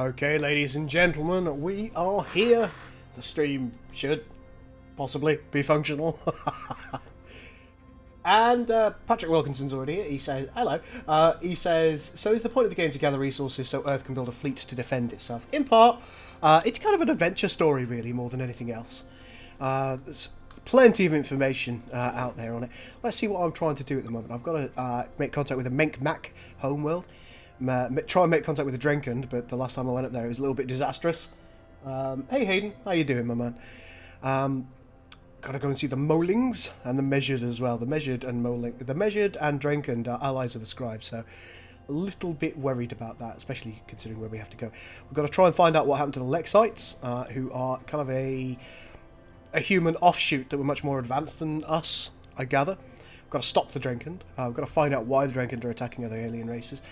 Okay, ladies and gentlemen, we are here. The stream should possibly be functional. And Patrick Wilkinson's already here. He says, hello. He says, so is the point of the game to gather resources so Earth can build a fleet to defend itself? In part, it's kind of an adventure story, really, more than anything else. There's plenty of information out there on it. Let's see what I'm trying to do at the moment. I've got to make contact with a Mink-Mac homeworld. Try and make contact with the Drankin, but the last time I went up there it was a little bit disastrous. Hey Hayden, how you doing, my man? Gotta go and see the Molings and the Measured as well. The Measured and Drankin are allies of the Scribes, so a little bit worried about that, especially considering where we have to go. We've got to try and find out what happened to the Lexites, who are kind of a human offshoot that were much more advanced than us, I gather. We've got to stop the Drankin. We've got to find out why the Drankin are attacking other alien races.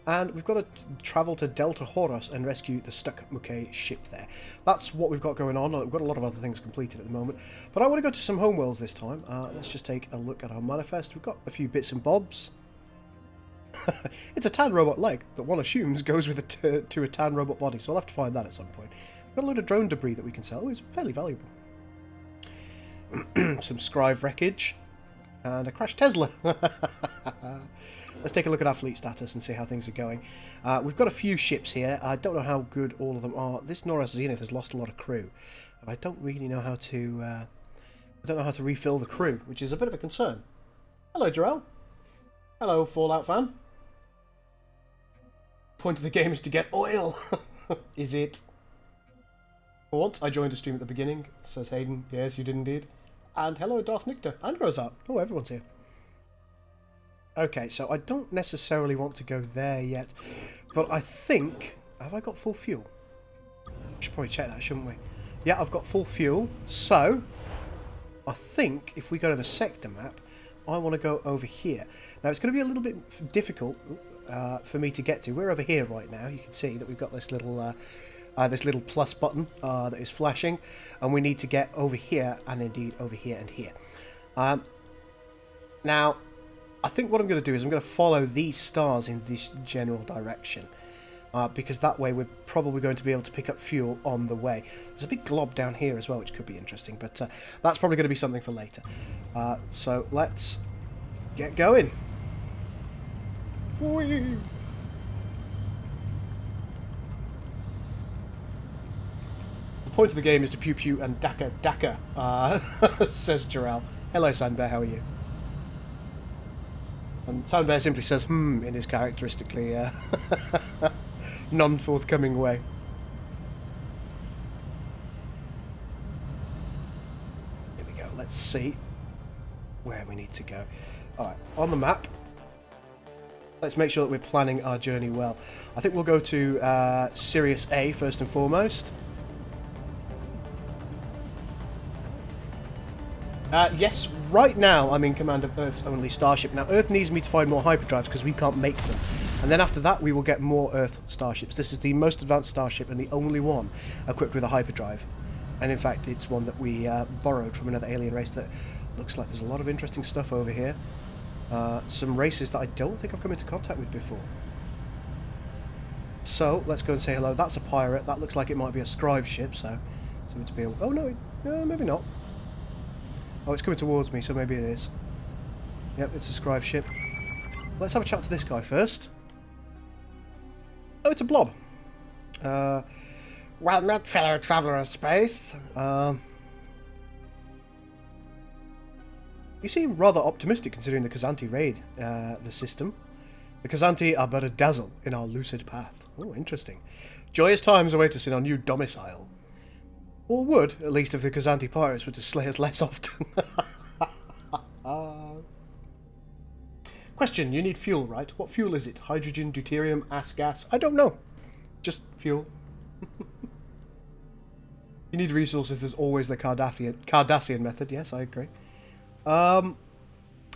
And we've got to travel to Delta Horus and rescue the stuck Muke ship there. That's what we've got going on. We've got a lot of other things completed at the moment. But I want to go to some homeworlds this time. Let's just take a look at our manifest. We've got a few bits and bobs. It's a tan robot leg that one assumes goes with to a tan robot body. So I'll have to find that at some point. We've got a load of drone debris that we can sell. It's fairly valuable. Some Scribe wreckage. And a crashed Tesla. Let's take a look at our fleet status and see how things are going. We've got a few ships here. I don't know how good all of them are. This Norris Zenith has lost a lot of crew, and I don't really know how to. I don't know how to refill the crew, which is a bit of a concern. Hello, Jarell. Hello, Fallout fan. Point of the game is to get oil. Is it? For once, I joined a stream at the beginning. Says Hayden. Yes, you did indeed. And hello, Darth Nictor and Rosart. Oh, everyone's here. Okay, so I don't necessarily want to go there yet, but I think... Have I got full fuel? We should probably check that, shouldn't we? Yeah, I've got full fuel, so I think if we go to the sector map, I want to go over here. Now, it's going to be a little bit difficult for me to get to. We're over here right now. You can see that we've got this little plus button that is flashing, and we need to get over here, and indeed over here and here. Now... I think what I'm going to do is I'm going to follow these stars in this general direction, because that way we're probably going to be able to pick up fuel on the way. There's a big glob down here as well, which could be interesting, but that's probably going to be something for later. So let's get going. Whee! The point of the game is to pew pew and daka daka, says Jarell. Hello, Sandbear, how are you? And Soundbear simply says, in his characteristically non-forthcoming way. Here we go. Let's see where we need to go. Alright, on the map, let's make sure that we're planning our journey well. I think we'll go to Sirius A first and foremost. Yes, right now I'm in command of Earth's only starship. Now, Earth needs me to find more hyperdrives because we can't make them. And then after that, we will get more Earth starships. This is the most advanced starship and the only one equipped with a hyperdrive. And in fact, it's one that we borrowed from another alien race that looks like there's a lot of interesting stuff over here. Some races that I don't think I've come into contact with before. So, let's go and say hello. That's a pirate. That looks like it might be a Scribe ship, so... to be oh, no, maybe not. Oh, it's coming towards me, so maybe it is. Yep, it's a Scribe ship. Let's have a chat to this guy first. Oh, it's a blob. Well met, fellow traveller of space. You seem rather optimistic considering the Kazanti raid the system. The Kazanti are but a dazzle in our lucid path. Oh, interesting. Joyous times await us in our new domicile. Or would, at least if the Kazanti pirates were to slay us less often. Question, you need fuel, right? What fuel is it? Hydrogen, deuterium, gas? I don't know. Just fuel. You need resources, there's always the Cardassian method. Yes, I agree.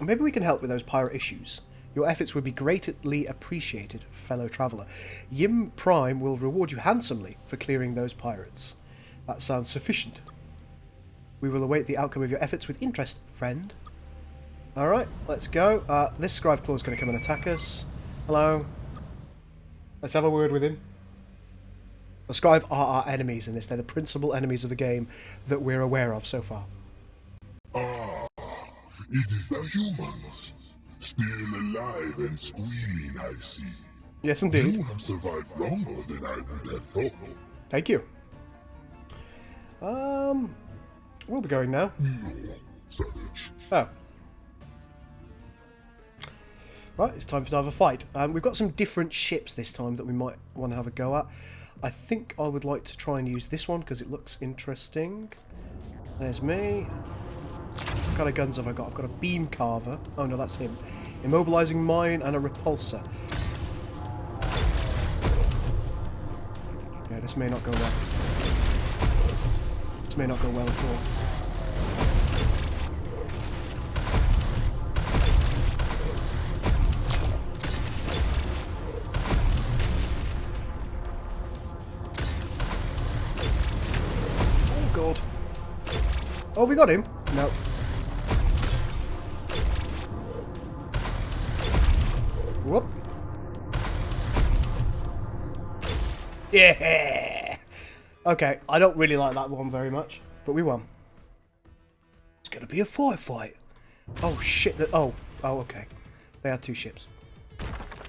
Maybe we can help with those pirate issues. Your efforts would be greatly appreciated, fellow traveller. Yim Prime will reward you handsomely for clearing those pirates. That sounds sufficient. We will await the outcome of your efforts with interest, friend. Alright, let's go. This Scribe Claw is going to come and attack us. Hello. Let's have a word with him. The Scribe are our enemies in this. They're the principal enemies of the game that we're aware of so far. Ah, it is the humans. Still alive and squealing, I see. Yes, indeed. You have survived longer than I would have thought. Thank you. We'll be going now. No, savage. Oh. Right, it's time to have a fight. We've got some different ships this time that we might want to have a go at. I think I would like to try and use this one because it looks interesting. There's me. What kind of guns have I got? I've got a beam carver. Oh no, that's him. Immobilizing mine and a repulsor. Yeah, this may not go well. This may not go well at all. Oh god. Oh, we got him? No. Whoop. Yeah! Okay, I don't really like that one very much, but we won. It's gonna be a firefight. Oh shit, oh, okay. They had two ships.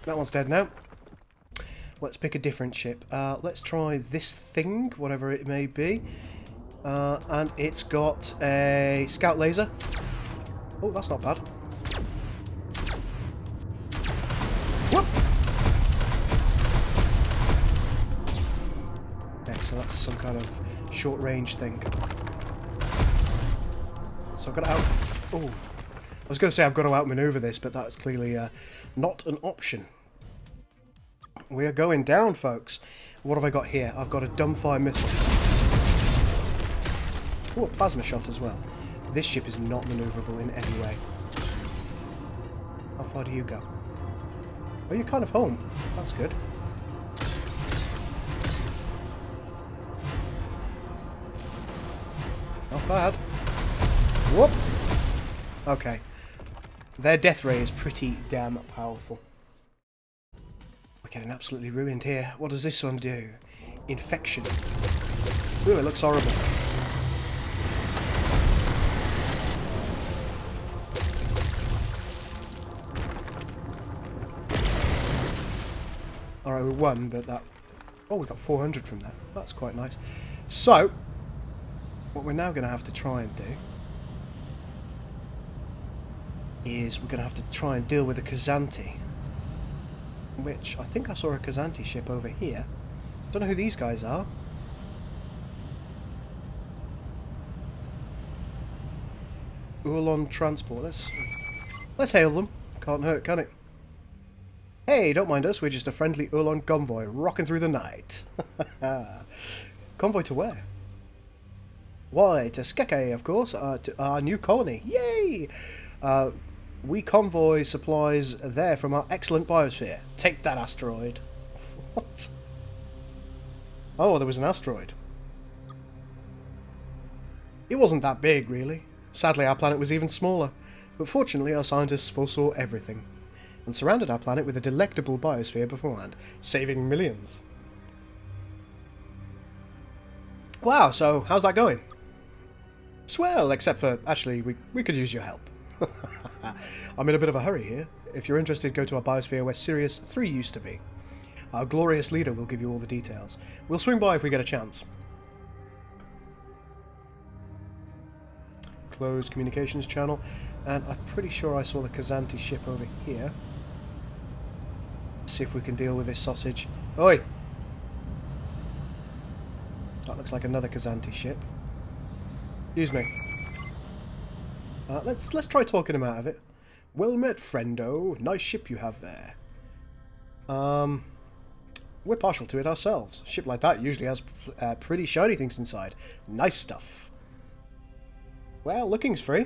That one's dead now. Let's pick a different ship. Let's try this thing, whatever it may be. And it's got a scout laser. Oh, that's not bad. Whoop! Okay, so that's some kind of short-range thing. So I've got to Oh, I was going to say I've got to outmaneuver this, but that's clearly not an option. We are going down, folks. What have I got here? I've got a dumbfire missile. Oh, a plasma shot as well. This ship is not maneuverable in any way. How far do you go? Oh, you're kind of home. That's good. Not bad. Whoop! Okay. Their death ray is pretty damn powerful. We're getting absolutely ruined here. What does this one do? Infection. Ooh, it looks horrible. Alright, we won, but that... Oh, we got 400 from that. That's quite nice. So, what we're now going to have to try and do is we're going to have to try and deal with a Kazanti. Which, I think I saw a Kazanti ship over here. Don't know who these guys are. Ulon Transport. Let's hail them. Can't hurt, can it? Hey, don't mind us, we're just a friendly Ulon convoy rocking through the night. Convoy to where? Why, to Skeke, of course, to our new colony. Yay! We convoy supplies there from our excellent biosphere. Take that, asteroid. What? Oh, there was an asteroid. It wasn't that big, really. Sadly, our planet was even smaller. But fortunately, our scientists foresaw everything and surrounded our planet with a delectable biosphere beforehand, saving millions. Wow, so how's that going? Swell, except for, actually, we could use your help. I'm in a bit of a hurry here. If you're interested, go to our biosphere where Sirius 3 used to be. Our glorious leader will give you all the details. We'll swing by if we get a chance. Closed communications channel, and I'm pretty sure I saw the Kazanti ship over here. See if we can deal with this sausage. Oi! That looks like another Kazanti ship. Excuse me. Let's try talking him out of it. Well met, friendo. Nice ship you have there. We're partial to it ourselves. A ship like that usually has pretty shiny things inside. Nice stuff. Well, looking's free.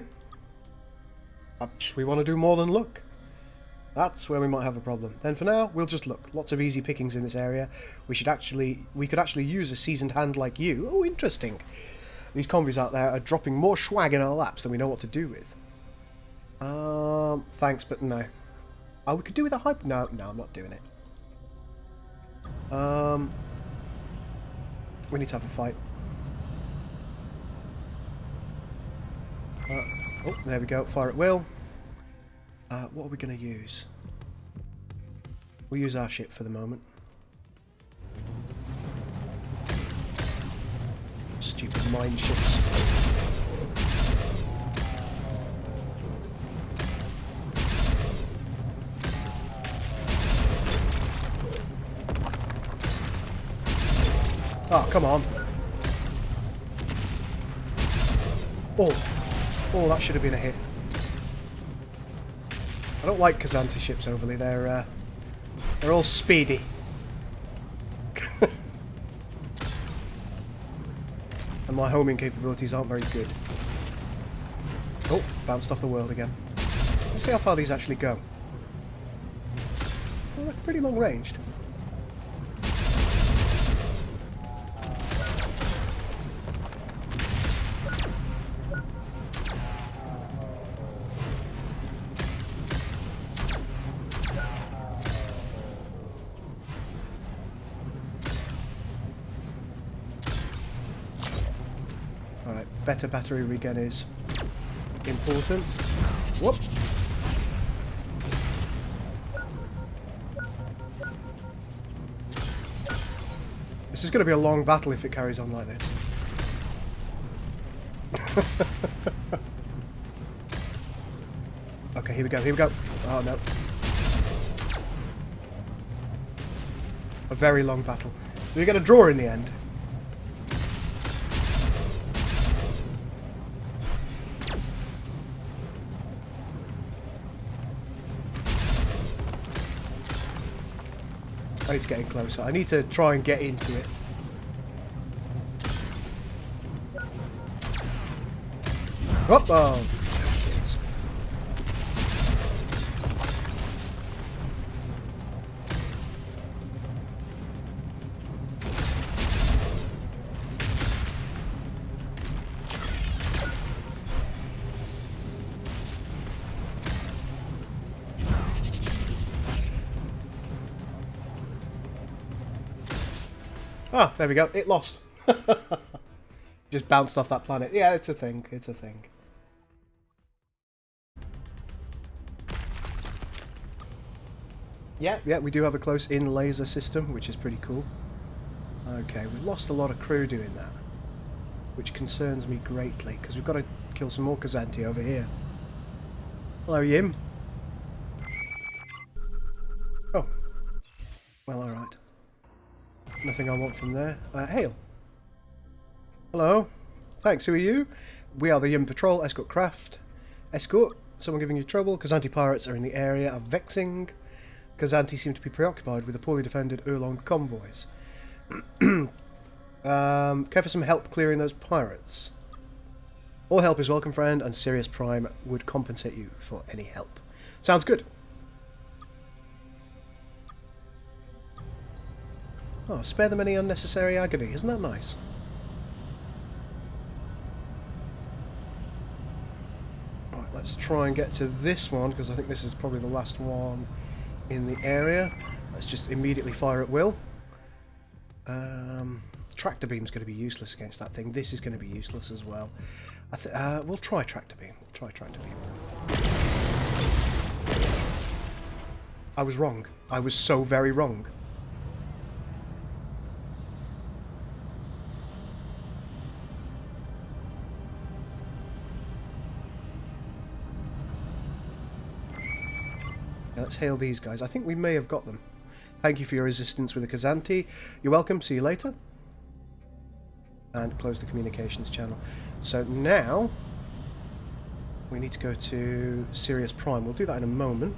Perhaps we want to do more than look. That's where we might have a problem. Then for now, we'll just look. Lots of easy pickings in this area. We could actually use a seasoned hand like you. Oh, interesting. These convoys out there are dropping more swag in our laps than we know what to do with. Thanks, but no. Oh, we could do with a hype. No, I'm not doing it. We need to have a fight. Oh, there we go. Fire at will. What are we going to use? We'll use our ship for the moment. Stupid mine ships. Oh, come on. Oh, that should have been a hit. I don't like Kazanti ships overly. They're all speedy. And my homing capabilities aren't very good. Oh, bounced off the world again. Let's see how far these actually go. Oh, they're pretty long ranged. Alright, better battery regen is important. Whoop! This is going to be a long battle if it carries on like this. Okay, here we go, here we go. Oh no. A very long battle. Do we get a draw in the end? Oh, it's getting closer. I need to try and get into it. Oh! Ah, there we go. It lost. Just bounced off that planet. Yeah, it's a thing. It's a thing. Yeah, we do have a close-in laser system, which is pretty cool. Okay, we've lost a lot of crew doing that, which concerns me greatly, because we've got to kill some more Kazanti over here. Hello, Yim. Oh. Well, alright. Nothing I want from there. Hail. Hello. Thanks, who are you? We are the Yim Patrol Escort Craft. Escort? Someone giving you trouble? Kazanti pirates are in the area of vexing. Kazanti seem to be preoccupied with the poorly defended Urlong convoys. Care for some help clearing those pirates? All help is welcome, friend, and Sirius Prime would compensate you for any help. Sounds good. Oh, spare them any unnecessary agony. Isn't that nice? Right, let's try and get to this one, because I think this is probably the last one in the area. Let's just immediately fire at will. Tractor beam's going to be useless against that thing. This is going to be useless as well. We'll try tractor beam. We'll try tractor beam. I was wrong. I was so very wrong. Let's hail these guys. I think we may have got them. Thank you for your assistance with the Kazanti. You're welcome. See you later. And close the communications channel. So now we need to go to Sirius Prime. We'll do that in a moment.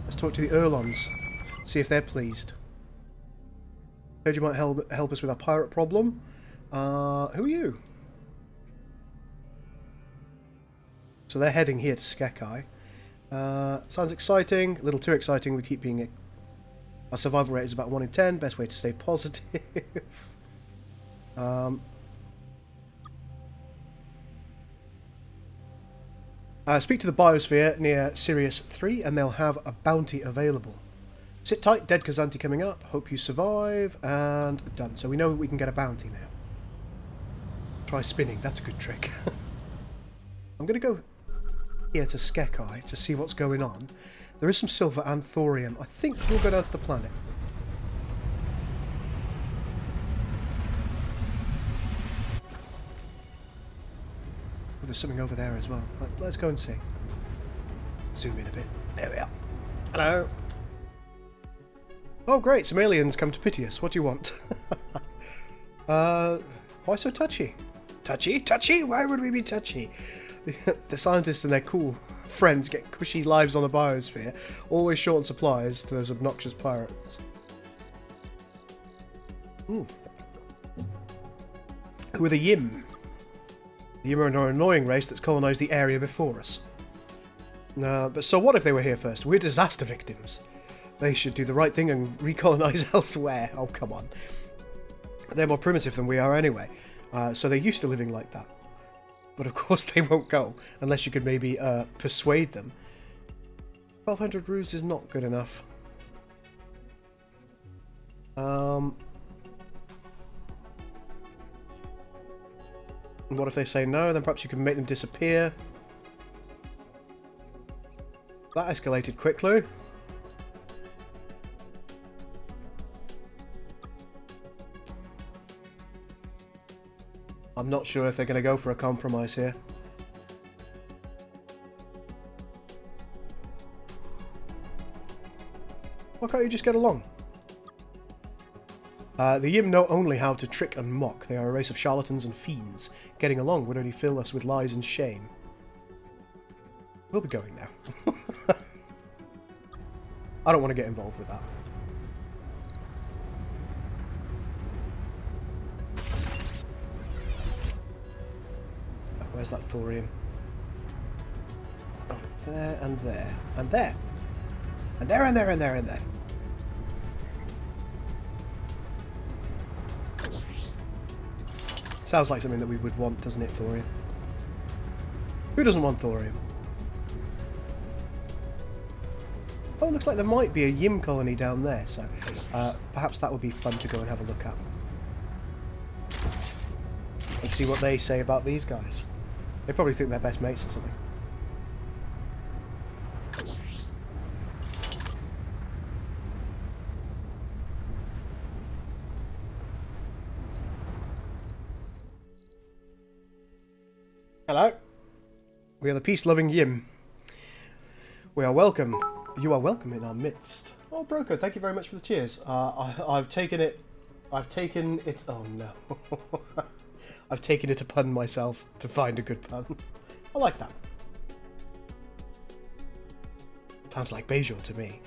Let's talk to the Urlons. See if they're pleased. Heard you might help us with our pirate problem. Who are you? So they're heading here to Skekai. Sounds exciting. A little too exciting. We keep being... Our survival rate is about 1 in 10. Best way to stay positive. Speak to the biosphere near Sirius 3 and they'll have a bounty available. Sit tight, dead Kazanti coming up. Hope you survive. And done. So we know we can get a bounty now. Try spinning. That's a good trick. I'm going to go here to Skekai to see what's going on. There is some silver and thorium. I think we'll go down to the planet. Oh, there's something over there as well. Let's go and see. Zoom in a bit. There we are. Hello. Oh great, some aliens come to pity us. What do you want? Why so touchy? Touchy? Touchy? Why would we be touchy? The scientists and their cool friends get cushy lives on the biosphere, always short on supplies to those obnoxious pirates. Ooh. Who are the Yim? The Yim are an annoying race that's colonised the area before us. But so what if they were here first? We're disaster victims. They should do the right thing and recolonise elsewhere. Oh, come on. They're more primitive than we are anyway, so they're used to living like that. But of course they won't go, unless you could maybe persuade them. 1200 roos is not good enough. And what if they say no? Then perhaps you can make them disappear. That escalated quickly. I'm not sure if they're going to go for a compromise here. Why can't you just get along? The Yim know only how to trick and mock. They are a race of charlatans and fiends. Getting along would only fill us with lies and shame. We'll be going now. I don't want to get involved with that. Where's that thorium? Over there and there. And there. And there and there and there and there. Sounds like something that we would want, doesn't it, thorium? Who doesn't want thorium? Oh, it looks like there might be a Yim colony down there, so perhaps that would be fun to go and have a look at. And see what they say about these guys. They probably think they're best mates or something. Hello. We are the peace-loving Yim. We are welcome. You are welcome in our midst. Oh, Broco, thank you very much for the cheers. I've taken it... Oh, no. I've taken it upon myself to find a good pun. I like that. Sounds like Bejor to me.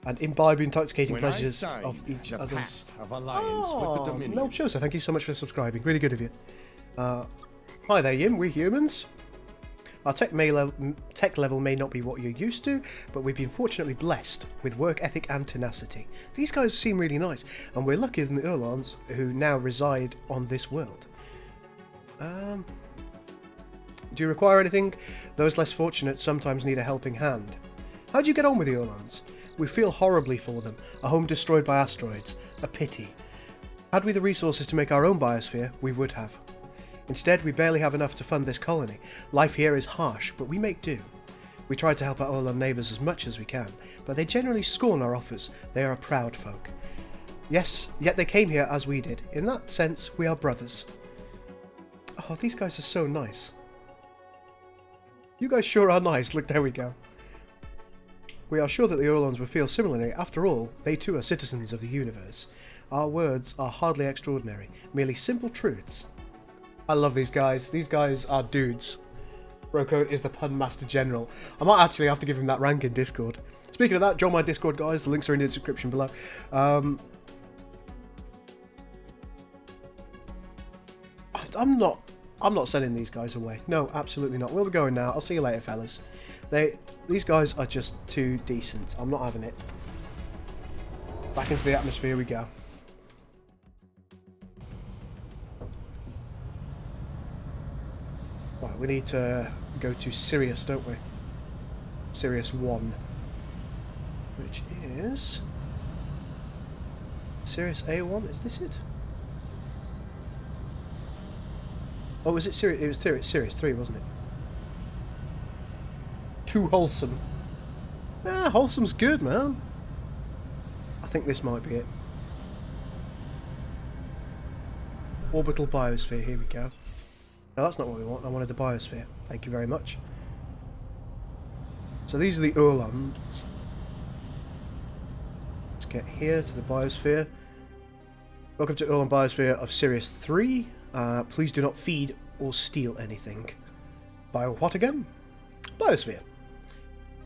And imbibe intoxicating pleasures of each other's... Of alliance with the Dominion. No, sure, so thank you so much for subscribing. Really good of you. Hi there, Yim. We're humans. Our tech level may not be what you're used to, but we've been fortunately blessed with work ethic and tenacity. These guys seem really nice, and we're luckier than the Urlons, who now reside on this world. Do you require anything? Those less fortunate sometimes need a helping hand. How do you get on with the Urlons? We feel horribly for them. A home destroyed by asteroids. A pity. Had we the resources to make our own biosphere, we would have. Instead, we barely have enough to fund this colony. Life here is harsh, but we make do. We try to help our Urlon neighbours as much as we can, but they generally scorn our offers. They are a proud folk. Yes, yet they came here as we did. In that sense, we are brothers. Oh, these guys are so nice. You guys sure are nice. Look, there we go. We are sure that the Urlons will feel similarly. After all, they too are citizens of the universe. Our words are hardly extraordinary, merely simple truths. I love these guys. These guys are dudes. Broco is the pun master general. I might actually have to give him that rank in Discord. Speaking of that, join my Discord, guys. The links are in the description below. I'm not sending these guys away. No, absolutely not. We'll be going now. I'll see you later, fellas. These guys are just too decent. I'm not having it. Back into the atmosphere we go. Right, we need to go to Sirius, don't we? Sirius 1. Which is... Sirius A1, is this it? Oh, was it Sirius? It was Sirius 3, wasn't it? Too wholesome. Ah, wholesome's good, man. I think this might be it. Orbital biosphere, here we go. No, that's not what we want. I wanted the biosphere. Thank you very much. So these are the Urlons. Let's get here to the biosphere. Welcome to Urlon Biosphere of Sirius 3. Please do not feed or steal anything. Bio what again? Biosphere.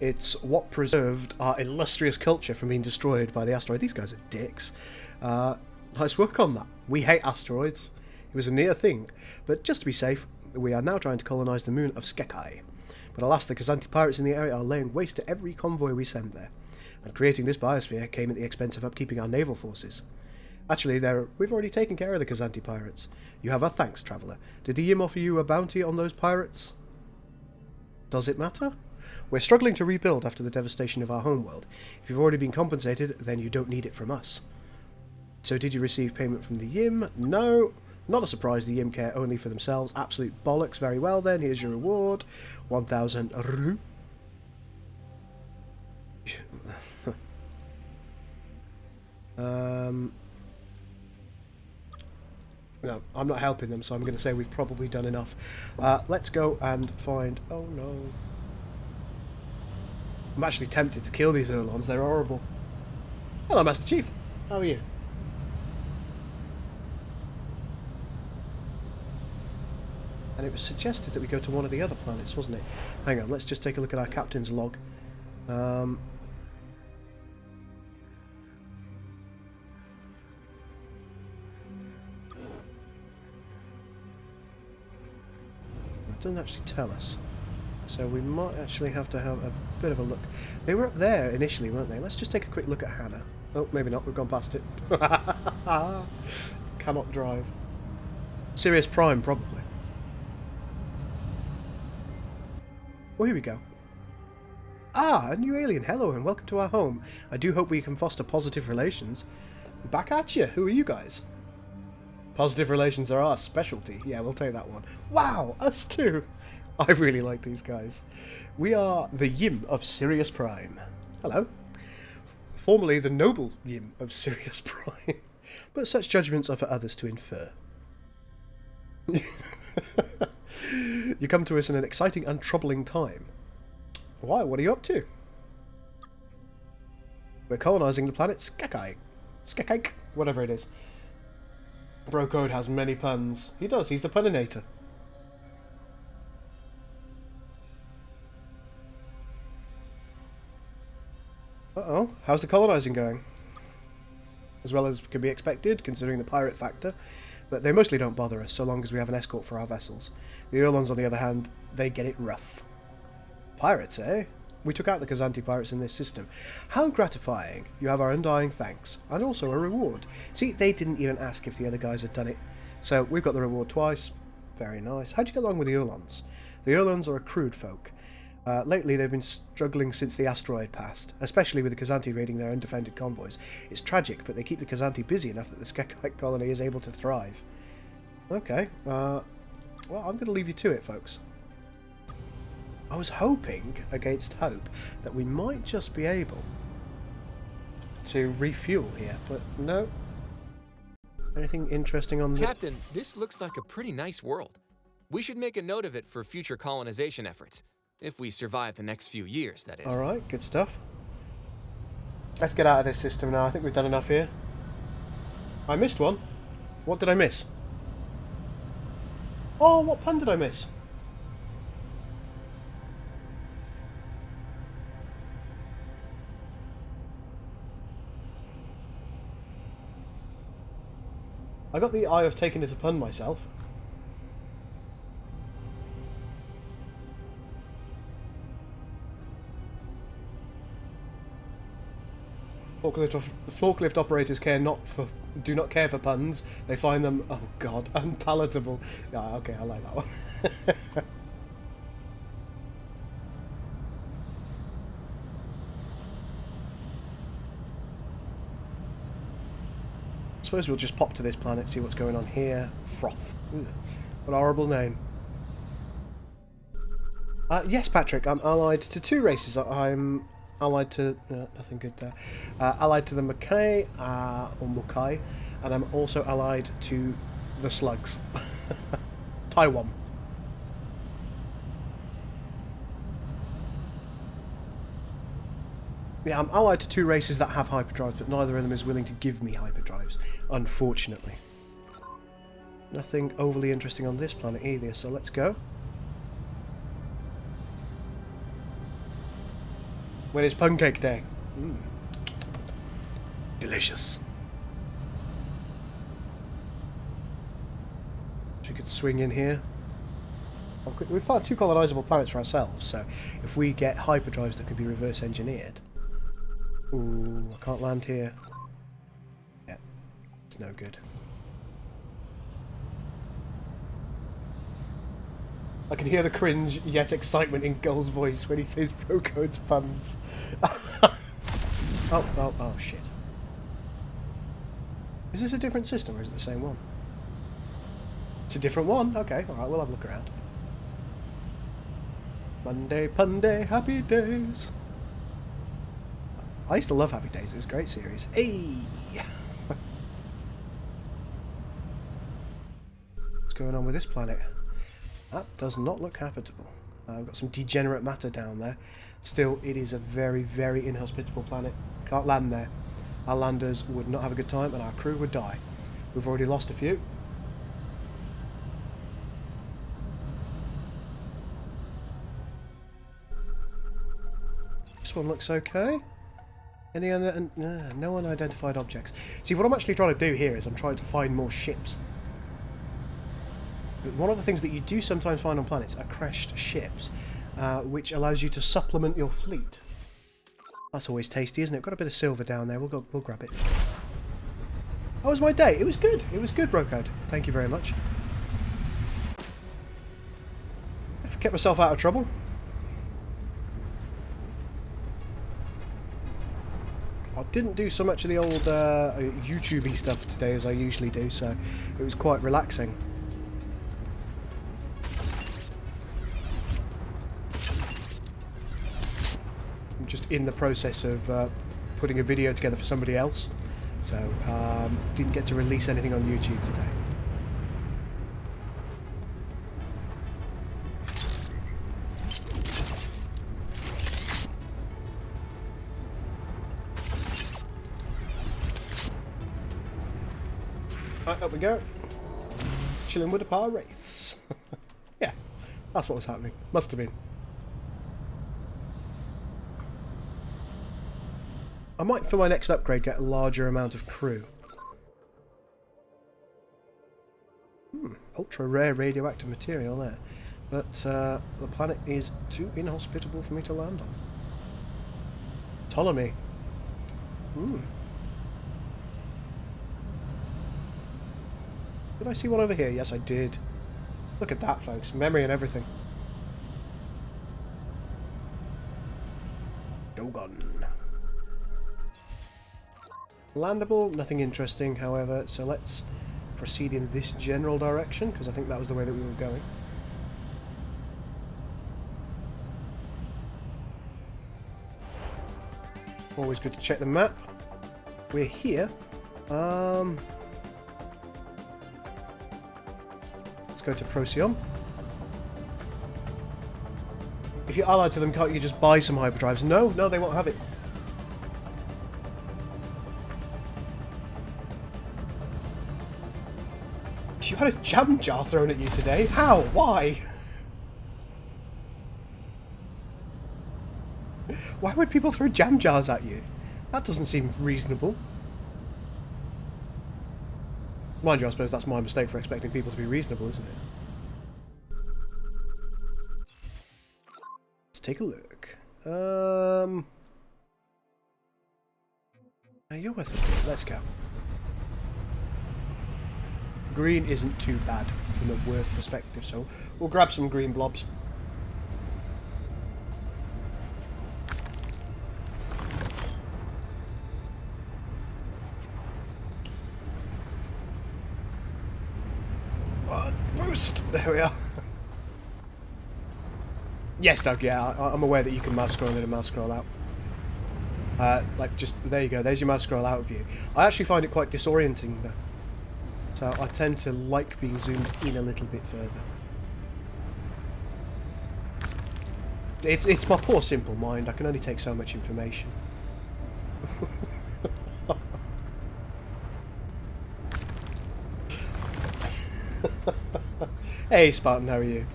It's what preserved our illustrious culture from being destroyed by the asteroid. These guys are dicks. Nice work on that. We hate asteroids. It was a near thing. But just to be safe, we are now trying to colonise the moon of Skekai. But alas, the Kazanti pirates in the area are laying waste to every convoy we send there. And creating this biosphere came at the expense of upkeeping our naval forces. Actually, we've already taken care of the Kazanti pirates. You have our thanks, traveller. Did the Yim offer you a bounty on those pirates? Does it matter? We're struggling to rebuild after the devastation of our homeworld. If you've already been compensated, then you don't need it from us. So did you receive payment from the Yim? No. Not a surprise, the Yim care only for themselves. Absolute bollocks. Very well then, here's your reward. 1,000 ru. No, I'm not helping them, so I'm going to say we've probably done enough. Let's go and find... Oh no. I'm actually tempted to kill these Urlons, they're horrible. Hello, Master Chief. How are you? And it was suggested that we go to one of the other planets, wasn't it? Hang on, let's just take a look at our captain's log. It doesn't actually tell us. So we might actually have to have a bit of a look. They were up there initially, weren't they? Let's just take a quick look at Hannah. Oh, maybe not. We've gone past it. Cannot drive. Sirius Prime, probably. Well, here we go. Ah, a new alien. Hello and welcome to our home. I do hope we can foster positive relations. Back at you. Who are you guys? Positive relations are our specialty. Yeah, we'll take that one. Wow, us too. I really like these guys. We are the Yim of Sirius Prime. Hello. Formerly the noble Yim of Sirius Prime. But such judgments are for others to infer. You come to us in an exciting and troubling time. Why? What are you up to? We're colonising the planet Skekai. Skekai? Whatever it is. Bro Code has many puns. He does, he's the puninator. Uh-oh, how's the colonising going? As well as can be expected, considering the pirate factor. But they mostly don't bother us, so long as we have an escort for our vessels. The Urlons, on the other hand, they get it rough. Pirates, eh? We took out the Kazanti pirates in this system. How gratifying. You have our undying thanks. And also a reward. See, they didn't even ask if the other guys had done it. So, we've got the reward twice. Very nice. How'd you get along with the Urlons? The Urlons are a crude folk. Lately, they've been struggling since the asteroid passed, especially with the Kazanti raiding their undefended convoys. It's tragic, but they keep the Kazanti busy enough that the Skekai colony is able to thrive. Okay, well, I'm going to leave you to it, folks. I was hoping, against hope, that we might just be able to refuel here, but no. Anything interesting on the... Captain, this looks like a pretty nice world. We should make a note of it for future colonization efforts. If we survive the next few years, that is. Alright, good stuff. Let's get out of this system now. I think we've done enough here. I missed one. What did I miss? Oh, what pun did I miss? I got the eye of taking it a pun myself. Forklift operators do not care for puns. They find them, oh god, unpalatable. Yeah, okay, I like that one. suppose we'll just pop to this planet, see what's going on here. Froth. Ooh, what a horrible name. Yes, Patrick, I'm allied to 2 races. I'm allied to... nothing good there. Allied to the Makai, or Mukai, and I'm also allied to the Slugs. Taiwan. Yeah, I'm allied to 2 races that have hyperdrives, but neither of them is willing to give me hyperdrives, unfortunately. Nothing overly interesting on this planet either, so let's go. When is Pancake Day? Mm. Delicious. We could swing in here. We've found 2 colonizable planets for ourselves, so if we get hyperdrives that can be reverse engineered... Ooh, I can't land here. Yeah, it's no good. I can hear the cringe yet excitement in Gull's voice when he says Procode's puns. Oh, shit. Is this a different system or is it the same one? It's a different one? Okay, alright, we'll have a look around. Monday, Punday, Happy Days. I used to love Happy Days, it was a great series. Hey! What's going on with this planet? That does not look habitable. I've got some degenerate matter down there. Still, it is a very, very inhospitable planet. Can't land there. Our landers would not have a good time and our crew would die. We've already lost a few. This one looks okay. Any no unidentified objects. See, what I'm actually trying to do here is I'm trying to find more ships. One of the things that you do sometimes find on planets are crashed ships, which allows you to supplement your fleet. That's always tasty, isn't it? Got a bit of silver down there. We'll grab it. How was my day? It was good. It was good, Brocode. Thank you very much. I've kept myself out of trouble. I didn't do so much of the old YouTube-y stuff today as I usually do, so it was quite relaxing. I'm just in the process of putting a video together for somebody else, so didn't get to release anything on YouTube today. Right, up we go. Chilling with a par race. Yeah, that's what was happening. Must have been. I might, for my next upgrade, get a larger amount of crew. Ultra rare radioactive material there. But the planet is too inhospitable for me to land on. Ptolemy. Did I see one over here? Yes, I did. Look at that, folks. Memory and everything. Dogon. Landable, nothing interesting, however, so let's proceed in this general direction, because I think that was the way that we were going. Always good to check the map. We're here. Let's go to Procyon. If you're allied to them, can't you just buy some hyperdrives? No, they won't have it. You had a jam jar thrown at you today? How? Why? Why would people throw jam jars at you? That doesn't seem reasonable. Mind you, I suppose that's my mistake for expecting people to be reasonable, isn't it? Let's take a look. You're worth it. Let's go. Green isn't too bad from a worth perspective, so we'll grab some green blobs. Boost! There we are. Yes, Doug, yeah, I'm aware that you can mouse scroll in and mouse scroll out. Like, just, there you go, there's your mouse scroll out view. I actually find it quite disorienting, though. So I tend to like being zoomed in a little bit further. It's my poor simple mind, I can only take so much information. Hey Spartan, how are you?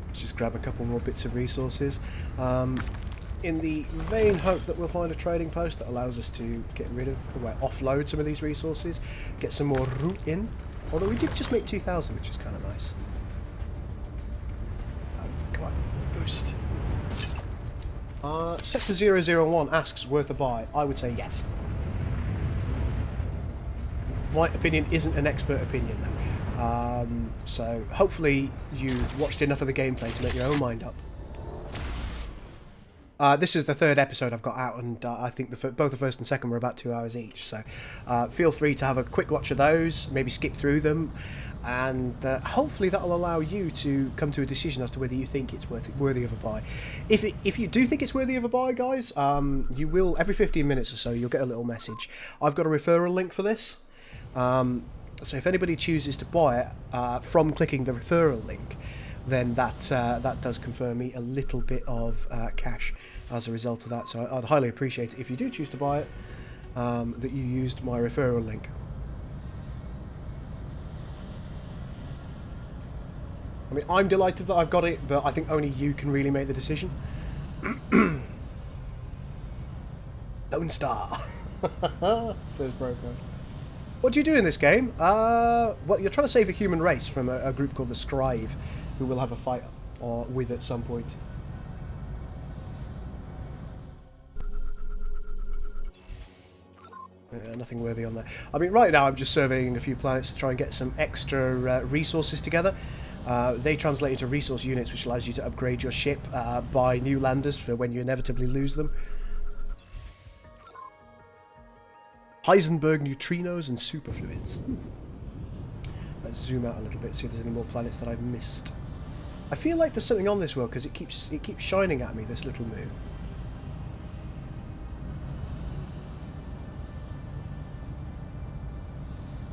Let's just grab a couple more bits of resources. In the vain hope that we'll find a trading post that allows us to get rid of, well, offload some of these resources, get some more root in. Although we did just make 2,000, which is kind of nice. Come on, boost. Sector 001 asks, worth a buy? I would say yes. My opinion isn't an expert opinion, though. So hopefully you watched enough of the gameplay to make your own mind up. This is the third episode I've got out, and I think both the first and second were about 2 hours each. So feel free to have a quick watch of those, maybe skip through them, and hopefully that'll allow you to come to a decision as to whether you think it's worthy of a buy. If you do think it's worthy of a buy, guys, you will, every 15 minutes or so, you'll get a little message. I've got a referral link for this. So if anybody chooses to buy it from clicking the referral link, then that does confer me a little bit of cash as a result of that. So I'd highly appreciate it if you do choose to buy it, that you used my referral link. I mean, I'm delighted that I've got it, but I think only you can really make the decision. Lone Star, says Broker. What do you do in this game? Well, you're trying to save the human race from a group called the Scribe, who we'll have a fight with at some point. Nothing worthy on there. I mean, right now I'm just surveying a few planets to try and get some extra resources together. They translate into resource units, which allows you to upgrade your ship, buy new landers for when you inevitably lose them. Heisenberg neutrinos and superfluids. Let's zoom out a little bit, see if there's any more planets that I've missed. I feel like there's something on this world because it keeps shining at me, this little moon.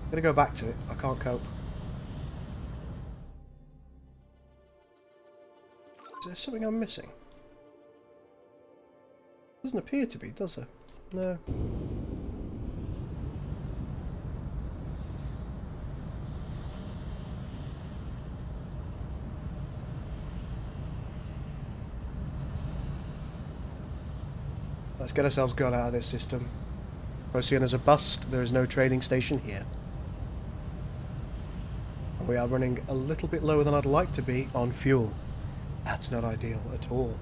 I'm gonna go back to it. I can't cope. Is there something I'm missing? Doesn't appear to be, does there? No. Let's get ourselves gone out of this system. Procyon is a bust. There is no trading station here. And we are running a little bit lower than I'd like to be on fuel. That's not ideal at all.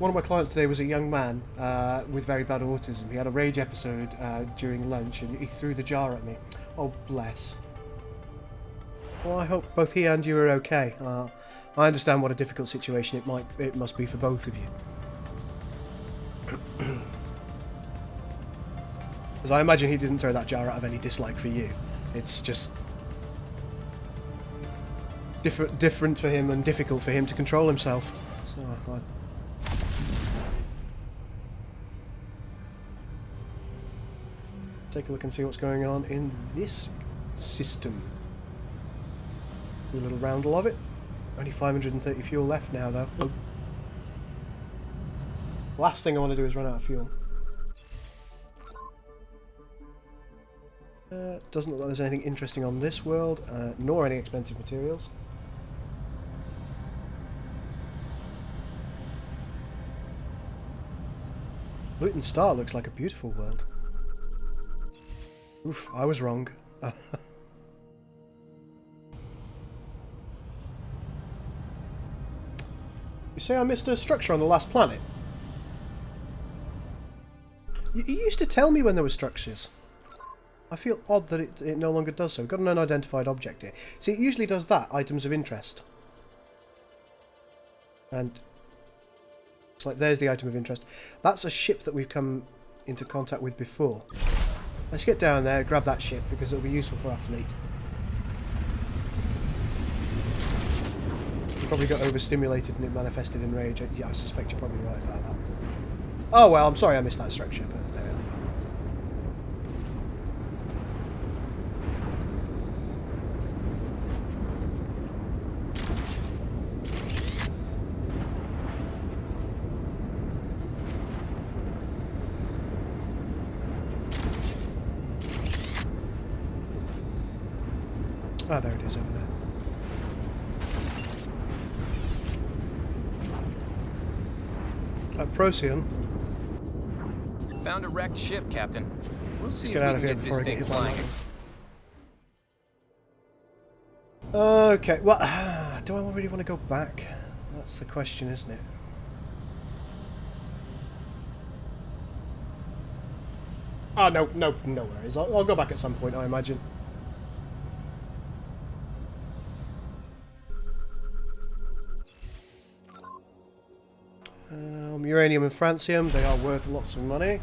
One of my clients today was a young man with very bad autism. He had a rage episode during lunch and he threw the jar at me. Oh, bless. Well, I hope both he and you are okay. I understand what a difficult situation it must be for both of you. Because I imagine he didn't throw that jar out of any dislike for you. It's just different for him and difficult for him to control himself. So take a look and see what's going on in this system. Do a little roundel of it. Only 530 fuel left now, though. Oh. Last thing I want to do is run out of fuel. Doesn't look like there's anything interesting on this world, nor any expensive materials. Luton Star looks like a beautiful world. Oof, I was wrong. You say I missed a structure on the last planet? You used to tell me when there were structures. I feel odd that it no longer does so. We've got an unidentified object here. See, it usually does that, items of interest. And it's like, there's the item of interest. That's a ship that we've come into contact with before. Let's get down there, grab that ship, because it'll be useful for our fleet. You probably got overstimulated and it manifested in rage. Yeah, I suspect you're probably right about that. Oh well, I'm sorry I missed that structure, but there we are. Ah, there it is over there. Procyon. Found a wrecked ship, Captain. We'll see if Get we out can of here get before this I get thing hit by flying. lightning. Okay, well, do I really want to go back? That's the question, isn't it? Oh, no worries. I'll go back at some point, I imagine. Uranium and francium, they are worth lots of money.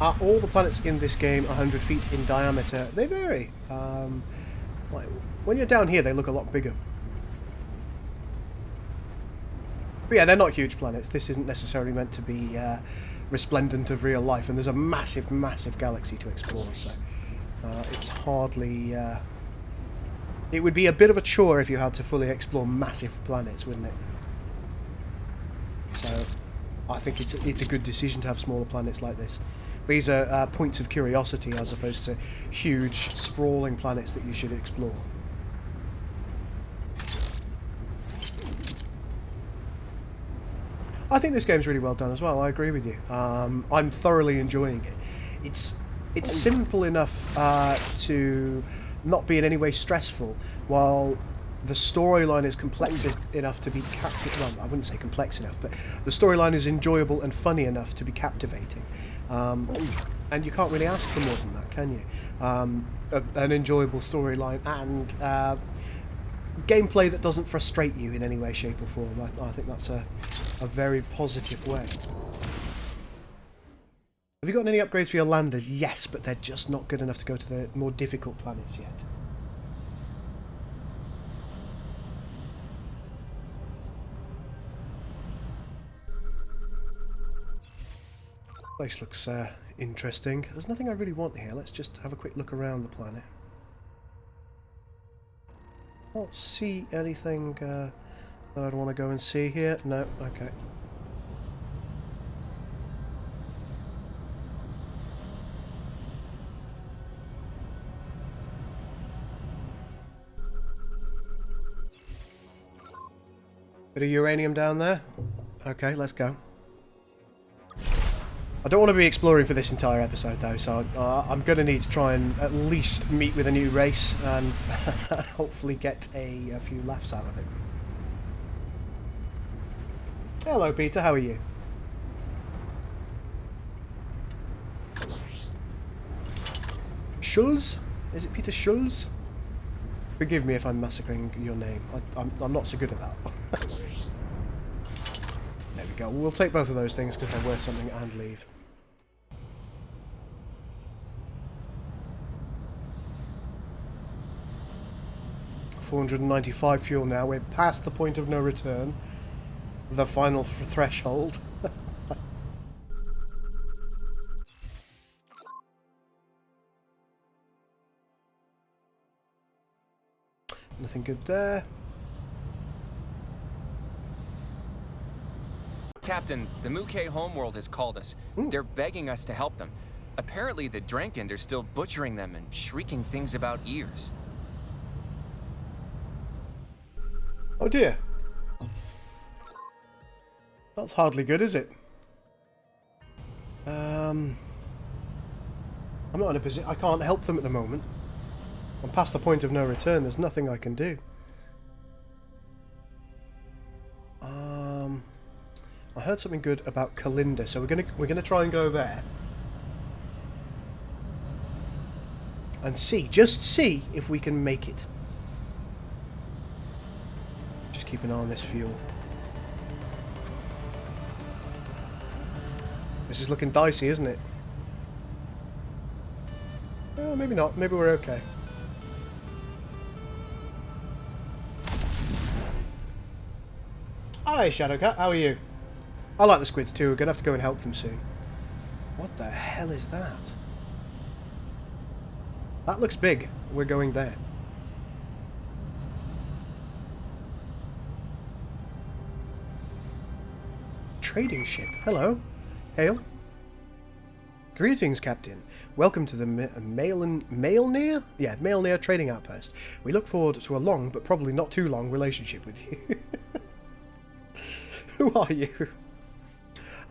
Are all the planets in this game 100 feet in diameter? They vary. Like, when you're down here, they look a lot bigger. But yeah, they're not huge planets. This isn't necessarily meant to be resplendent of real life, and there's a massive, massive galaxy to explore, so it's hardly... it would be a bit of a chore if you had to fully explore massive planets, wouldn't it? So I think it's a good decision to have smaller planets like this. These are points of curiosity as opposed to huge, sprawling planets that you should explore. I think this game's really well done as well. I agree with you. I'm thoroughly enjoying it. It's simple enough to not be in any way stressful, while the storyline is complex enough to be well, I wouldn't say complex enough, but the storyline is enjoyable and funny enough to be captivating. And you can't really ask for more than that, can you? An enjoyable storyline and gameplay that doesn't frustrate you in any way, shape or form. I think that's a very positive way. Have you got any upgrades for your landers? Yes, but they're just not good enough to go to the more difficult planets yet. Place looks interesting. There's nothing I really want here. Let's just have a quick look around the planet. Can't see anything that I'd want to go and see here. No, okay. Bit of uranium down there. Okay, let's go. I don't want to be exploring for this entire episode though, so I'm going to need to try and at least meet with a new race and hopefully get a few laughs out of it. Hello Peter, how are you? Schulz? Is it Peter Schulz? Forgive me if I'm massacring your name. I'm not so good at that. There we go. We'll take both of those things because they're worth something and leave. $495 fuel now. We're past the point of no return. The final threshold. Nothing good there. Captain, the Mukay homeworld has called us. Ooh. They're begging us to help them. Apparently the Drankin are still butchering them and shrieking things about ears. Oh dear. That's hardly good, is it? I'm not in a position... I can't help them at the moment. I'm past the point of no return. There's nothing I can do. I heard something good about Kalinda, so we're gonna try and go there. And just see if we can make it. Just keep an eye on this fuel. This is looking dicey, isn't it? Maybe not. Maybe we're okay. Hi, Shadowcat. How are you? I like the squids too. We're going to have to go and help them soon. What the hell is that? That looks big. We're going there. Trading ship. Hello. Hail. Greetings, Captain. Welcome to the Mailnear? Yeah, Mailnear trading outpost. We look forward to a long, but probably not too long, relationship with you. Who are you?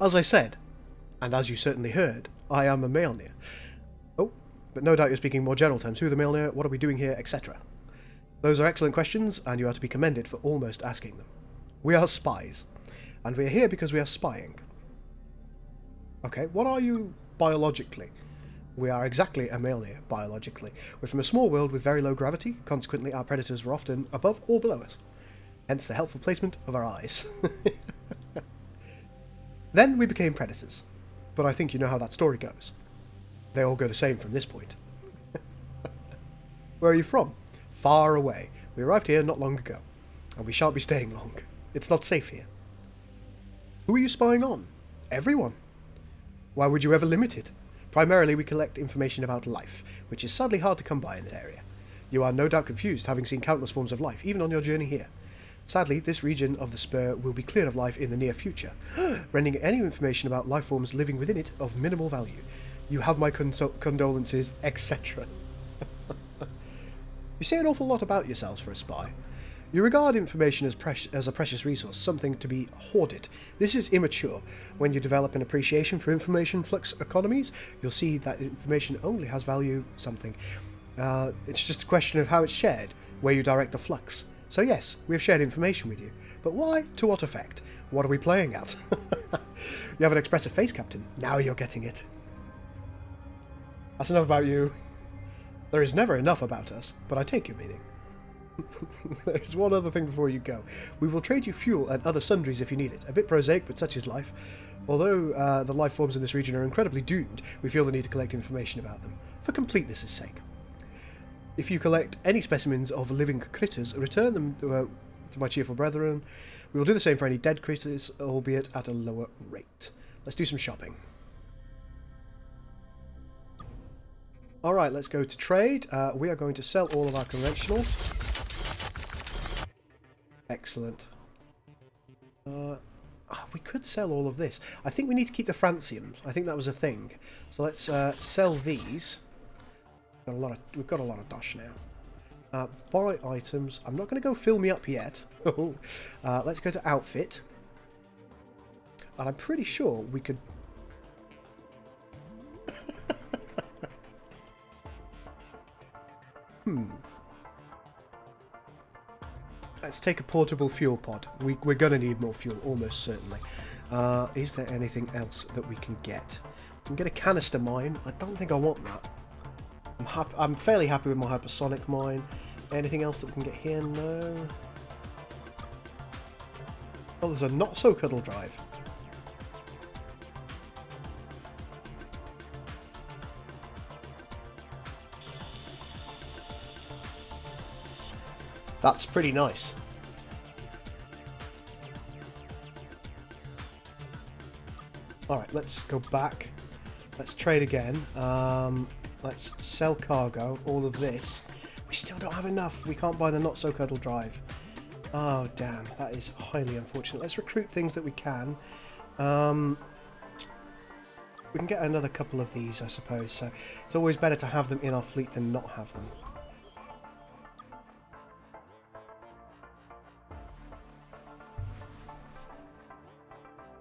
As I said, and as you certainly heard, I am a Mailnear. Oh, but no doubt you're speaking more general terms. Who are the Mailnear? What are we doing here? Etc. Those are excellent questions, and you are to be commended for almost asking them. We are spies, and we are here because we are spying. Okay, what are you biologically? We are exactly a Mailnear, biologically. We're from a small world with very low gravity, consequently our predators were often above or below us. Hence the helpful placement of our eyes. Then we became predators. But I think you know how that story goes. They all go the same from this point. Where are you from? Far away. We arrived here not long ago. And we shan't be staying long. It's not safe here. Who are you spying on? Everyone. Why would you ever limit it? Primarily we collect information about life, which is sadly hard to come by in this area. You are no doubt confused, having seen countless forms of life, even on your journey here. Sadly, this region of the spur will be cleared of life in the near future, rendering any information about life forms living within it of minimal value. You have my condolences, etc. You say an awful lot about yourselves for a spy. You regard information as a precious resource, something to be hoarded. This is immature. When you develop an appreciation for information flux economies, you'll see that information only has value something. It's just a question of how it's shared, where you direct the flux. So yes, we have shared information with you. But why? To what effect? What are we playing at? You have an expressive face, Captain. Now you're getting it. That's enough about you. There is never enough about us, but I take your meaning. There's one other thing before you go. We will trade you fuel and other sundries if you need it. A bit prosaic, but such is life. Although the life forms in this region are incredibly doomed, we feel the need to collect information about them, for completeness' sake. If you collect any specimens of living critters, return them to my cheerful brethren. We will do the same for any dead critters, albeit at a lower rate. Let's do some shopping. Alright, let's go to trade. We are going to sell all of our conventionals. Excellent. We could sell all of this. I think we need to keep the franciums. I think that was a thing. So let's sell these. We've got a lot of dosh now. Buy items. I'm not going to go fill me up yet. Let's go to outfit. And I'm pretty sure we could... Let's take a portable fuel pod. We're going to need more fuel, almost certainly. Is there anything else that we can get? We can get a canister mine. I don't think I want that. I'm fairly happy with my hypersonic mine. Anything else that we can get here? No. Oh, there's a not-so-cuddle drive. That's pretty nice. Alright, let's go back. Let's trade again. Let's sell cargo, all of this. We still don't have enough. We can't buy the not-so-cuddle drive. Oh, damn. That is highly unfortunate. Let's recruit things that we can. We can get another couple of these, I suppose. So it's always better to have them in our fleet than not have them.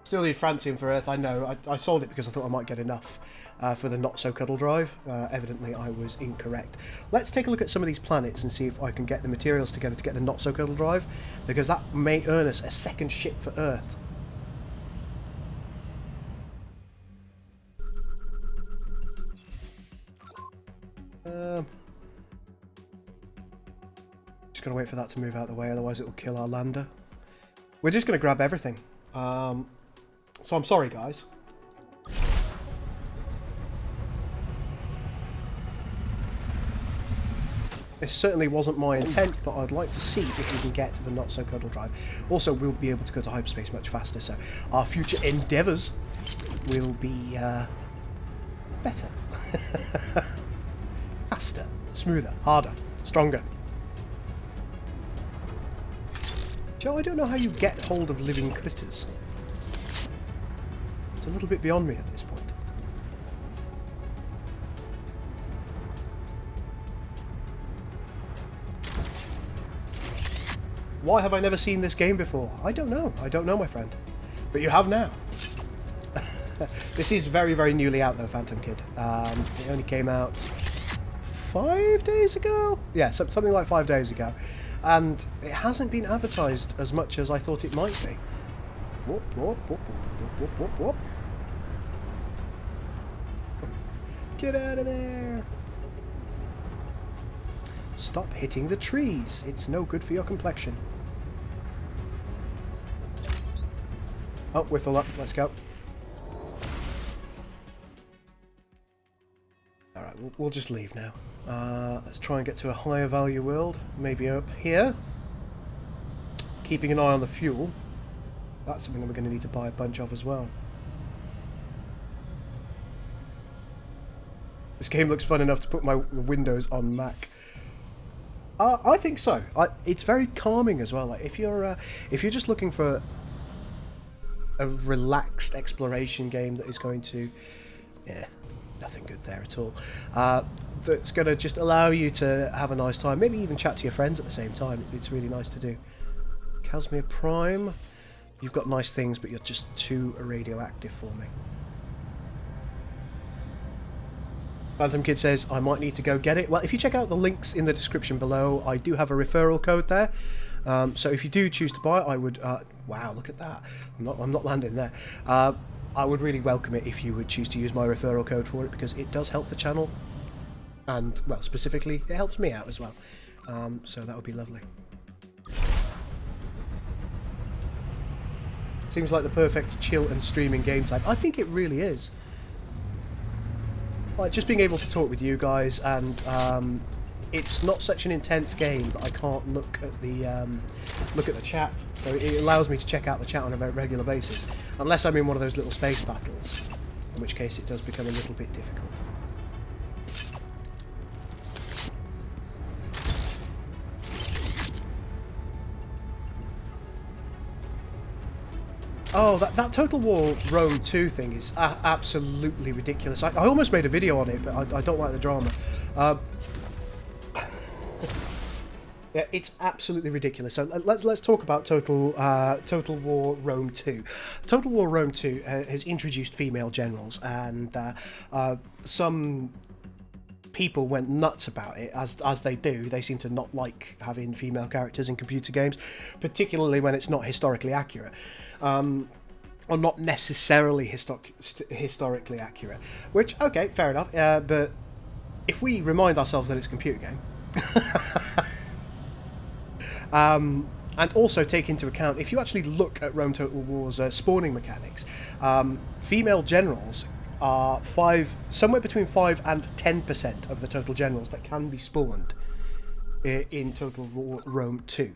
Still need francium for Earth, I know. I sold it because I thought I might get enough for the not-so-cuddle drive. Evidently, I was incorrect. Let's take a look at some of these planets and see if I can get the materials together to get the not-so-cuddle drive, because that may earn us a second ship for Earth. Just gotta wait for that to move out of the way, otherwise it will kill our lander. We're just gonna grab everything. So I'm sorry, guys. It certainly wasn't my intent, but I'd like to see if we can get to the not-so-cuddle drive. Also, we'll be able to go to hyperspace much faster, so our future endeavours will be better. Faster, smoother, harder, stronger. Joe, I don't know how you get hold of living critters. It's a little bit beyond me at this point. Why have I never seen this game before? I don't know. I don't know, my friend. But you have now. This is very, very newly out, though, Phantom Kid. It only came out 5 days ago? Yeah, something like 5 days ago. And it hasn't been advertised as much as I thought it might be. Whoop, whoop, whoop, whoop, whoop, whoop, whoop. Get out of there! Stop hitting the trees. It's no good for your complexion. Oh, we're full up. Let's go. Alright, we'll just leave now. Let's try and get to a higher value world. Maybe up here. Keeping an eye on the fuel. That's something that we're going to need to buy a bunch of as well. This game looks fun enough to put my Windows on Mac. I think so. It's very calming as well. Like if you're just looking for a relaxed exploration game that is going to, yeah, nothing good there at all. That's going to just allow you to have a nice time. Maybe even chat to your friends at the same time. It's really nice to do. Casimir Prime, you've got nice things, but you're just too radioactive for me. Phantom Kid says, I might need to go get it. Well, if you check out the links in the description below, I do have a referral code there. So if you do choose to buy it, I would... wow, look at that. I'm not landing there. I would really welcome it if you would choose to use my referral code for it, because it does help the channel. And, well, specifically, it helps me out as well. So that would be lovely. Seems like the perfect chill and streaming game type. I think it really is. Like, just being able to talk with you guys, and it's not such an intense game that I can't look at the chat. So it allows me to check out the chat on a very regular basis, unless I'm in one of those little space battles, in which case it does become a little bit difficult. Oh, that Total War Rome 2 thing is absolutely ridiculous. I almost made a video on it, but I don't like the drama. Yeah, it's absolutely ridiculous. So let's talk about Total War Rome 2. Total War Rome 2 has introduced female generals, and some people went nuts about it, as they do. They seem to not like having female characters in computer games, particularly when it's not historically accurate. Or not necessarily historically accurate. Which, okay, fair enough. But if we remind ourselves that it's a computer game, and also take into account, if you actually look at Rome Total War's spawning mechanics, female generals are somewhere between 5 and 10% of the total generals that can be spawned in Total War Rome 2,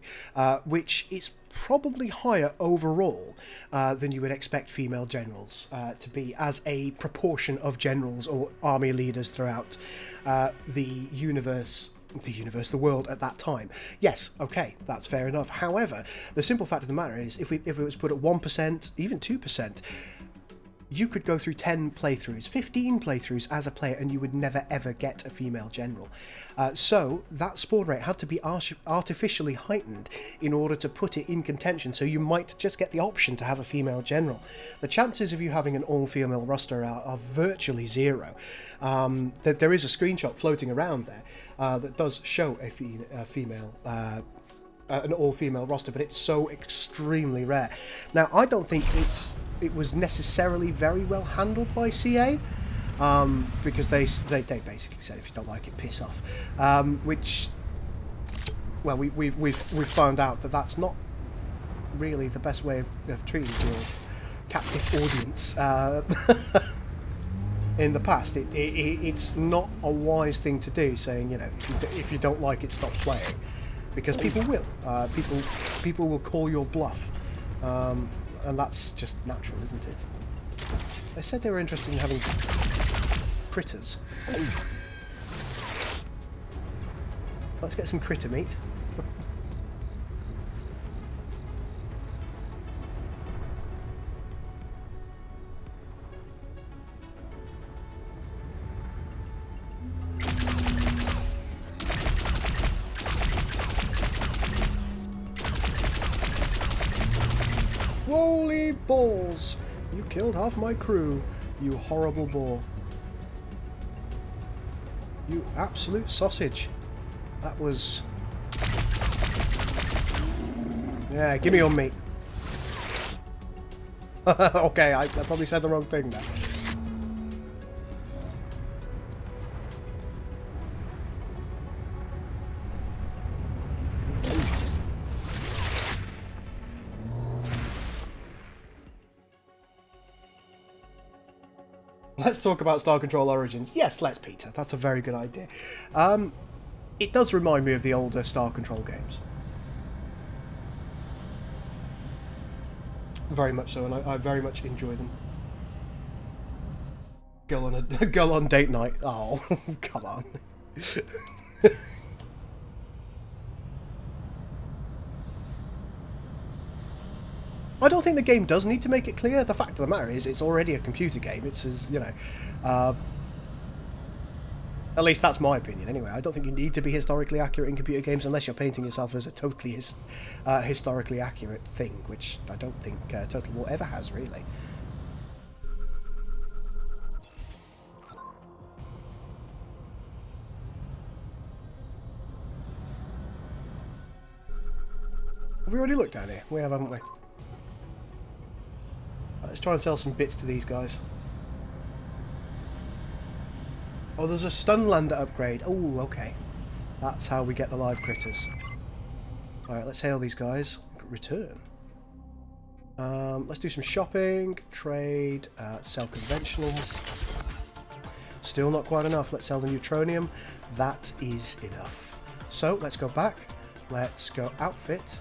which is probably higher overall than you would expect female generals to be as a proportion of generals or army leaders throughout the the world at that time. Yes, okay, that's fair enough. However, the simple fact of the matter is, if it was put at 1%, even 2%, you could go through 10 playthroughs, 15 playthroughs as a player, and you would never ever get a female general. So that spawn rate had to be artificially heightened in order to put it in contention, so you might just get the option to have a female general. The chances of you having an all-female roster are virtually zero. There is a screenshot floating around there that does show a female an all-female roster, but it's so extremely rare. Now, I don't think it was necessarily very well handled by CA, because they basically said, if you don't like it, piss off. Which, well, we've found out that that's not really the best way of treating your captive audience. in the past. It's not a wise thing to do, saying, you know, if you don't like it, stop playing, because people will. People will call your bluff, and that's just natural, isn't it? They said they were interested in having critters. Let's get some critter meat. Holy balls! You killed half my crew, you horrible boar. You absolute sausage. That was... Yeah, give me your meat. Okay, I probably said the wrong thing there. Let's talk about Star Control Origins. Yes, let's, Peter. That's a very good idea. It does remind me of the older Star Control games. Very much so, and I very much enjoy them. Go on date night. Oh, come on. I don't think the game does need to make it clear. The fact of the matter is, it's already a computer game. It's as, you know, at least that's my opinion anyway. I don't think you need to be historically accurate in computer games unless you're painting yourself as a totally historically accurate thing, which I don't think Total War ever has, really. Have we already looked down here? We have, haven't we? Let's try and sell some bits to these guys. Oh, there's a Stunlander upgrade. Oh, okay. That's how we get the live critters. Alright, let's hail these guys. Return. Let's do some shopping, trade, sell conventionals. Still not quite enough. Let's sell the neutronium. That is enough. So, let's go back. Let's go outfit.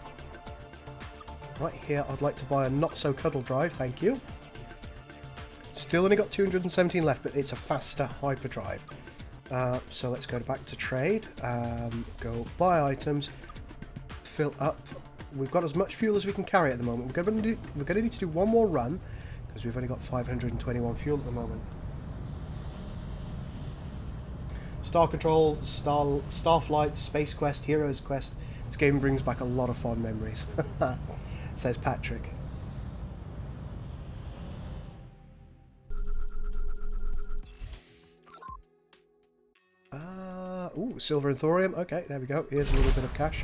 Right here, I'd like to buy a not-so-cuddle drive, thank you. Still only got 217 left, but it's a faster hyperdrive. So let's go back to trade, go buy items, fill up. We've got as much fuel as we can carry at the moment. We're going to need to do one more run, because we've only got 521 fuel at the moment. Star Control, Starflight, Space Quest, Heroes Quest. This game brings back a lot of fond memories. Says Patrick. Ooh, silver and thorium. Okay, there we go. Here's a little bit of cash.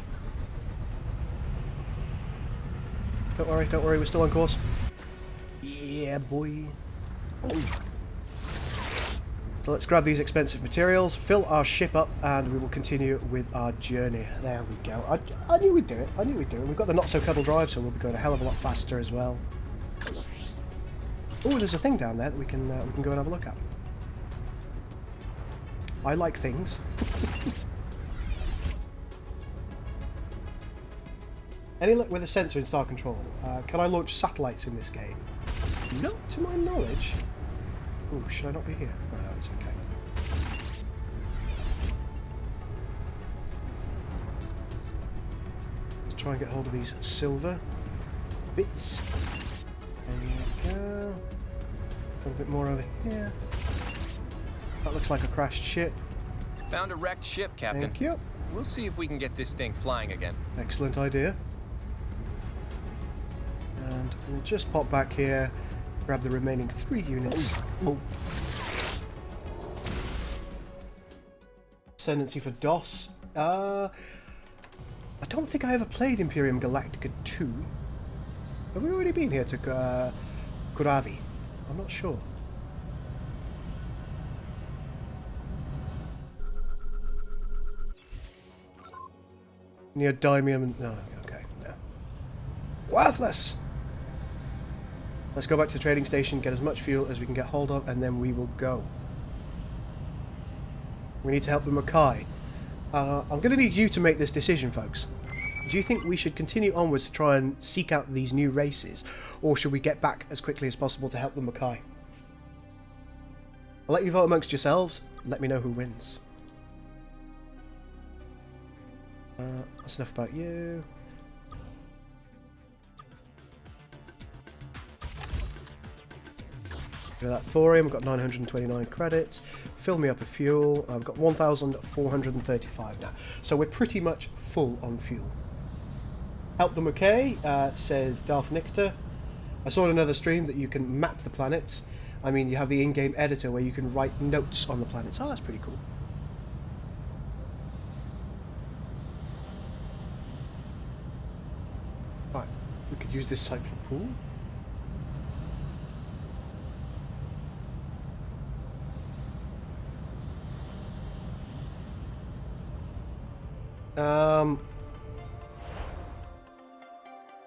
Don't worry, we're still on course. Yeah, boy. So let's grab these expensive materials, fill our ship up, and we will continue with our journey. There we go. I knew we'd do it. I knew we'd do it. We've got the not-so-cuddle drive, so we'll be going a hell of a lot faster as well. Oh, there's a thing down there that we can go and have a look at. I like things. Any luck with a sensor in Star Control? Can I launch satellites in this game? Not to my knowledge. Ooh, should I not be here? Oh, no, it's okay. Let's try and get hold of these silver bits. There you go. Got a bit more over here. That looks like a crashed ship. Found a wrecked ship, Captain. Thank you. We'll see if we can get this thing flying again. Excellent idea. And we'll just pop back here. Grab the remaining 3 units. Oh. Ascendancy for DOS. I don't think I ever played Imperium Galactica 2. Have we already been here to Kuravi? I'm not sure. Neodymium. No, okay, no. Worthless! Let's go back to the trading station, get as much fuel as we can get hold of, and then we will go. We need to help the Mackay. I'm going to need you to make this decision, folks. Do you think we should continue onwards to try and seek out these new races, or should we get back as quickly as possible to help the Mackay? I'll let you vote amongst yourselves. Let me know who wins. That's enough about you. That thorium, we've got 929 credits. Fill me up with fuel. I've got 1,435 now. So we're pretty much full on fuel. Help the Mackay, says Darth Nictor. I saw in another stream that you can map the planets. I mean, you have the in-game editor where you can write notes on the planets. Oh, that's pretty cool. Right, we could use this site for a pool.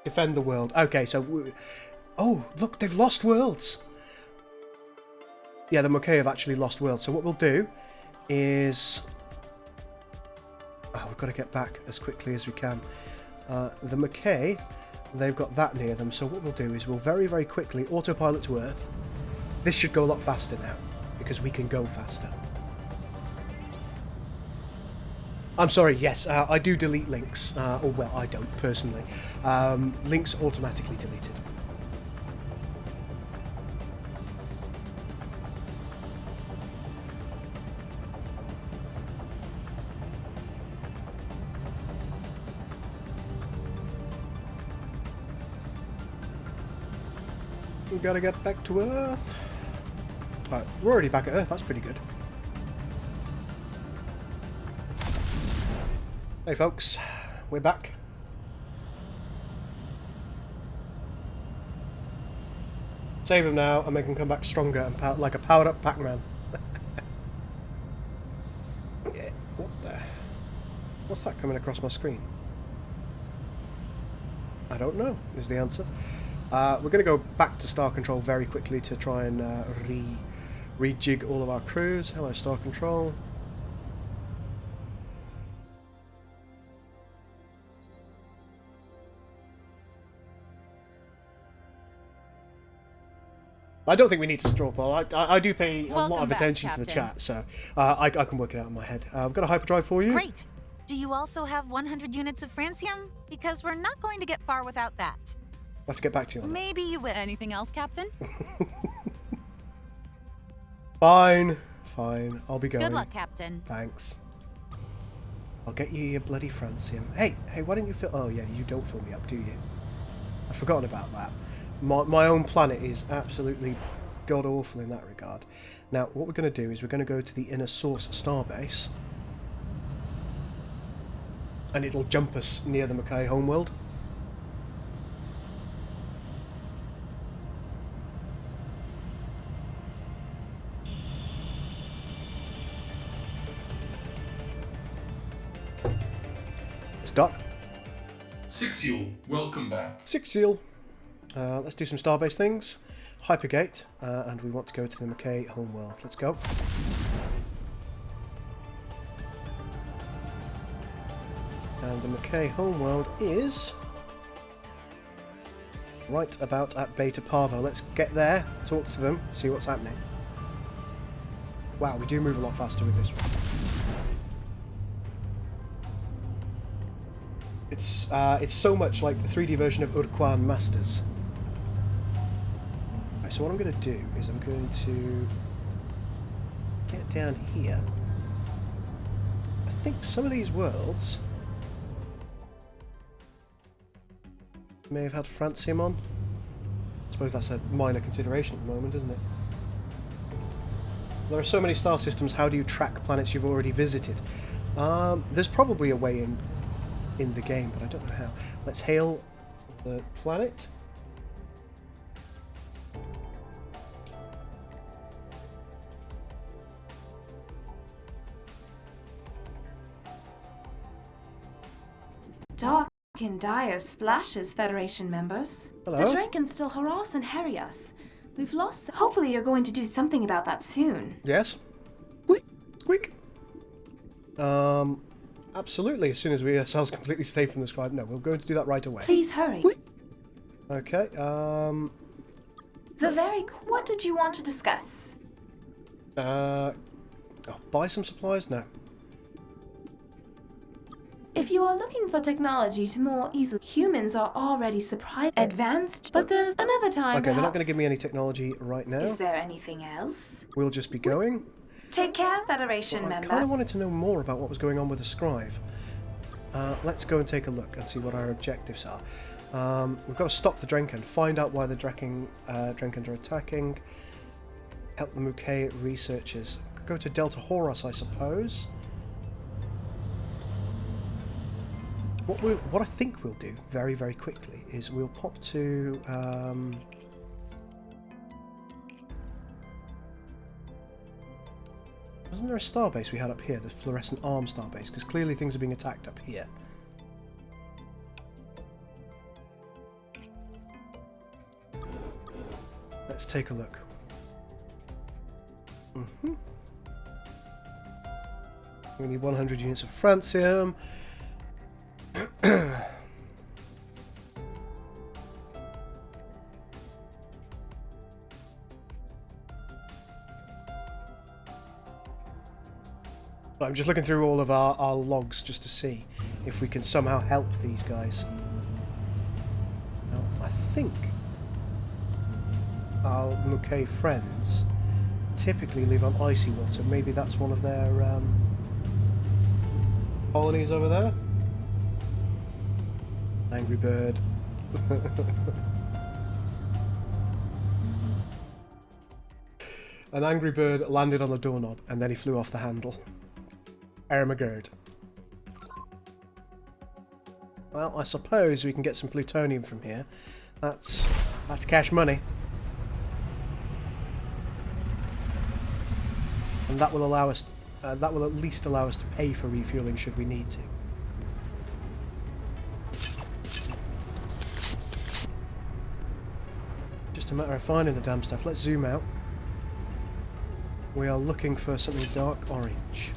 Defend the world. Okay, so... Oh, look, they've lost worlds. Yeah, the Mackay have actually lost worlds. So what we'll do is... Oh, we've got to get back as quickly as we can. The Mackay, they've got that near them. So what we'll do is we'll very, very quickly autopilot to Earth. This should go a lot faster now, because we can go faster. I'm sorry, yes, I do delete links. Or, well, I don't, personally. Links automatically deleted. We gotta get back to Earth. Right, we're already back at Earth, that's pretty good. Hey folks, we're back. Save him now and make him come back stronger and like a powered up Pac-Man. Yeah, what the... What's that coming across my screen? I don't know, is the answer. We're going to go back to Star Control very quickly to try and rejig all of our crews. Hello, Star Control. I don't think we need to straw poll. I do pay a lot of attention to the chat, so I can work it out in my head. I've got a hyperdrive for you. Great. Do you also have 100 units of francium? Because we're not going to get far without that. I'll have to get back to you on that. Maybe you will. Anything else, Captain? Fine, fine. I'll be going. Good luck, Captain. Thanks. I'll get you your bloody francium. Hey, why don't you fill... Oh, yeah, you don't fill me up, do you? I've forgotten about that. My own planet is absolutely god-awful in that regard. Now, what we're going to do is we're going to go to the inner source starbase. And it'll jump us near the Mackay homeworld. It's Doc. Six Seal, welcome back. Six Seal. Let's do some Starbase things. Hypergate, and we want to go to the Mackay homeworld. Let's go. And the Mackay homeworld is right about at Beta Parvo. Let's get there, talk to them, see what's happening. Wow, we do move a lot faster with this one. It's so much like the 3D version of Urquan Masters. Right, so what I'm going to do is I'm going to get down here. I think some of these worlds may have had francium on. I suppose that's a minor consideration at the moment, isn't it? There are so many star systems, how do you track planets you've already visited? There's probably a way in the game, but I don't know how. Let's hail the planet. Dark and dire splashes, Federation members. Hello. The Drankin still harass and harry us. We've lost... Hopefully you're going to do something about that soon. Yes. Squeak. Squeak. Absolutely. As soon as we ourselves completely stay from the scribe. No, we're going to do that right away. Please hurry. Okay. What did you want to discuss? Oh, buy some supplies? No. If you are looking for technology to more easily, humans are already surprised advanced, but there's another time. Okay, they're not going to perhaps. give me any technology right now. Is there anything else? We'll just be going. Take care, Federation I member. kind of wanted to know more about what was going on with the scribe. Let's go and take a look and see what our objectives are. We've got to stop the Drankin, find out why the Drankins are attacking, help the Mukay researchers. Go to Delta Horos, I suppose. What I think we'll do very, very quickly is we'll pop to... wasn't there a starbase we had up here, the fluorescent arm starbase? Because clearly things are being attacked up here. Let's take a look. We need 100 units of francium. I'm just looking through all of our logs just to see if we can somehow help these guys. Now, I think our Mukay friends typically live on icy world, so maybe that's one of their colonies over there. Angry bird. An angry bird landed on the doorknob and then he flew off the handle. Ermagerd. Well, I suppose we can get some plutonium from here. That's cash money. And that will allow us that will at least allow us to pay for refueling should we need to. Just a matter of finding the damn stuff. Let's zoom out. We are looking for something dark orange.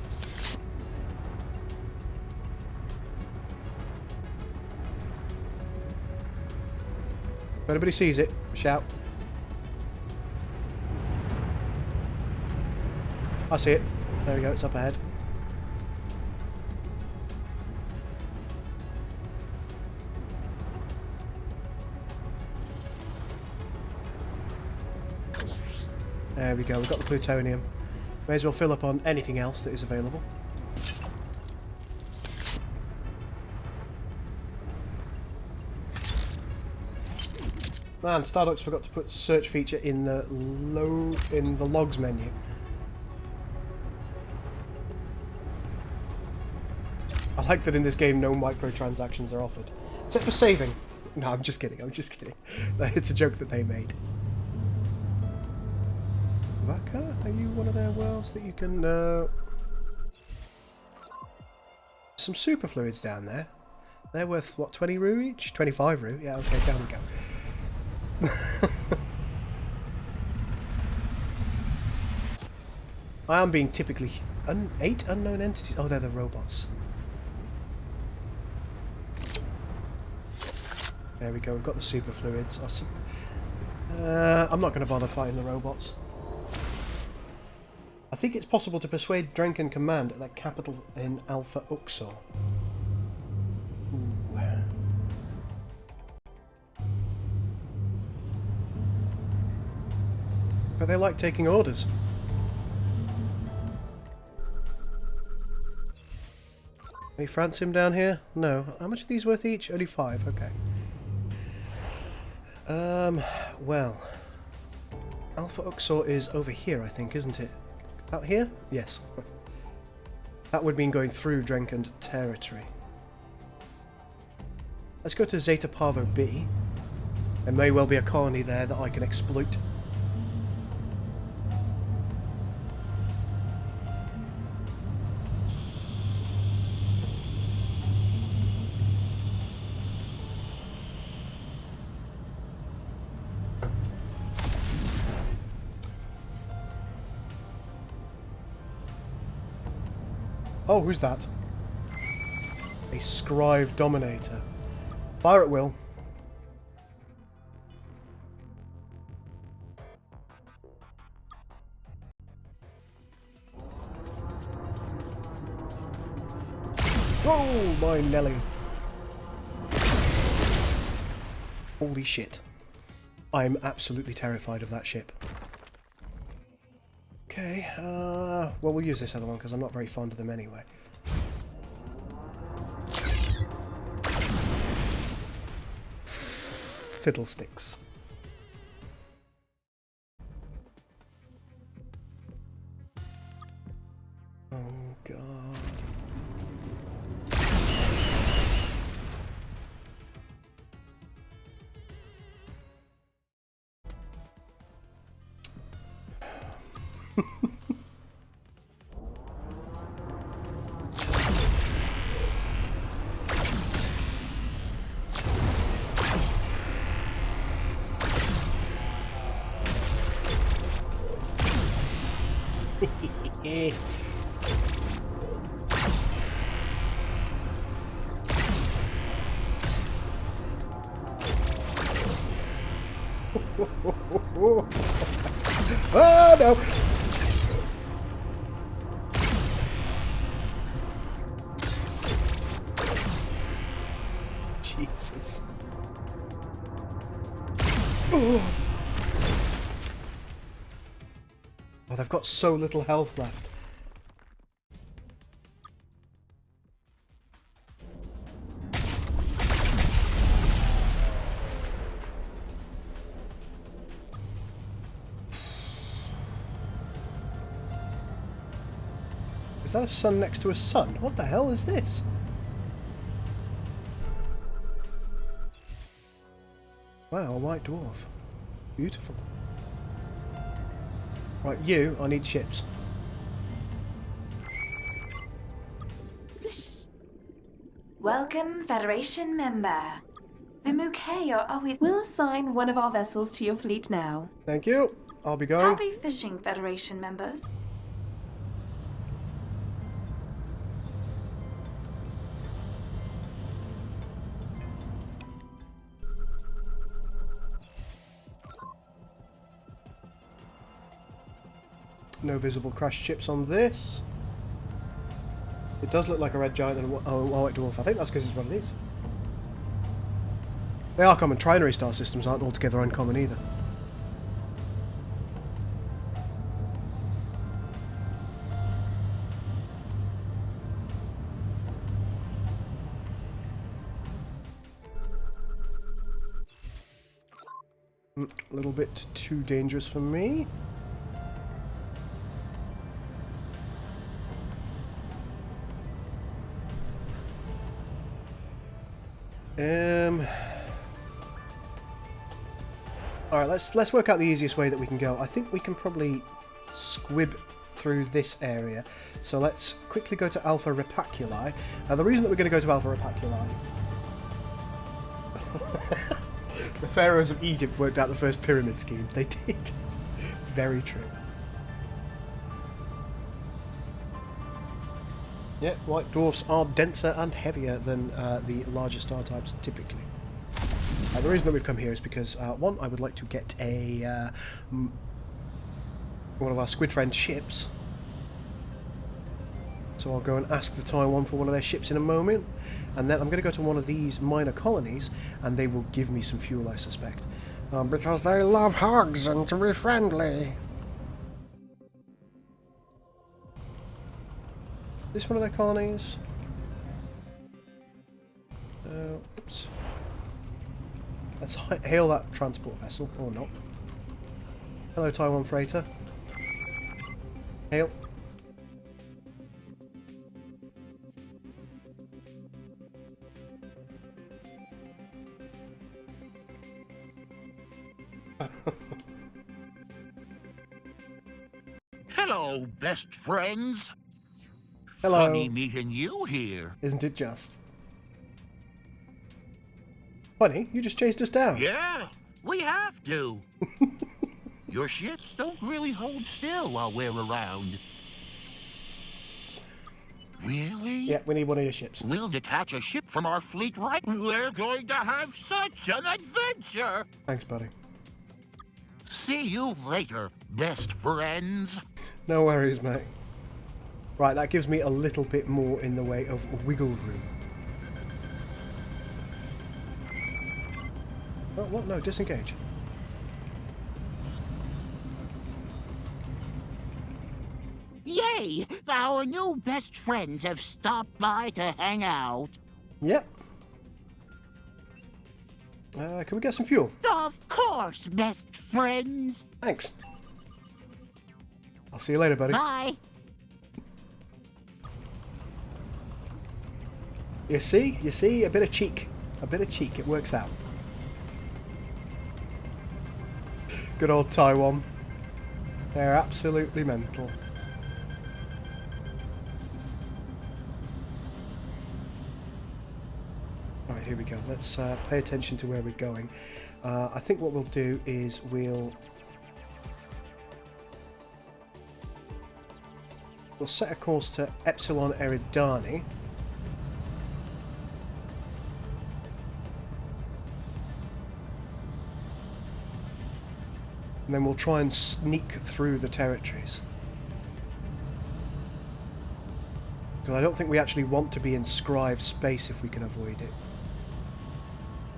If anybody sees it, shout. I see it. There we go, it's up ahead. There we go, we've got the plutonium. May as well fill up on anything else that is available. Man, Stardock's forgot to put search feature in the logs menu. I like that in this game no microtransactions are offered. Except for saving. No, I'm just kidding, I'm just kidding. It's a joke that they made. Vaka, are you one of their worlds that you can... Some superfluids down there. They're worth, what, 20 rue each? 25 rue? Yeah, okay, down we go. I am being typically... 8 unknown entities? Oh, they're the robots. There we go, we've got the superfluids. I'm not going to bother fighting the robots. I think it's possible to persuade Drankin Command at that capital in Alpha Uxor. Ooh. But they like taking orders. Any francium down here? No. How much are these worth each? Only 5, okay. Well. Alpha Uxor is over here, I think, isn't it? Out here? Yes. That would mean going through Drankin territory. Let's go to Zeta Parvo B. There may well be a colony there that I can exploit. Oh, who's that? A Scribe Dominator. Fire at will. Whoa, my Nelly. Holy shit. I'm absolutely terrified of that ship. Okay, well, we'll use this other one because I'm not very fond of them anyway. Fiddlesticks. Oh, God. Oh no! Jesus. Oh, they've got so little health left. Is that a sun next to a sun? What the hell is this? Wow, a white dwarf. Beautiful. Right, you, I need ships. Splish. Welcome, Federation member. The Mouquet are always... We'll assign one of our vessels to your fleet now. Thank you. I'll be going. Happy fishing, Federation members. No visible crashed ships on this. It does look like a red giant and a white dwarf. I think that's because it's what it is. They are common. Trinary star systems aren't altogether uncommon either. A little bit too dangerous for me. Alright, let's work out the easiest way that we can go. I think we can probably squib through this area. So let's quickly go to Alpha Repaculi. Now the reason that we're going to go to Alpha Repaculi... the pharaohs of Egypt worked out the first pyramid scheme. They did. Very true. Yeah, white dwarfs are denser and heavier than the larger star types typically. The reason that we've come here is because, one, I would like to get a one of our squid friend ships. So I'll go and ask the Taiwan for one of their ships in a moment. And then I'm going to go to one of these minor colonies, and they will give me some fuel, I suspect. Because they love hugs and to be friendly. This one of their colonies? Oops. Let's hail that transport vessel, or not. Hello, Taiwan freighter. Hail. Hello, best friends. Hello. Funny meeting you here. Isn't it just? Funny, you just chased us down. Yeah, we have to. Your ships don't really hold still while we're around. Really? Yeah, we need one of your ships. We'll detach a ship from our fleet right. We're going to have such an adventure. Thanks, buddy. See you later, best friends. No worries, mate. Right, that gives me a little bit more in the way of wiggle room. Oh, what? No, disengage. Yay! Our new best friends have stopped by to hang out. Yep. Can we get some fuel? Of course, best friends. Thanks. I'll see you later, buddy. Bye. You see, a bit of cheek. A bit of cheek, it works out. Good old Taiwan. They're absolutely mental. Alright, here we go. Let's pay attention to where we're going. I think what we'll do is we'll set a course to Epsilon Eridani. And then we'll try and sneak through the territories. Because I don't think we actually want to be in Scribe space if we can avoid it.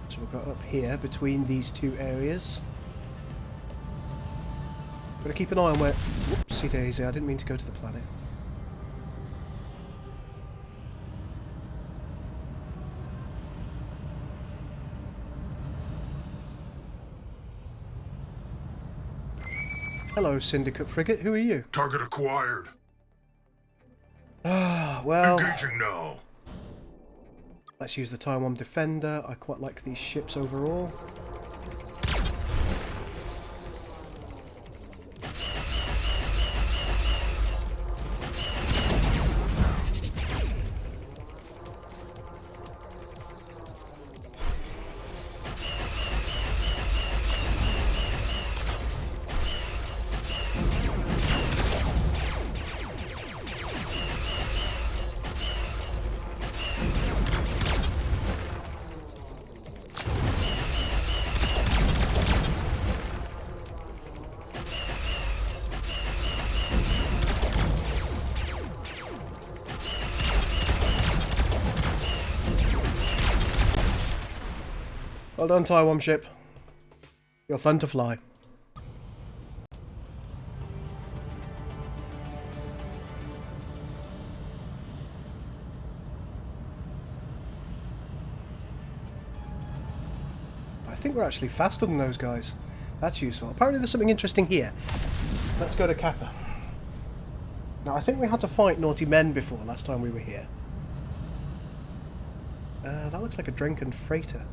So we'll go up here between these two areas. Gotta keep an eye on where... Whoopsie daisy, I didn't mean to go to the planet. Hello, Syndicate Frigate. Who are you? Target acquired. Ah, well... Engaging now. Let's use the Taiwan Defender. I quite like these ships overall. Well done, Taiwan ship. You're fun to fly. I think we're actually faster than those guys. That's useful. Apparently there's something interesting here. Let's go to Kappa. Now, I think we had to fight naughty men before last time we were here. That looks like a Drankin freighter.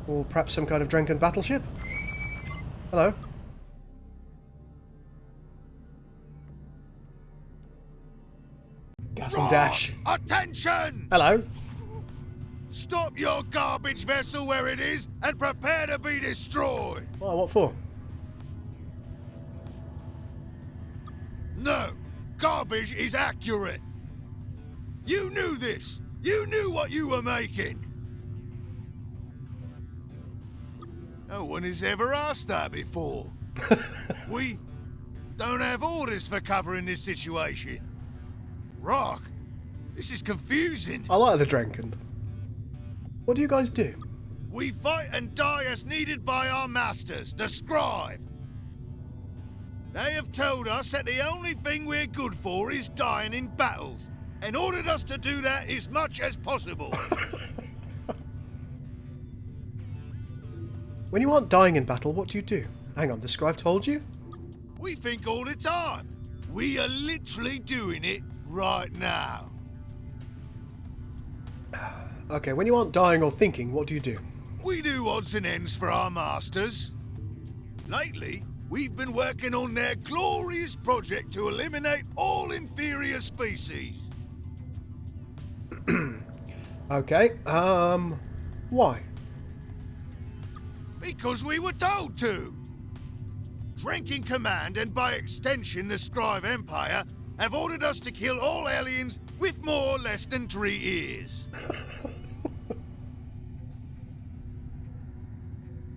Or perhaps some kind of Drankin battleship? Hello? Gas and dash. Attention! Hello? Stop your garbage vessel where it is and prepare to be destroyed! Oh, what for? No! Garbage is accurate! You knew this! You knew what you were making! No one has ever asked that before. We don't have orders for covering this situation. Rock, this is confusing. I like the Drankin. What do you guys do? We fight and die as needed by our masters, the Scribe. They have told us that the only thing we're good for is dying in battles, and ordered us to do that as much as possible. When you aren't dying in battle, what do you do? Hang on, the Scribe told you? We think all the time. We are literally doing it right now. Okay, when you aren't dying or thinking, what do you do? We do odds and ends for our masters. Lately, we've been working on their glorious project to eliminate all inferior species. Okay, why? Because we were told to. Drankin Command, and by extension the Scribe Empire, have ordered us to kill all aliens with more or less than 3 ears.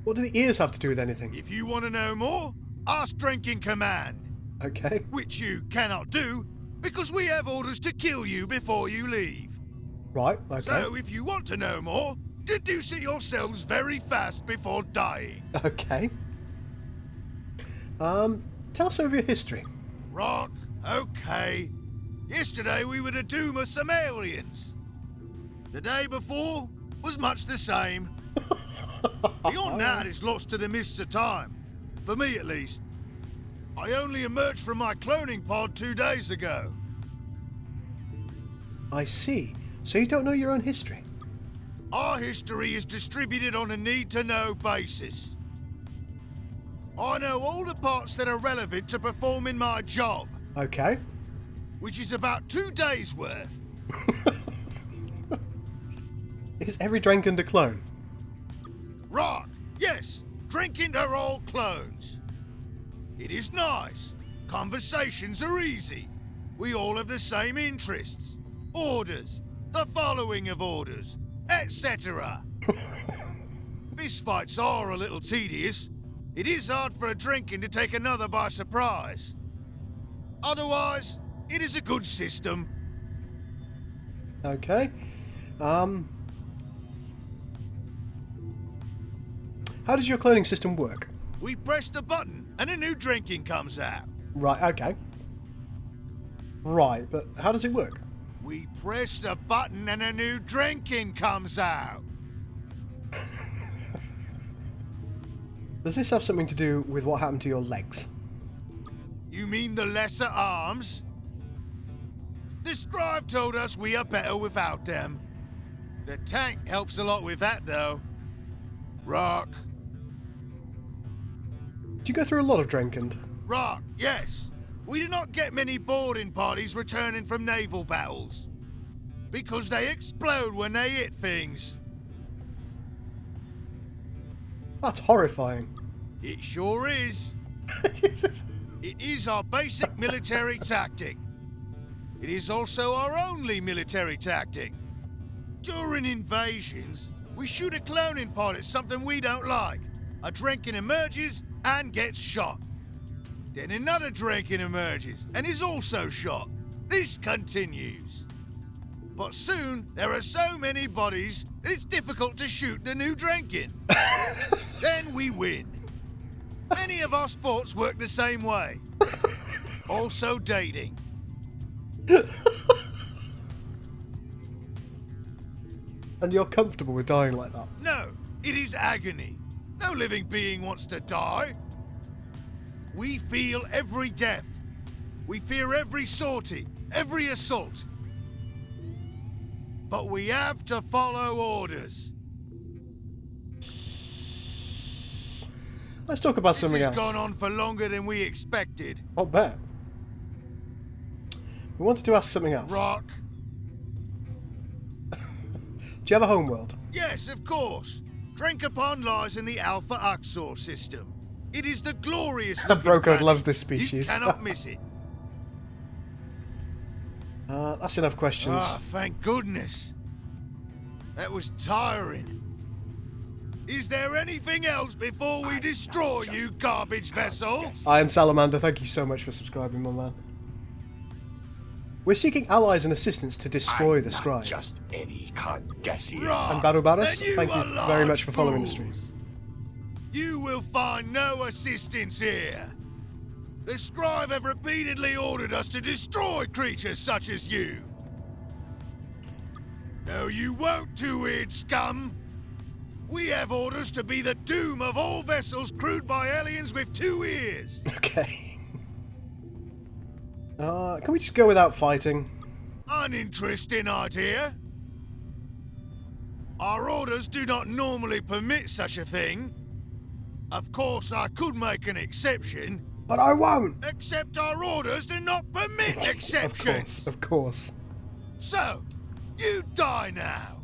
What do the ears have to do with anything? If you want to know more, ask Drankin Command. Okay. Which you cannot do, because we have orders to kill you before you leave. Right, okay. So if you want to know more, deduce it yourselves very fast before dying. Okay. Tell us over your history. Rock, okay. Yesterday we were the doom of some aliens. The day before was much the same. Beyond that is lost to the mists of time. For me at least. I only emerged from my cloning pod 2 days ago. I see. So you don't know your own history? Our history is distributed on a need-to-know basis. I know all the parts that are relevant to performing my job. Okay. Which is about 2 days' worth. Is every Drankin a clone? Rock, yes, Drankin are all clones. It is nice. Conversations are easy. We all have the same interests. Orders, the following of orders, etc. Fistfights are a little tedious. It is hard for a Drankin to take another by surprise. Otherwise, it is a good system. Okay. How does your cloning system work? We press the button and a new Drankin comes out. Right, okay. Right, but how does it work? We press the button and a new Drankin comes out. Does this have something to do with what happened to your legs? You mean the lesser arms? The Scribe told us we are better without them. The tank helps a lot with that, though. Rock. Do you go through a lot of Drankin? Rock, yes. We do not get many boarding parties returning from naval battles. Because they explode when they hit things. That's horrifying. It sure is. It is our basic military tactic. It is also our only military tactic. During invasions, we shoot a cloning pod at something we don't like. A Drankin emerges and gets shot. Then another Drankin emerges and is also shot. This continues. But soon, there are so many bodies, it's difficult to shoot the new Drankin. Then we win. Many of our sports work the same way. Also dating. And you're comfortable with dying like that? No, it is agony. No living being wants to die. We feel every death. We fear every sortie, every assault. But we have to follow orders. Let's talk about something else. This has gone on for longer than we expected. I'll bet. We wanted to ask something else. Rock. Do you have a homeworld? Yes, of course. Drinkapon lies in the Alpha Uxor system. It is the glorious. Brocode loves this species. You cannot miss it. That's enough questions. Ah, thank goodness. That was tiring. Is there anything else before we destroy you, garbage vessel? I am Salamander. Thank you so much for subscribing, my man. We're seeking allies and assistance to destroy the Scribe. Just any Cardassian. And Battle Badders, Then thank you are very large much for following the fools. stream. You will find no assistance here. The Scribe have repeatedly ordered us to destroy creatures such as you. No, you won't, two-eared scum. We have orders to be the doom of all vessels crewed by aliens with 2 ears. Okay. Can we just go without fighting? Uninteresting idea. Our orders do not normally permit such a thing. Of course, I could make an exception. But I won't! Except our orders do not permit exceptions. Of course. So, you die now.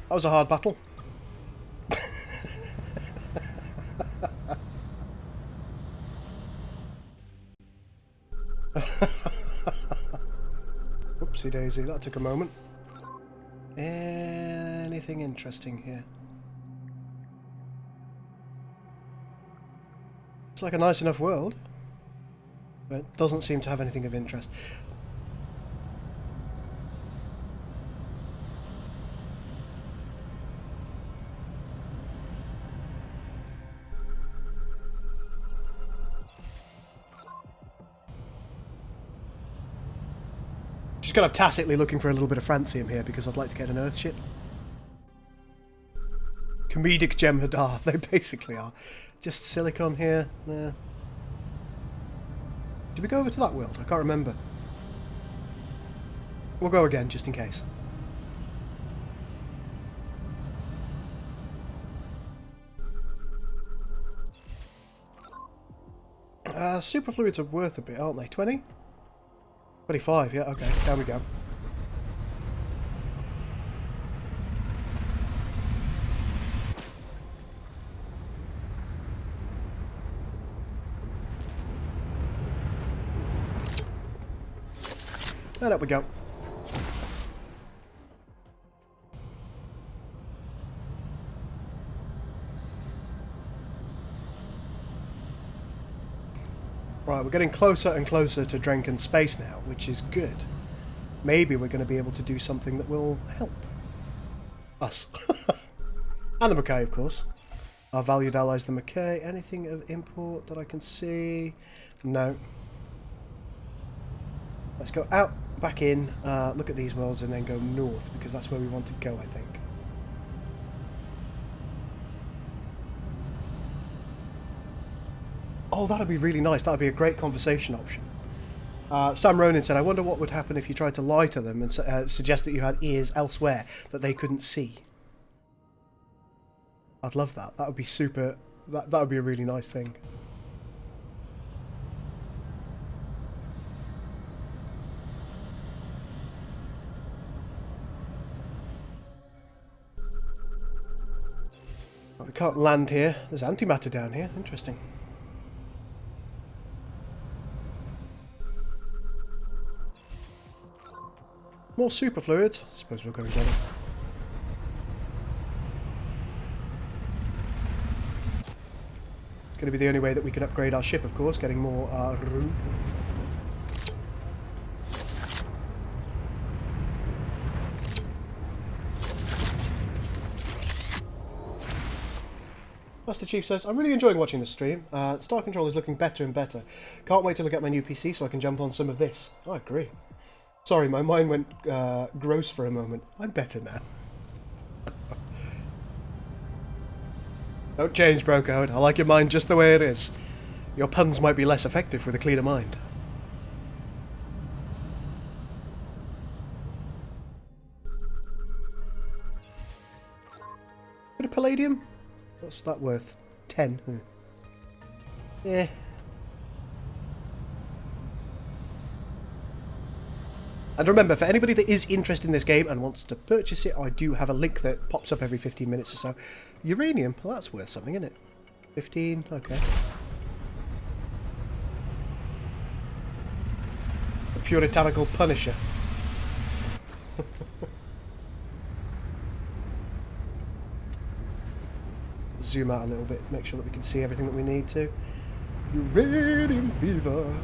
That was a hard battle. Whoopsie daisy, that took a moment. Anything interesting here? It's like a nice enough world, but it doesn't seem to have anything of interest. Just kind of tacitly looking for a little bit of francium here because I'd like to get an Earthship. Comedic gem Hadar, they basically are. Just silicon here. Did we go over to that world? I can't remember. We'll go again, just in case. Superfluids are worth a bit, aren't they? 20? 25, yeah, okay, there we go. And up we go. Right, we're getting closer and closer to Drankin space now, which is good. Maybe we're going to be able to do something that will help us. And the Mackay, of course. Our valued allies, the Mackay. Anything of import that I can see? No. Let's go out, back in, look at these worlds, and then go north, because that's where we want to go, I think. Oh, that'd be really nice. That'd be a great conversation option. Sam Ronin said, I wonder what would happen if you tried to lie to them and suggest that you had ears elsewhere that they couldn't see. I'd love that. That would be super... That would be a really nice thing. We can't land here. There's antimatter down here. Interesting. More superfluids. I suppose we'll go and get it. It's going to be the only way that we can upgrade our ship, of course, getting more room. Master Chief says, I'm really enjoying watching this stream. Star Control is looking better and better. Can't wait to look at my new PC so I can jump on some of this. I agree. Sorry, my mind went gross for a moment. I'm better now. Don't change, bro code. I like your mind just the way it is. Your puns might be less effective with a cleaner mind. Bit of palladium? What's that worth? 10. Yeah. And remember, for anybody that is interested in this game and wants to purchase it, I do have a link that pops up every 15 minutes or so. Uranium, well, that's worth something, isn't it? 15, okay. A puritanical punisher. Zoom out a little bit, make sure that we can see everything that we need to. Uranium fever.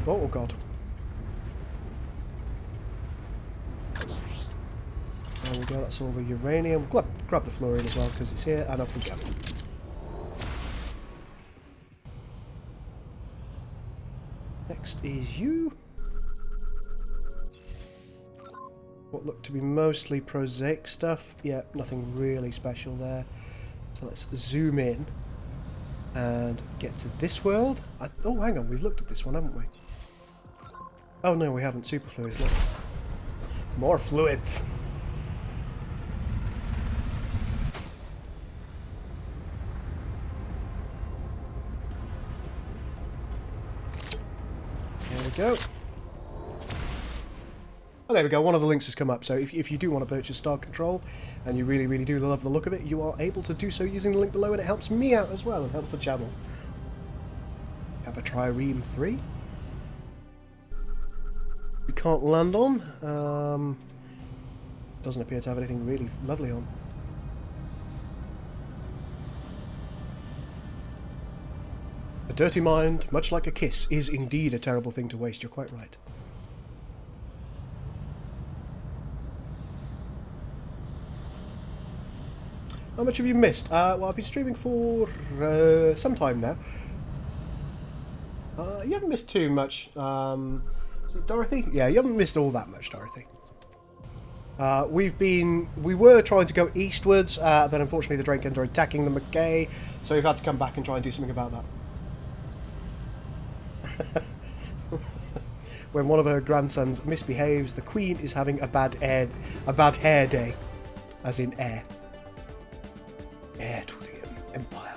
Oh god. There we go, that's all the uranium. Grab the fluorine as well because it's here, and off we go. Next is you. What looked to be mostly prosaic stuff. Yeah, nothing really special there. So let's zoom in and get to this world. Oh, hang on, we've looked at this one, haven't we? Oh no, we haven't. Superfluids, look. More fluids. go. Oh, there we go. One of the links has come up. So if you do want to purchase Star Control and you really, really do love the look of it, you are able to do so using the link below, and it helps me out as well and helps the channel. Have a Trireme 3. We can't land on. Doesn't appear to have anything really lovely on. A dirty mind, much like a kiss, is indeed a terrible thing to waste. You're quite right. How much have you missed? Well, I've been streaming for some time now. You haven't missed too much. Is it Dorothy? Yeah, you haven't missed all that much, Dorothy. We were trying to go eastwards, but unfortunately the Drankin are attacking the McKay, so we've had to come back and try and do something about that. When one of her grandsons misbehaves, the Queen is having a bad hair day, as in air. Heir to the Empire.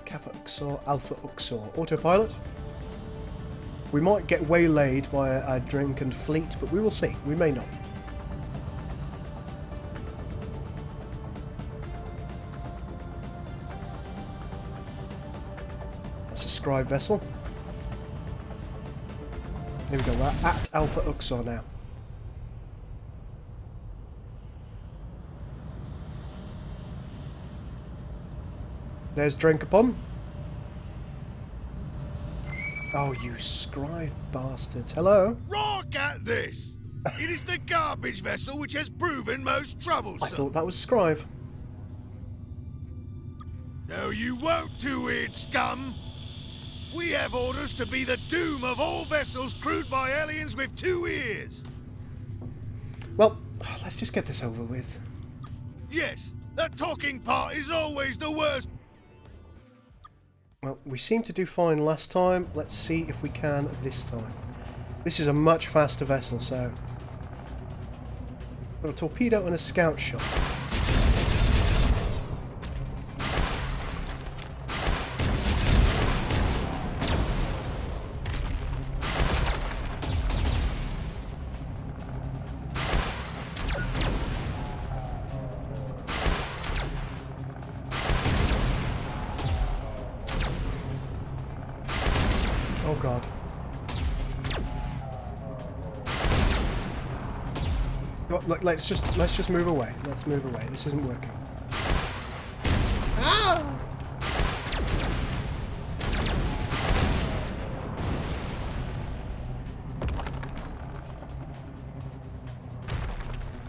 Kappa Uxor, Alpha Uxor. Autopilot. We might get waylaid by a Drankin fleet, but we will see. We may not. That's a scribe vessel. Here we go. We're at Alpha Uxor now. There's Drankin. Oh, you scribe bastards. Hello? Rock at this! It is the garbage vessel which has proven most troublesome. I thought that was scribe. No, you won't, two-eared scum! We have orders to be the doom of all vessels crewed by aliens with 2 ears! Well, let's just get this over with. Yes, the talking part is always the worst. Well, we seemed to do fine last time. Let's see if we can this time. This is a much faster vessel, so... Got a torpedo and a scout shot. Oh god. Look, let's just move away. Let's move away. This isn't working. Ah!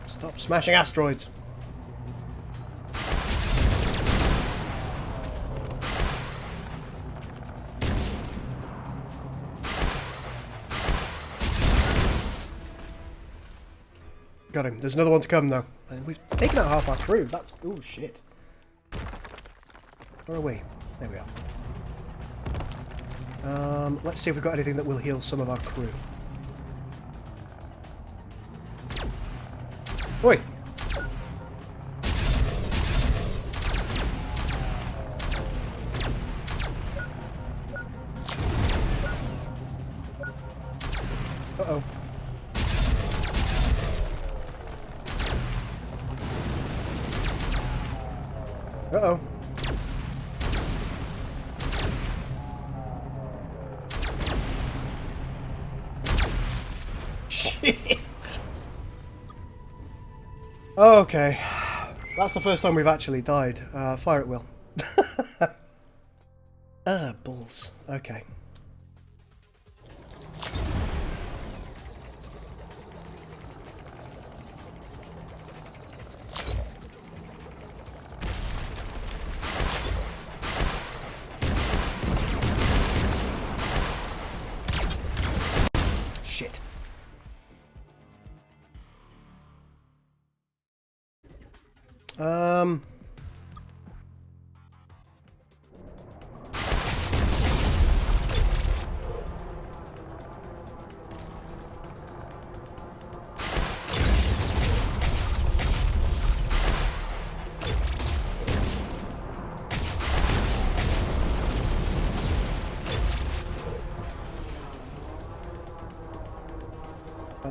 Stop smashing asteroids. Got him. There's another one to come, though. And we've taken out half our crew. That's... Oh, shit. Where are we? There we are. Let's see if we've got anything that will heal some of our crew. Oi! Uh-oh. Uh-oh. Shit. Okay. That's the first time we've actually died. Fire at will. Balls. Okay. Shit.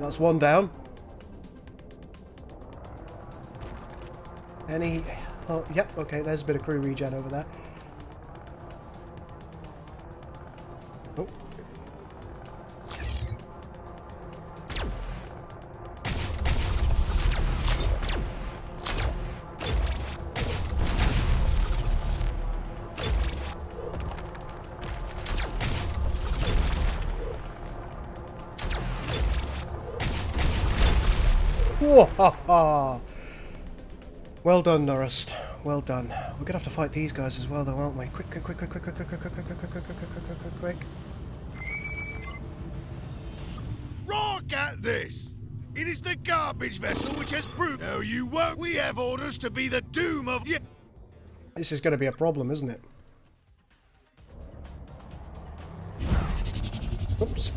That's one down. Any... Oh, yep, okay, there's a bit of crew regen over there. Oh. Whoa, ha, ha. Well done, Norris. Well done. We're gonna have to fight these guys as well, though, aren't we? Quick, quick, quick, quick, quick, quick, quick, quick, quick, quick, quick, quick, quick, quick, quick, quick. Rock at this! It is the garbage vessel which has proved. No, you won't. We have orders to be the doom of. This is going to be a problem, isn't it? Oops.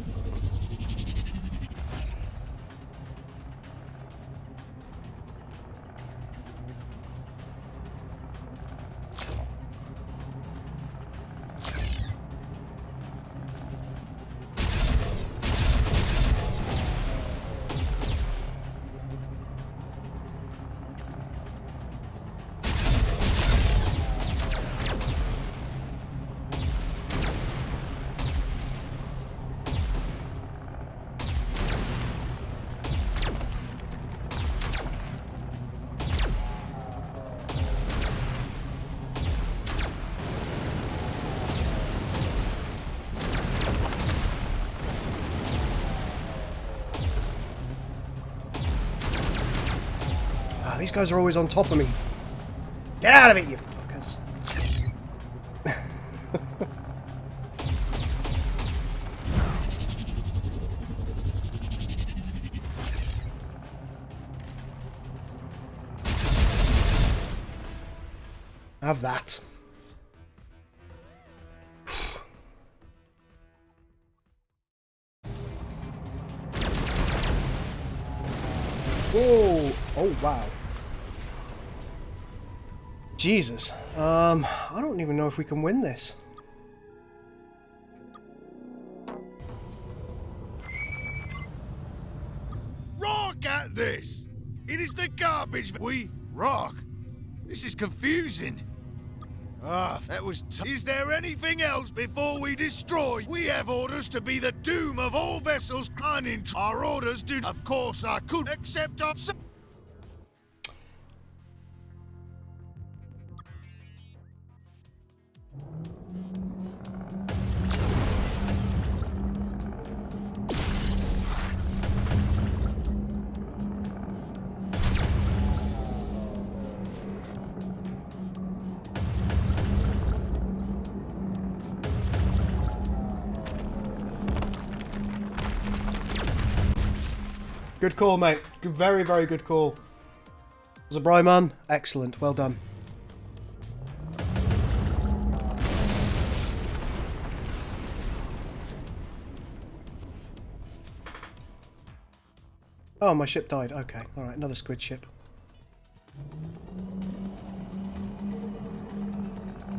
These guys are always on top of me. Get out of it, you fuckers. Have that. Whoa! Oh wow. Jesus. I don't even know if we can win this. Rock at this! It is the garbage. We rock. This is confusing. Ah, that was. Is there anything else before we destroy? We have orders to be the doom of all vessels. Our orders do. Of course, I could accept our. Good call, mate. Very, very good call. Zabryman, excellent. Well done. Oh, my ship died. Okay, alright, another squid ship.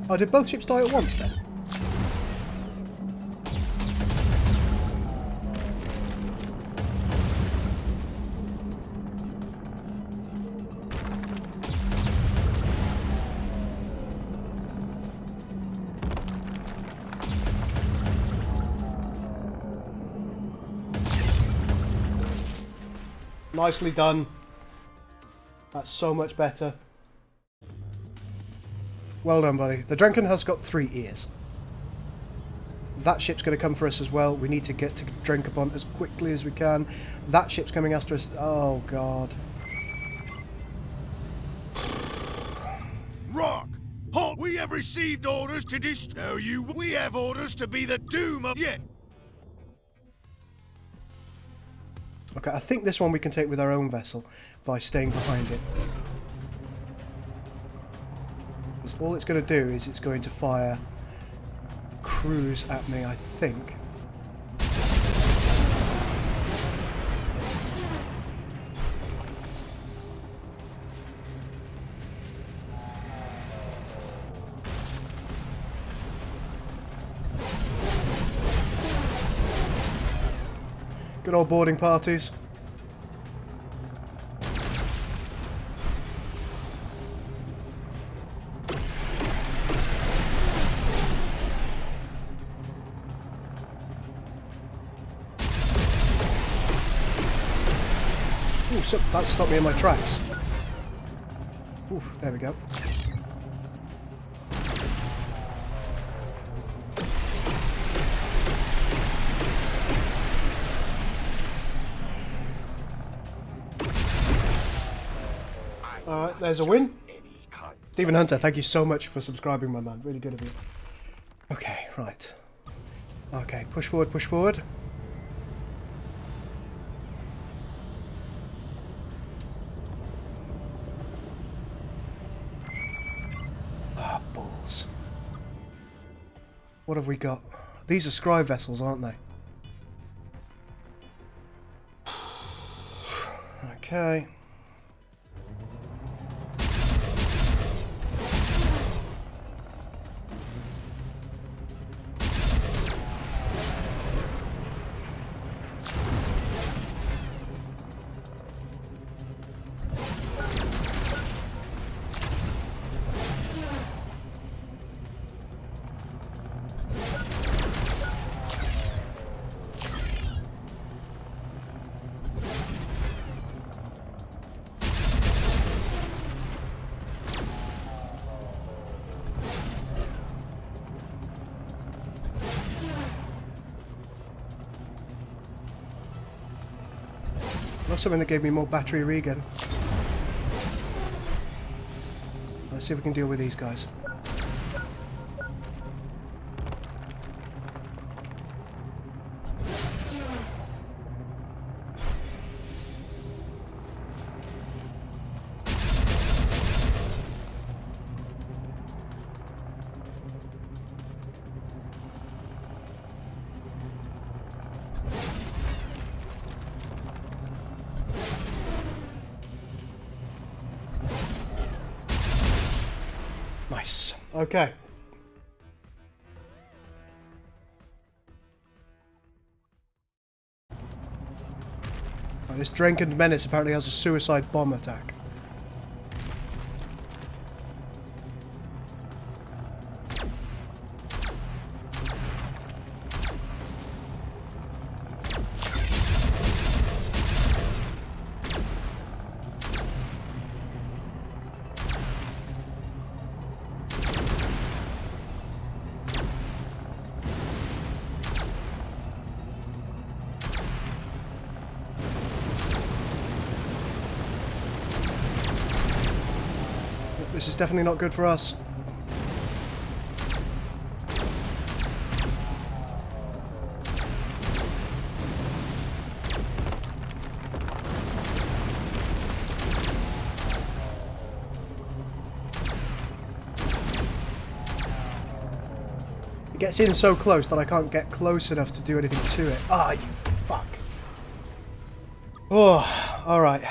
Oh, did both ships die at once then? Nicely done. That's so much better. Well done, buddy. The Drankin has got 3 ears. That ship's going to come for us as well. We need to get to Drinkabon as quickly as we can. That ship's coming after us. Oh, God. Rock! Halt! We have received orders to destroy you. We have orders to be the doom of. Okay, I think this one we can take with our own vessel by staying behind it. Because all it's going to do is it's going to fire crews at me, I think. Good old boarding parties. So that stopped me in my tracks. Oof, there we go. Alright, there's a win. Stephen Hunter, thank you so much for subscribing, my man. Really good of you. Okay, right. Okay, push forward, push forward. Ah, balls. What have we got? These are scribe vessels, aren't they? Okay. Not something that gave me more battery regen. Let's see if we can deal with these guys. Nice. Okay. Right, this Drankin menace apparently has a suicide bomb attack. This is definitely not good for us. It gets in so close that I can't get close enough to do anything to it. Ah, you fuck. Oh, alright.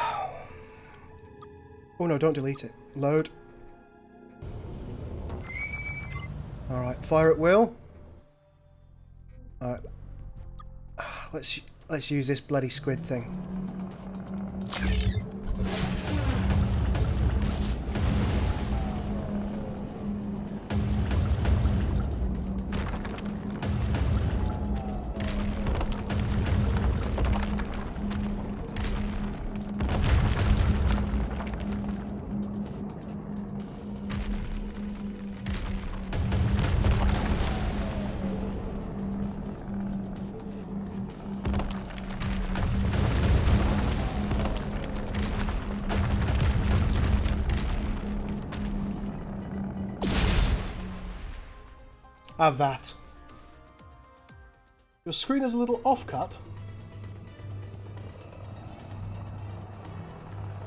Oh no, don't delete it. Load. Alright, fire at will. Alright. Let's use this bloody squid thing. Have that. Your screen is a little off-cut.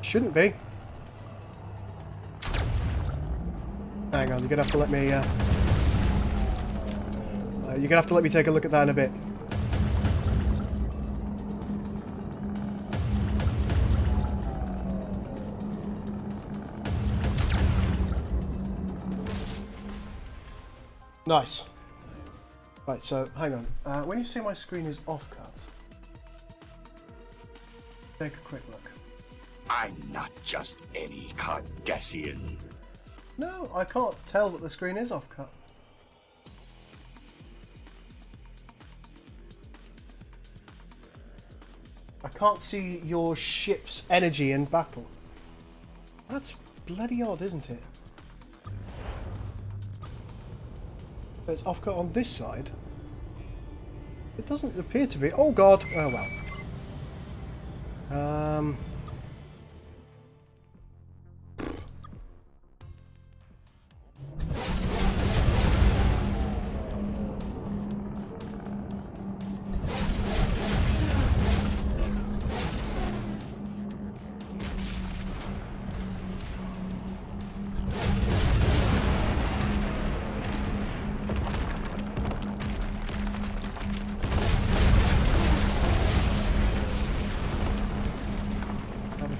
Shouldn't be. Hang on, you're gonna have to let me. You're gonna have to let me take a look at that in a bit. Nice. Right, so hang on. When you say my screen is off-cut, take a quick look. I'm not just any Cardassian. No, I can't tell that the screen is off-cut. I can't see your ship's energy in battle. That's bloody odd, isn't it? It's off-cut on this side. It doesn't appear to be. Oh god. Oh well.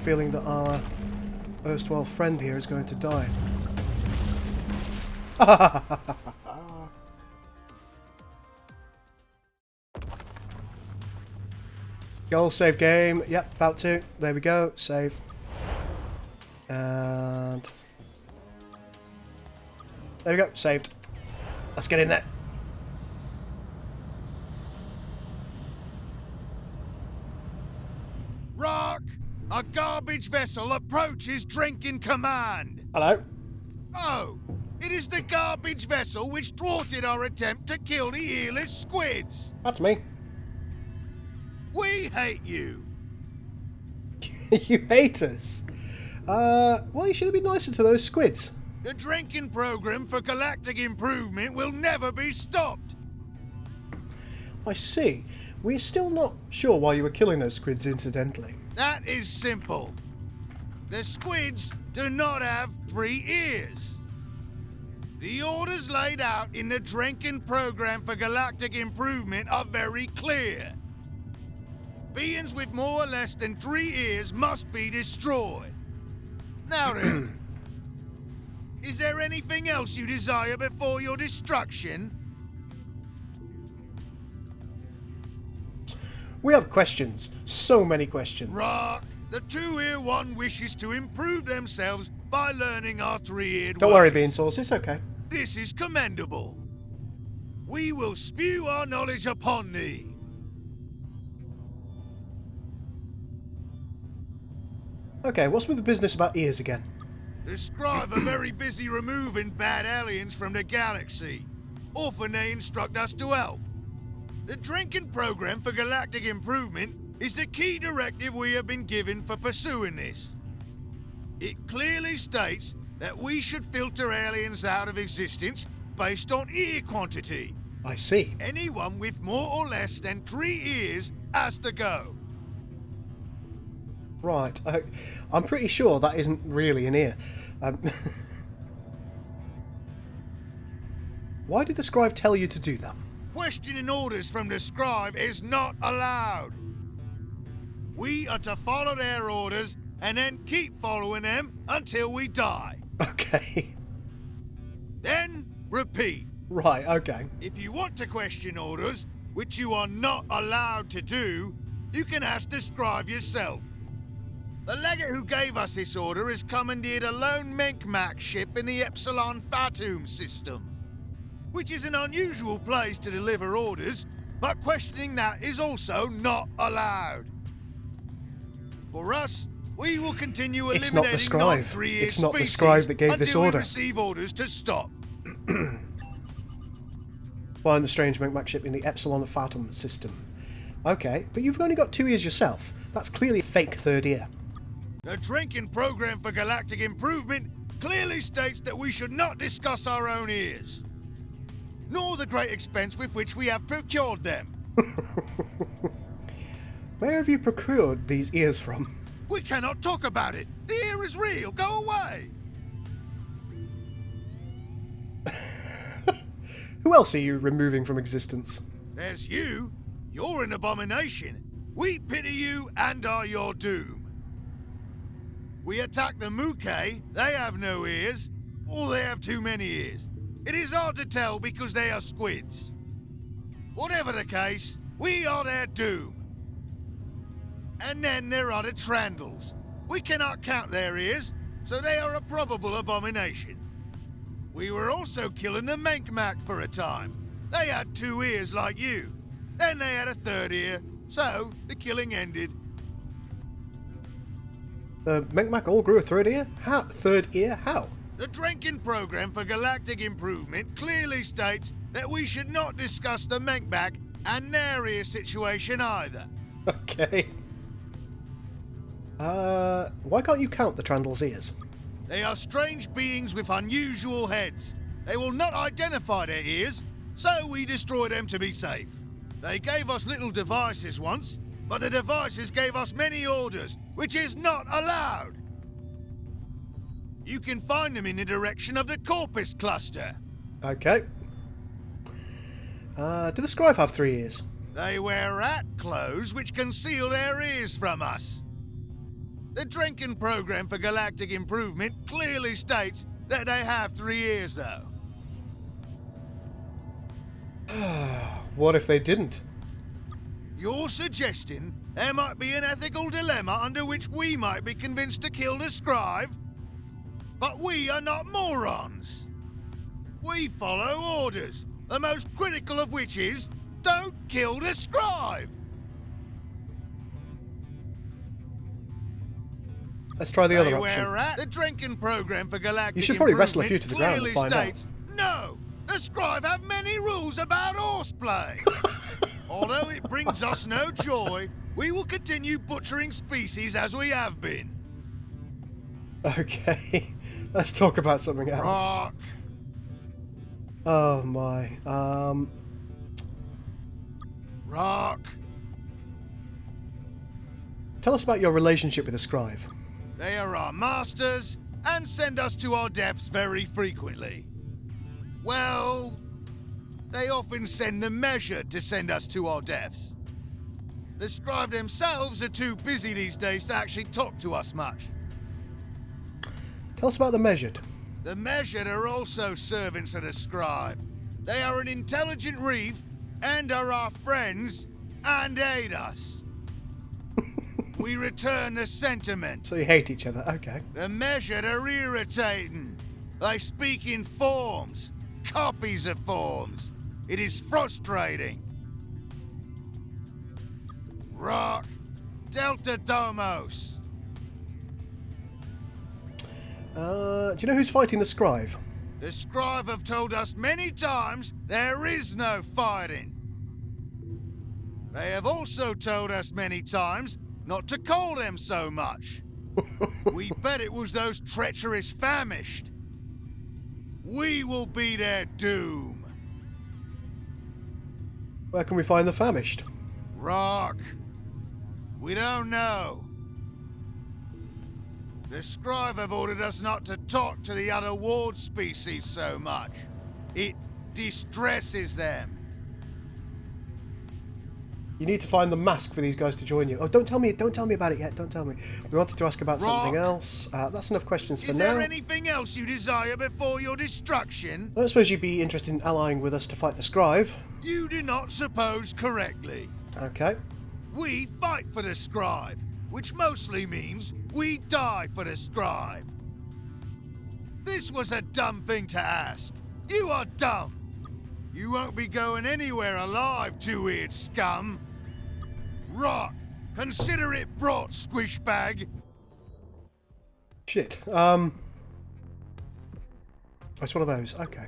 Feeling that our erstwhile friend here is going to die. Goal, save game. Yep, about to. There we go. Save. And there we go. Saved. Let's get in there. Rock! A garbage vessel approaches Drankin command! Hello. Oh! It is the garbage vessel which thwarted our attempt to kill the earless squids! That's me. We hate you! You hate us? Well, you should have been nicer to those squids. The Drankin program for galactic improvement will never be stopped! I see. We're still not sure why you were killing those squids incidentally. That is simple. The squids do not have 3 ears. The orders laid out in the Drankin program for galactic improvement are very clear. Beings with more or less than 3 ears must be destroyed. Now then, is there anything else you desire before your destruction? We have questions. So many questions. Rock, the 2-ear one wishes to improve themselves by learning our 3-eared Don't worry, ways. Beansauce, it's okay. This is commendable. We will spew our knowledge upon thee. Okay, what's with the business about ears again? The Scribe are very busy removing bad aliens from the galaxy. Often they instruct us to help. The Drankin program for galactic improvement is the key directive we have been given for pursuing this. It clearly states that we should filter aliens out of existence based on ear quantity. I see. Anyone with more or less than 3 ears has to go. Right. I'm pretty sure that isn't really an ear. Why did the scribe tell you to do that? Questioning orders from the Scribe is not allowed. We are to follow their orders and then keep following them until we die. Okay. Then repeat. Right, okay. If you want to question orders, which you are not allowed to do, you can ask the Scribe yourself. The legate who gave us this order has commandeered a lone Menkmak ship in the Epsilon Fatum system, which is an unusual place to deliver orders, but questioning that is also not allowed. For us, we will continue It's not the eliminating scribe. non-3-eared It's not the species scribe that gave this until order. we receive orders to stop. Find the strange Menkmak ship in the Epsilon Fatum system. Okay, but you've only got 2 ears yourself. That's clearly a fake 3rd ear. The Drankin program for galactic improvement clearly states that we should not discuss our own ears, nor the great expense with which we have procured them. Where have you procured these ears from? We cannot talk about it. The ear is real. Go away. Who else are you removing from existence? There's you. You're an abomination. We pity you and are your doom. We attack the Muke. They have no ears, or they have too many ears. It is hard to tell because they are squids. Whatever the case, we are their doom. And then there are the Trandals. We cannot count their ears, so they are a probable abomination. We were also killing the Menkmak for a time. They had 2 ears like you. Then they had a 3rd ear, so the killing ended. The Mechmac all grew a third ear? How? Third ear? How? The Drankin program for galactic improvement clearly states that we should not discuss the Mechmac and their ear situation either. Okay. Why can't you count the Trandal's ears? They are strange beings with unusual heads. They will not identify their ears, so we destroy them to be safe. They gave us little devices once, but the devices gave us many orders, which is not allowed. You can find them in the direction of the Corpus cluster. Okay. Do the Scribe have 3 ears? They wear rat clothes which conceal their ears from us. The Drankin program for galactic improvement clearly states that they have 3 ears, though. What if they didn't? You're suggesting there might be an ethical dilemma under which we might be convinced to kill the Scribe? But we are not morons. We follow orders, the most critical of which is, don't kill the Scribe! Let's try the other option. The Drankin program for galactic You should probably wrestle a few improvement to the ground and clearly find out. states, no! The Scribe have many rules about horseplay. Although it brings us no joy, we will continue butchering species as we have been. Okay. Let's talk about something else. Rock. Oh my. Rock. Tell us about your relationship with the Scribe. They are our masters and send us to our deaths very frequently. Well, they often send the Measured to send us to our deaths. The Scribe themselves are too busy these days to actually talk to us much. Tell us about the Measured. The Measured are also servants of the Scribe. They are an intelligent reef and are our friends and aid us. We return the sentiment. So you hate each other, okay. The Measured are irritating. They speak in forms, copies of forms. It is frustrating. Rock, Delta Domos. Do you know who's fighting the Scribe? The Scribe have told us many times there is no fighting. They have also told us many times not to call them so much. We bet it was those treacherous famished. We will be their doom. Where can we find the famished? Rock. We don't know. The Scribe have ordered us not to talk to the other ward species so much. It distresses them. You need to find the mask for these guys to join you. Oh, don't tell me about it yet. Don't tell me. We wanted to ask about something else. That's enough questions for now. Is there anything else you desire before your destruction? I don't suppose you'd be interested in allying with us to fight the Scribe. You do not suppose correctly. Okay. We fight for the Scribe, which mostly means we die for the Scribe. This was a dumb thing to ask. You are dumb. You won't be going anywhere alive, two-eared scum. Rock, consider it brought, squishbag. Shit. Oh, it's one of those. Okay.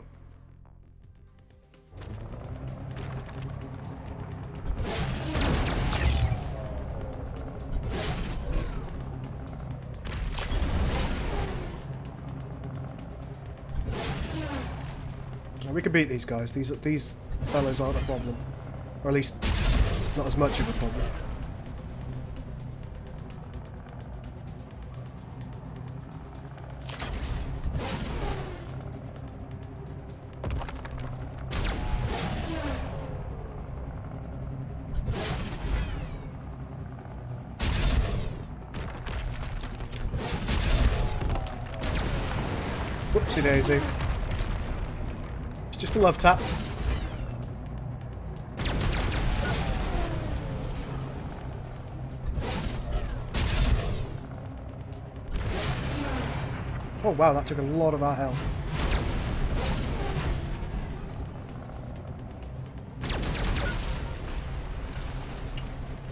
We can beat these guys. These fellows aren't a problem. Or at least, not as much of a problem. Whoopsie daisy. It's just a love tap. Oh wow, that took a lot of our health.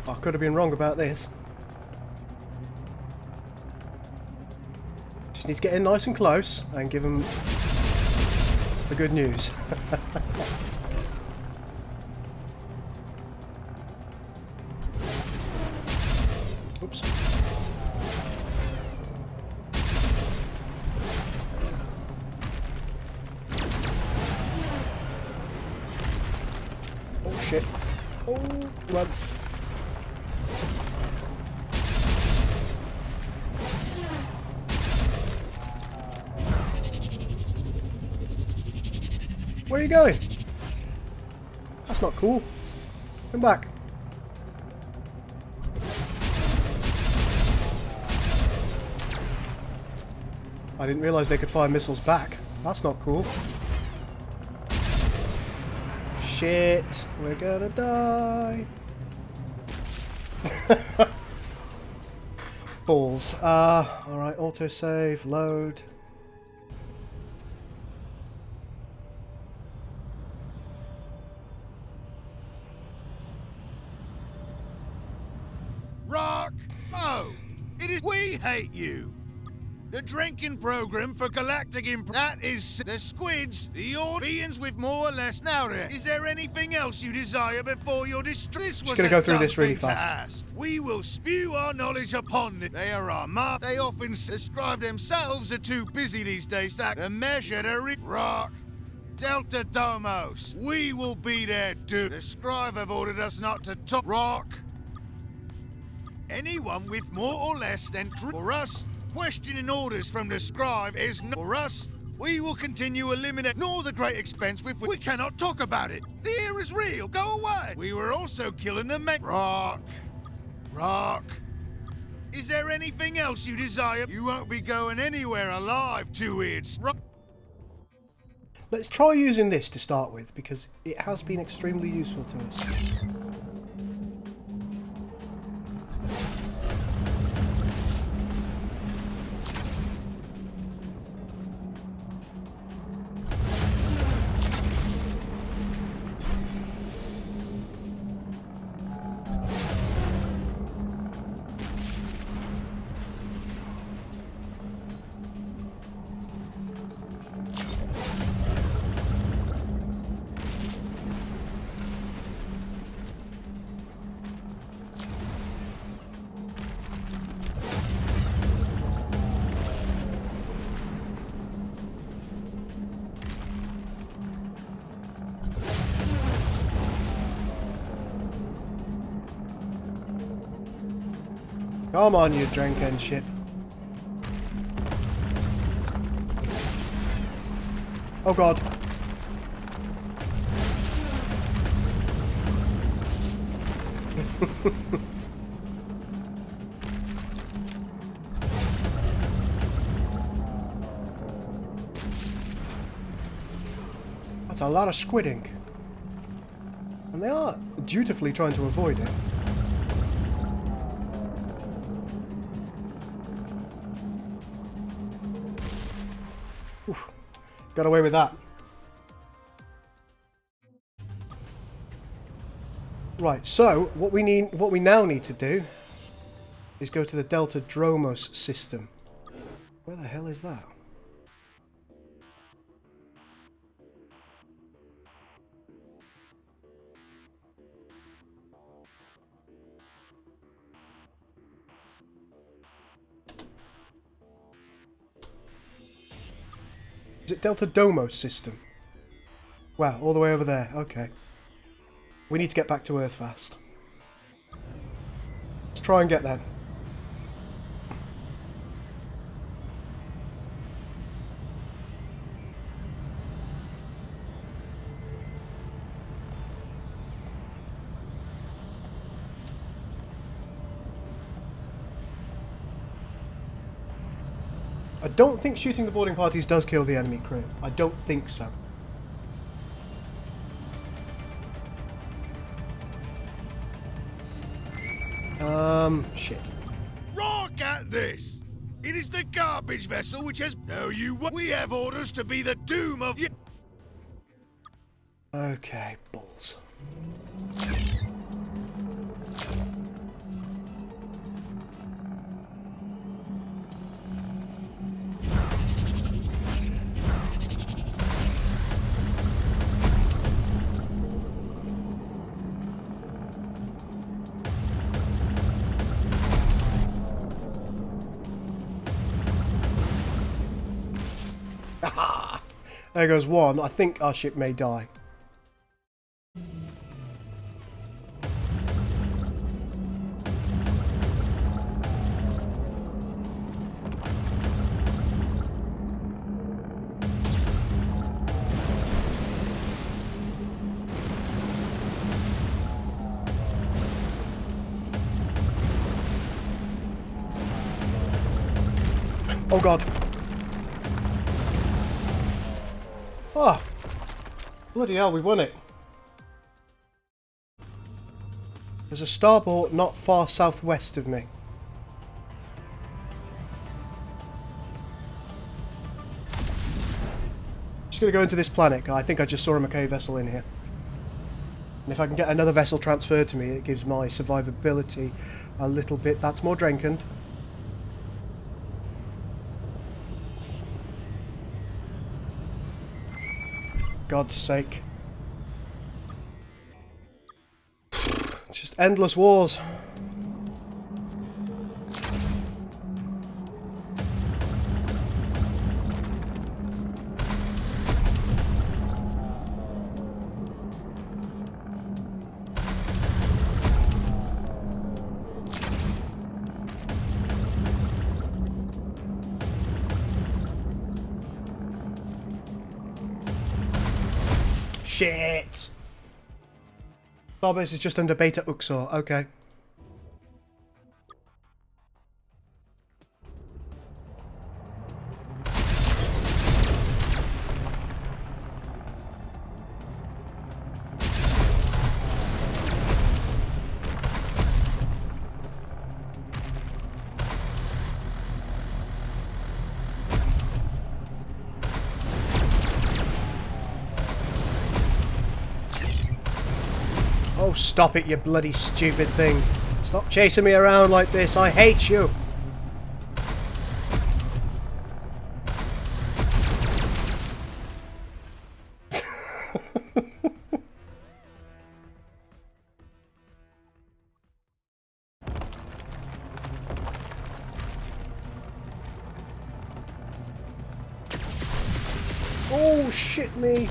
I could have been wrong about this. Just need to get in nice and close and give them the good news. Oops. Oh shit. Oh, run. Where are you going? That's not cool. Come back. I didn't realise they could fire missiles back. That's not cool. Shit. We're gonna die. Balls. Alright, autosave, load. Rock! Oh! It is we hate you! The Drankin program for galactic that is the squids, the Orbeans with more or less. Now then, is there anything else you desire before your distress? Just gonna go through this really fast. Ask. We will spew our knowledge upon them. They are our mark. They often describe themselves as too busy these days to measure the rock. Delta Domos, we will be there too. The scribe have ordered us not to talk rock. Anyone with more or less than for us. Questioning orders from the scribe is not for us. We will continue eliminate nor the great expense with which we cannot talk about it. The air is real. Go away. We were also killing the men. Rock. Rock. Is there anything else you desire? You won't be going anywhere alive, two ears. Let's try using this to start with, because it has been extremely useful to us. Come on, you Drankin ship. Oh god. That's a lot of squidding. And they are dutifully trying to avoid it. Oof. Got away with that. Right, so what we now need to do is go to the Delta Dromos system. Where the hell is that? Is it Delta Domos system? Wow, all the way over there. Okay. We need to get back to Earth fast. Let's try and get there. I don't think shooting the boarding parties does kill the enemy crew. I don't think so. Shit. Rock at this! It is the garbage vessel which has... No, you... We have orders to be the doom of... Okay, balls. Aha! There goes one. I think our ship may die. Oh god. Ah! Bloody hell, we won it. There's a starboard not far southwest of me. Just gonna go into this planet. I think I just saw a Mackay vessel in here. And if I can get another vessel transferred to me, it gives my survivability a little bit. That's more Drankin. God's sake. It's just endless wars. Shit! Starbase is just under Beta Uxor, okay. Oh, stop it, you bloody stupid thing. Stop chasing me around like this. I hate you. Oh, shit me.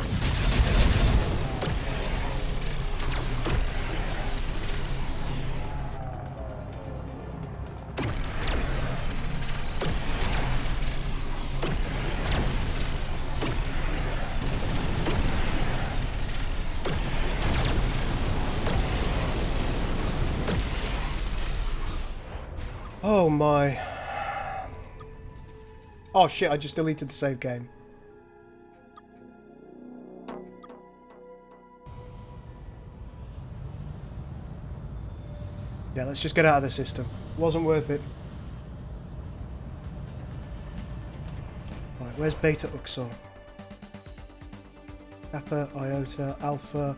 Oh my. Oh shit, I just deleted the save game. Yeah, let's just get out of the system. Wasn't worth it. Right, where's Beta Uxor? Kappa, Iota, Alpha.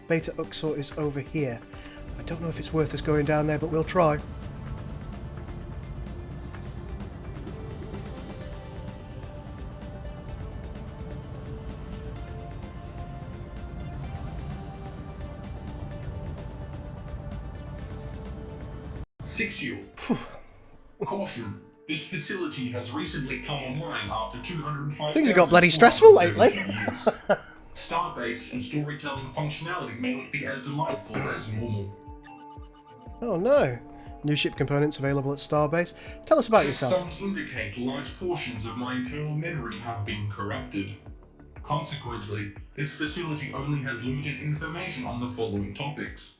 Beta Uxor is over here. I don't know if it's worth us going down there, but we'll try. Six-Fuel. Caution. This facility has recently come online after 205. Things have got bloody stressful lately. Starbase and storytelling functionality may not be as delightful as normal. Oh no. New ship components available at Starbase. Tell us about yourself. Some indicate large portions of my internal memory have been corrupted. Consequently, this facility only has limited information on the following topics.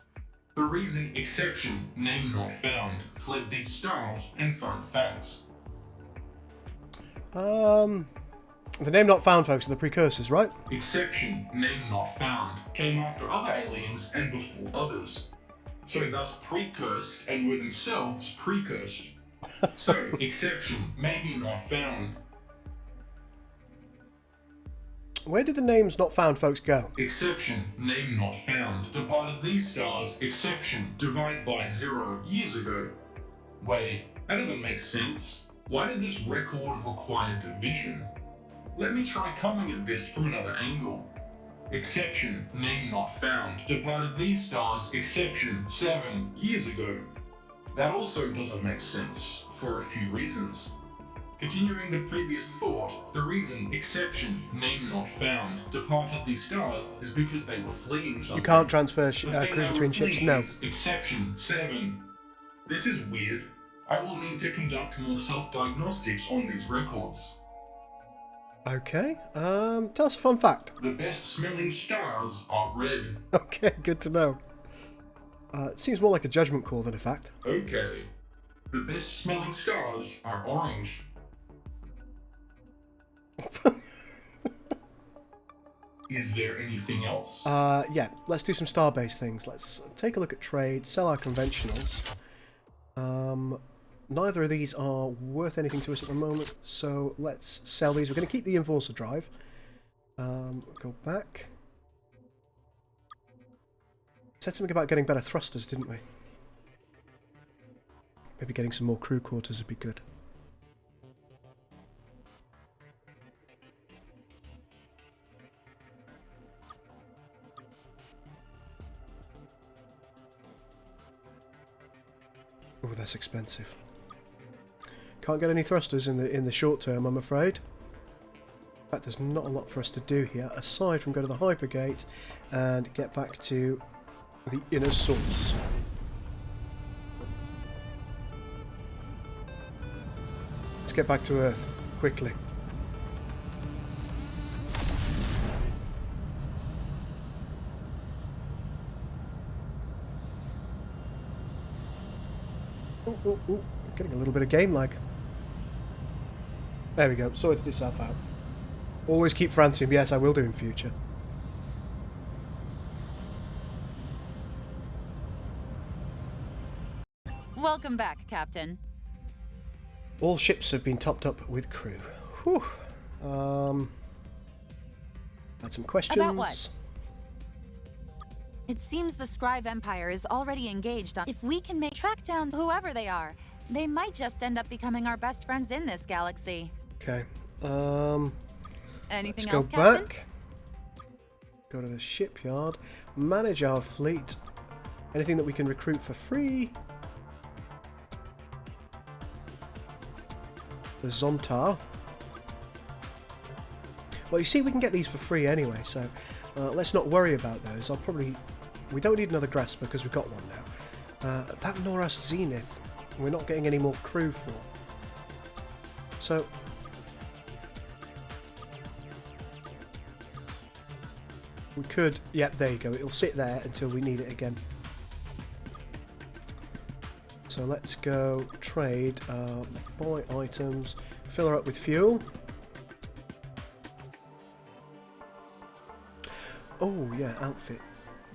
The reason exception, name not found, fled these stars, and fun facts. The name not found, folks, are the precursors, right? Exception, name not found, came after other aliens and before others. So thus precursed and were themselves precursed. So, exception, maybe not found. Where did the names not found folks go? Exception, name not found. Departed these stars, exception, divide by 0 years ago. Wait, that doesn't make sense. Why does this record require division? Let me try coming at this from another angle. Exception, name not found. Departed these stars, exception, 7 years ago. That also doesn't make sense, for a few reasons. Continuing the previous thought, the reason Exception, Name Not Found, departed these stars is because they were fleeing something. You can't transfer The thing crew they were between ships? fleeing No. is Exception 7. This is weird. I will need to conduct more self-diagnostics on these records. Okay. Tell us a fun fact. The best smelling stars are red. Okay, good to know. It seems more like a judgment call than a fact. Okay. The best smelling stars are orange. Is there anything else? Yeah, let's do some Starbase things. Let's take a look at trade, sell our conventionals. Neither of these are worth anything to us at the moment, so let's sell these. We're going to keep the Enforcer drive. Go back. Said something about getting better thrusters, didn't we? Maybe getting some more crew quarters would be good. Oh, that's expensive. Can't get any thrusters in the short term, I'm afraid. In fact, there's not a lot for us to do here, aside from go to the Hypergate and get back to the inner source. Let's get back to Earth, quickly. Ooh, getting a little bit of game lag. There we go, sorted itself out. Always keep francium, yes, I will do in future. Welcome back, Captain. All ships have been topped up with crew. Whew. Had some questions. About what? It seems the Scribe Empire is already engaged on... If we can track down whoever they are, they might just end up becoming our best friends in this galaxy. Okay. Anything let's else, go Captain? back. Go to the shipyard. Manage our fleet. Anything that we can recruit for free. The Zontar. Well, you see, we can get these for free anyway, so let's not worry about those. We don't need another Grasp because we've got one now. That Noras Zenith, we're not getting any more crew for. So... we could... Yep, there you go. It'll sit there until we need it again. So let's go trade, buy items, fill her up with fuel. Oh yeah, outfit.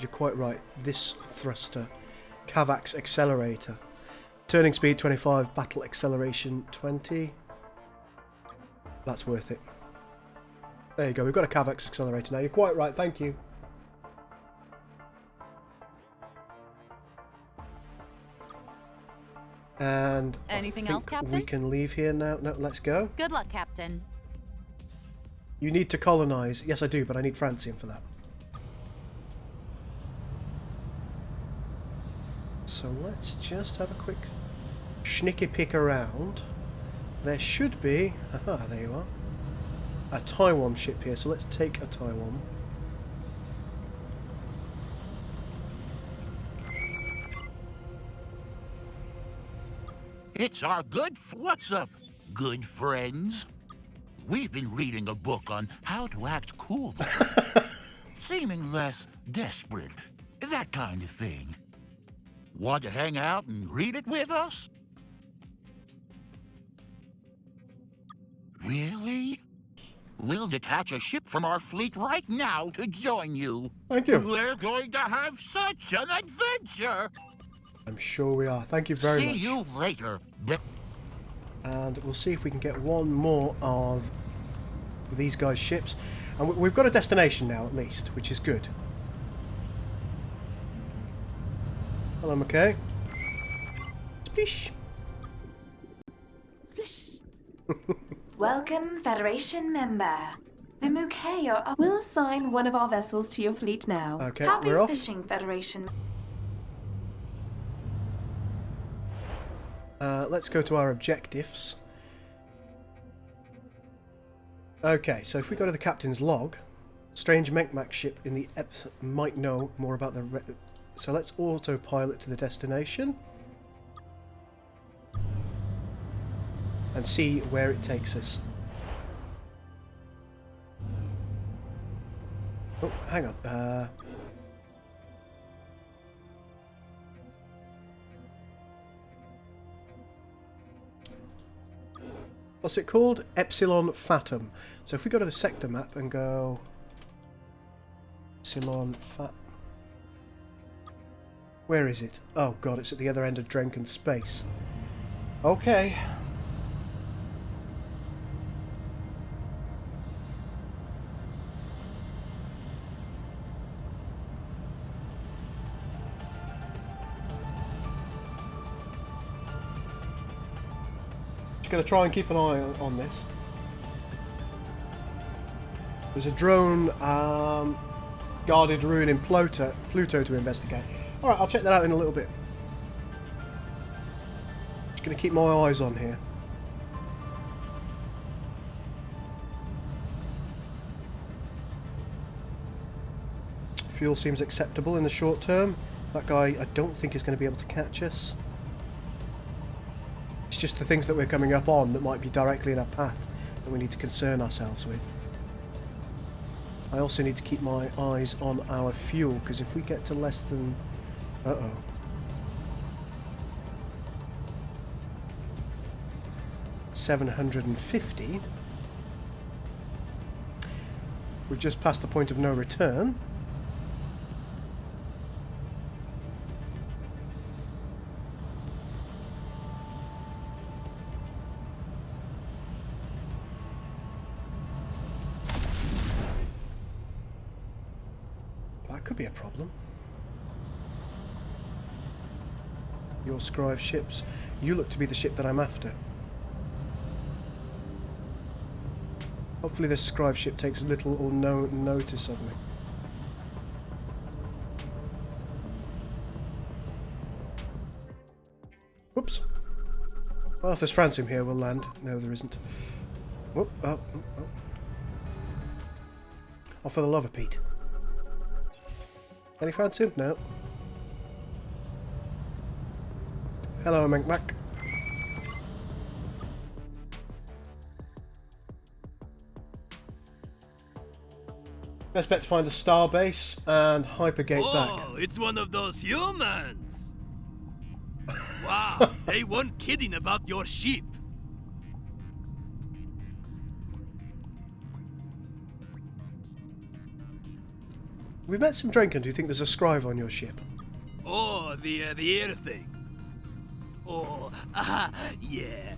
You're quite right. This thruster, Cavax accelerator, turning speed 25, battle acceleration 20. That's worth it. There you go. We've got a Cavax accelerator now. You're quite right. Thank you. And anything I think else, Captain? we can leave here now. No, let's go. Good luck, Captain. You need to colonize. Yes, I do, but I need francium for that. So let's just have a quick schnicky pick around. There should be... Aha, there you are. A Taiwan ship here, so let's take a Taiwan. It's our what's up, good friends? We've been reading a book on how to act cool, seeming less desperate, that kind of thing. Want to hang out and read it with us? Really? We'll detach a ship from our fleet right now to join you. Thank you. We're going to have such an adventure. I'm sure we are. Thank you very much. See you later. And we'll see if we can get one more of these guys' ships. And we've got a destination now, at least, which is good. Hello, McKay. Splish. Splish. Welcome, Federation member. The Mukay will assign one of our vessels to your fleet now. Okay, Happy we're off. fishing, Federation. Let's go to our objectives. Okay, so if we go to the captain's log, strange Mekmak ship in the Eps might know more about the... So let's autopilot to the destination. And see where it takes us. Oh, hang on. What's it called? Epsilon Fatum. So if we go to the sector map and go... Epsilon Fat... Where is it? Oh god, it's at the other end of Drankin space. Okay. Going to try and keep an eye on this. There's a drone guarded ruin in Pluto to investigate. Alright, I'll check that out in a little bit. Just going to keep my eyes on here. Fuel seems acceptable in the short term. That guy I don't think is going to be able to catch us. It's just the things that we're coming up on that might be directly in our path that we need to concern ourselves with. I also need to keep my eyes on our fuel, because if we get to less than... Uh-oh. $750. We've just passed the point of no return. Could be a problem. Your scribe ships. You look to be the ship that I'm after. Hopefully this scribe ship takes little or no notice of me. Whoops. Well, if there's Francis here, we'll land. No, there isn't. Whoop. Oh. Oh, for the love of Pete. Any Francis? No. Hello, Mekmak. Best bet to find a Starbase and hypergate back. Oh, it's one of those humans! Wow, they weren't kidding about your ship. We've met some Drankin. Do you think there's a scribe on your ship? Oh, the air thing. Oh, yeah.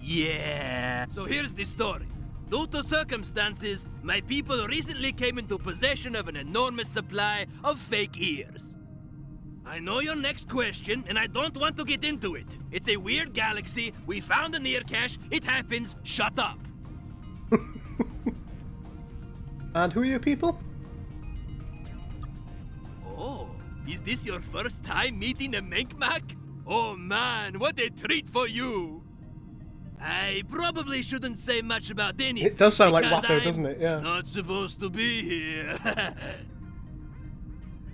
Yeah. So here's the story. Due to circumstances, my people recently came into possession of an enormous supply of fake ears. I know your next question, and I don't want to get into it. It's a weird galaxy. We found an ear cache. It happens. Shut up. And who are you people? Oh, is this your first time meeting a Mekmak? Oh man, what a treat for you! I probably shouldn't say much about anything. It does sound like Watto, doesn't it? Yeah. Not supposed to be here.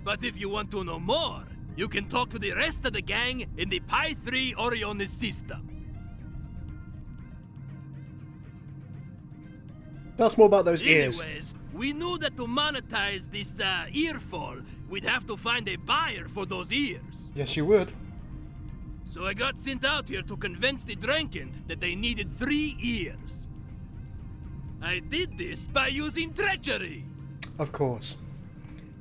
But if you want to know more, you can talk to the rest of the gang in the Pi 3 Orionis system. Tell us more about those ears. Anyways, we knew that to monetize this earfall, we'd have to find a buyer for those ears. Yes, you would. So I got sent out here to convince the Drankin that they needed 3 ears. I did this by using treachery. Of course.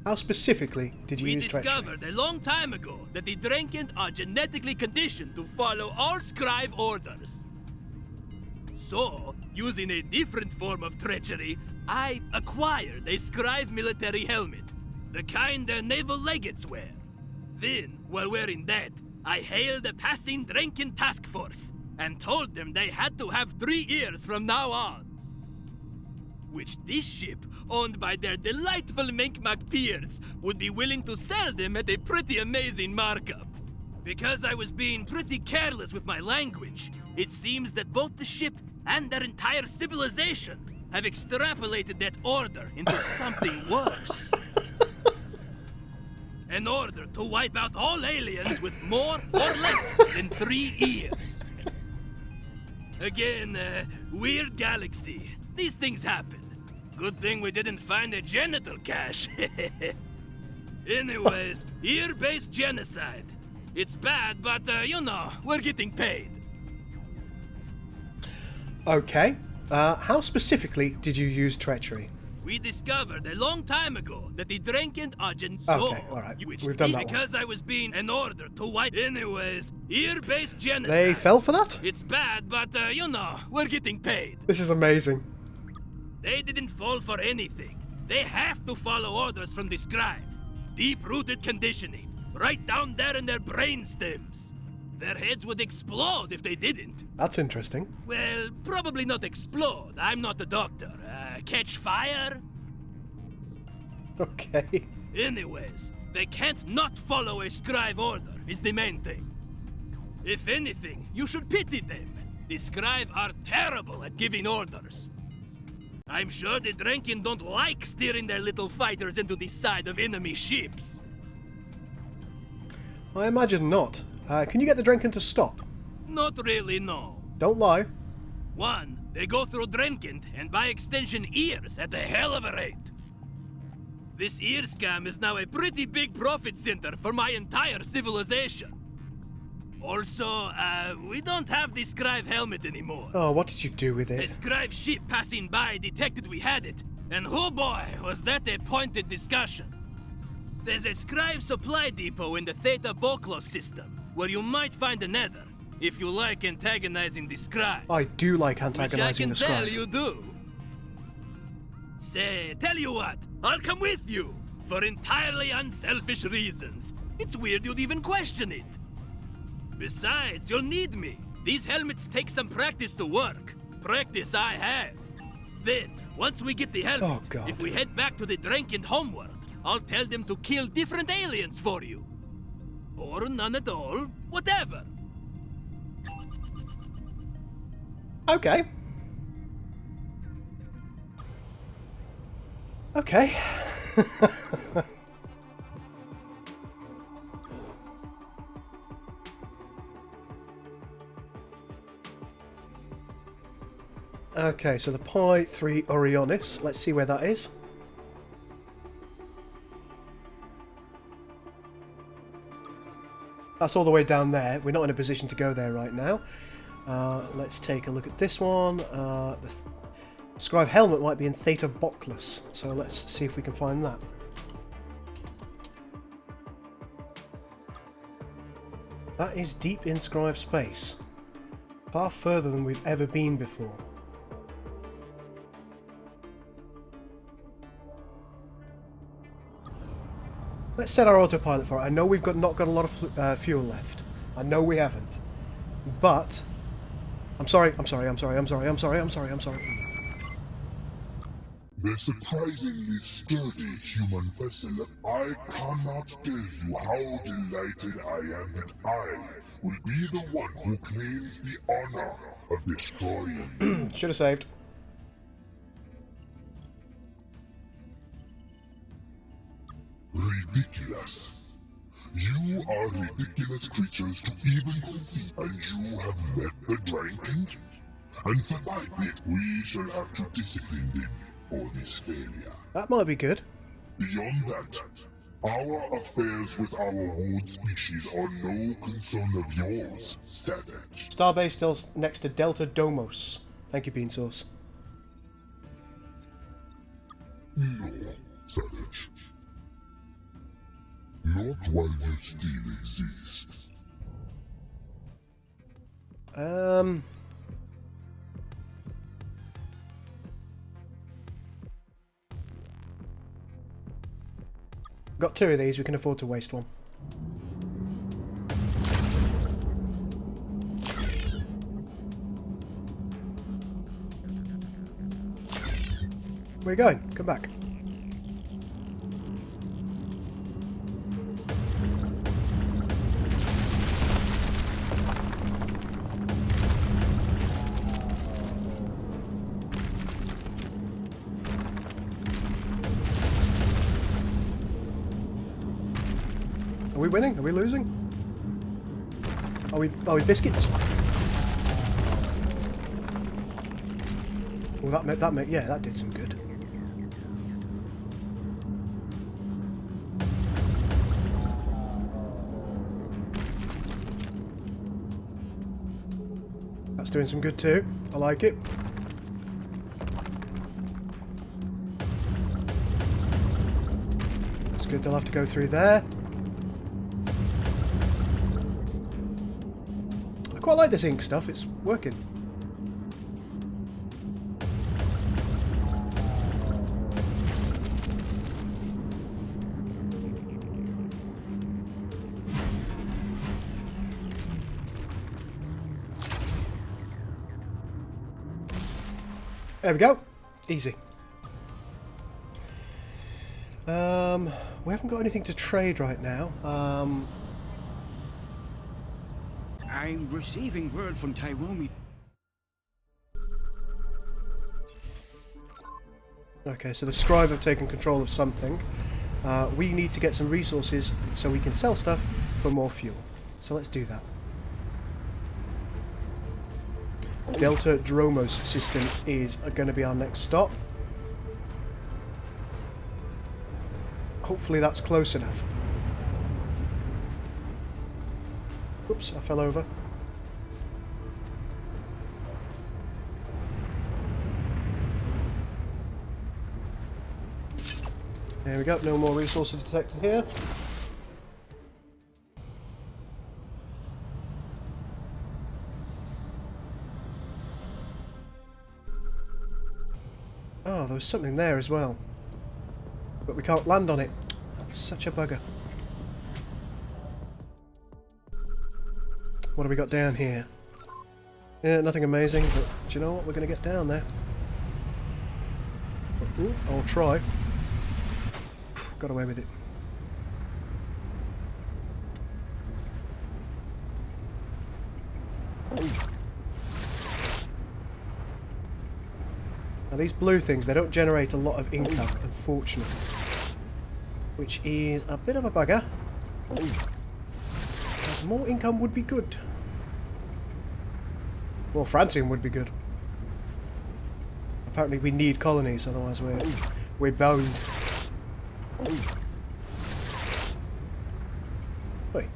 How specifically did you use treachery? We discovered a long time ago that the Drankin are genetically conditioned to follow all scribe orders. So, using a different form of treachery, I acquired a scribe military helmet, the kind their naval legates wear. Then, while wearing that, I hailed a passing Drankin task force and told them they had to have 3 ears from now on. Which this ship, owned by their delightful Mekmak peers, would be willing to sell them at a pretty amazing markup. Because I was being pretty careless with my language, It seems that both the ship and their entire civilization have extrapolated that order into something worse. An order to wipe out all aliens with more or less than 3 ears. Again, weird galaxy. These things happen. Good thing we didn't find a genital cache. Anyways, ear-based genocide. It's bad, but, you know, we're getting paid. Okay. How specifically did you use treachery? We discovered a long time ago that the Drankin are Okay, alright. We've done that one. Because I was being an order to wipe. Anyways, ear-based genocide. They fell for that? It's bad, but, you know, we're getting paid. This is amazing. They didn't fall for anything. They have to follow orders from the scribe. Deep-rooted conditioning. Right down there in their brain stems. Their heads would explode if they didn't. That's interesting. Well, probably not explode. I'm not a doctor. Catch fire? Okay. Anyways, they can't not follow a scribe order, is the main thing. If anything, you should pity them. The scribe are terrible at giving orders. I'm sure the Drankin don't like steering their little fighters into the side of enemy ships. I imagine not. Can you get the Drankin to stop? Not really, no. Don't lie. 1, they go through Drankin, and by extension ears, at a hell of a rate. This ear scam is now a pretty big profit center for my entire civilization. Also, we don't have the scribe helmet anymore. Oh, what did you do with A it? scribe ship passing by detected we had it, and oh boy, was that a pointed discussion. There's a scribe supply depot in the Theta Boklos system, where you might find another, if you like antagonizing the scribe. I do like antagonizing the Which I can scribe. tell you do. Say, tell you what, I'll come with you, for entirely unselfish reasons. It's weird you'd even question it. Besides, you'll need me. These helmets take some practice to work. Practice I have. Then, once we get the helmet, if we head back to the Drankin homeworld, I'll tell them to kill different aliens for you. Or none at all, whatever. Okay. Okay. Okay, so the Pi 3 Orionis. Let's see where that is. That's all the way down there. We're not in a position to go there right now. Let's take a look at this one. The Scribe helmet might be in Theta Boklos, so let's see if we can find that. That is deep in Scribe space. Far further than we've ever been before. Let's set our autopilot for it. I know we've not got a lot of fuel left. I know we haven't. But I'm sorry. The surprisingly sturdy human vessel. I cannot tell you how delighted I am that I will be the one who claims the honor of destroying. Should have saved. Ridiculous. You are ridiculous creatures to even conceive, and you have met the Drankin. And for that bit, we shall have to discipline them for this failure. That might be good. Beyond that, our affairs with our wood species are no concern of yours, savage. Starbase still next to Delta Domos. Thank you, Bean Sauce. No, savage. Not while you still exist. Got 2 of these, we can afford to waste one. Where are you going? Come back. we winning? Are we losing? Are we biscuits? Well, yeah, that did some good. That's doing some good too. I like it. That's good. They'll have to go through there. I quite like this ink stuff. It's working. There we go. Easy. We haven't got anything to trade right now. I'm receiving word from Tyrone. Okay, so the Scribe have taken control of something. We need to get some resources so we can sell stuff for more fuel. So let's do that. Delta Dromos system is going to be our next stop. Hopefully that's close enough. Oops, I fell over. There we go, no more resources detected here. Oh, there was something there as well. But we can't land on it. That's such a bugger. What have we got down here? Yeah, nothing amazing, but do you know what? We're going to get down there. Ooh, I'll try. Got away with it. Now these blue things, they don't generate a lot of income, unfortunately. Which is a bit of a bugger. Because more income would be good. More francium would be good. Apparently we need colonies, otherwise we're bound. Oi.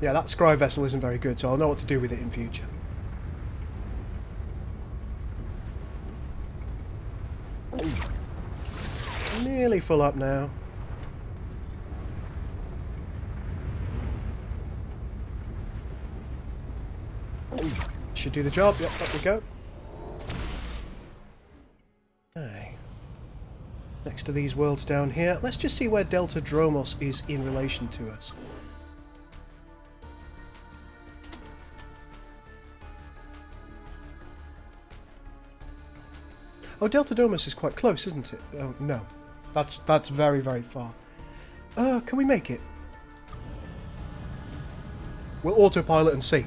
Yeah, that scry vessel isn't very good, so I'll know what to do with it in future. Nearly full up now. Should do the job. Yep, up we go. Okay. Next to these worlds down here, let's just see where Delta Dromos is in relation to us. Oh, Delta Dromos is quite close, isn't it? Oh, no. That's very, very far. Can we make it? We'll autopilot and see.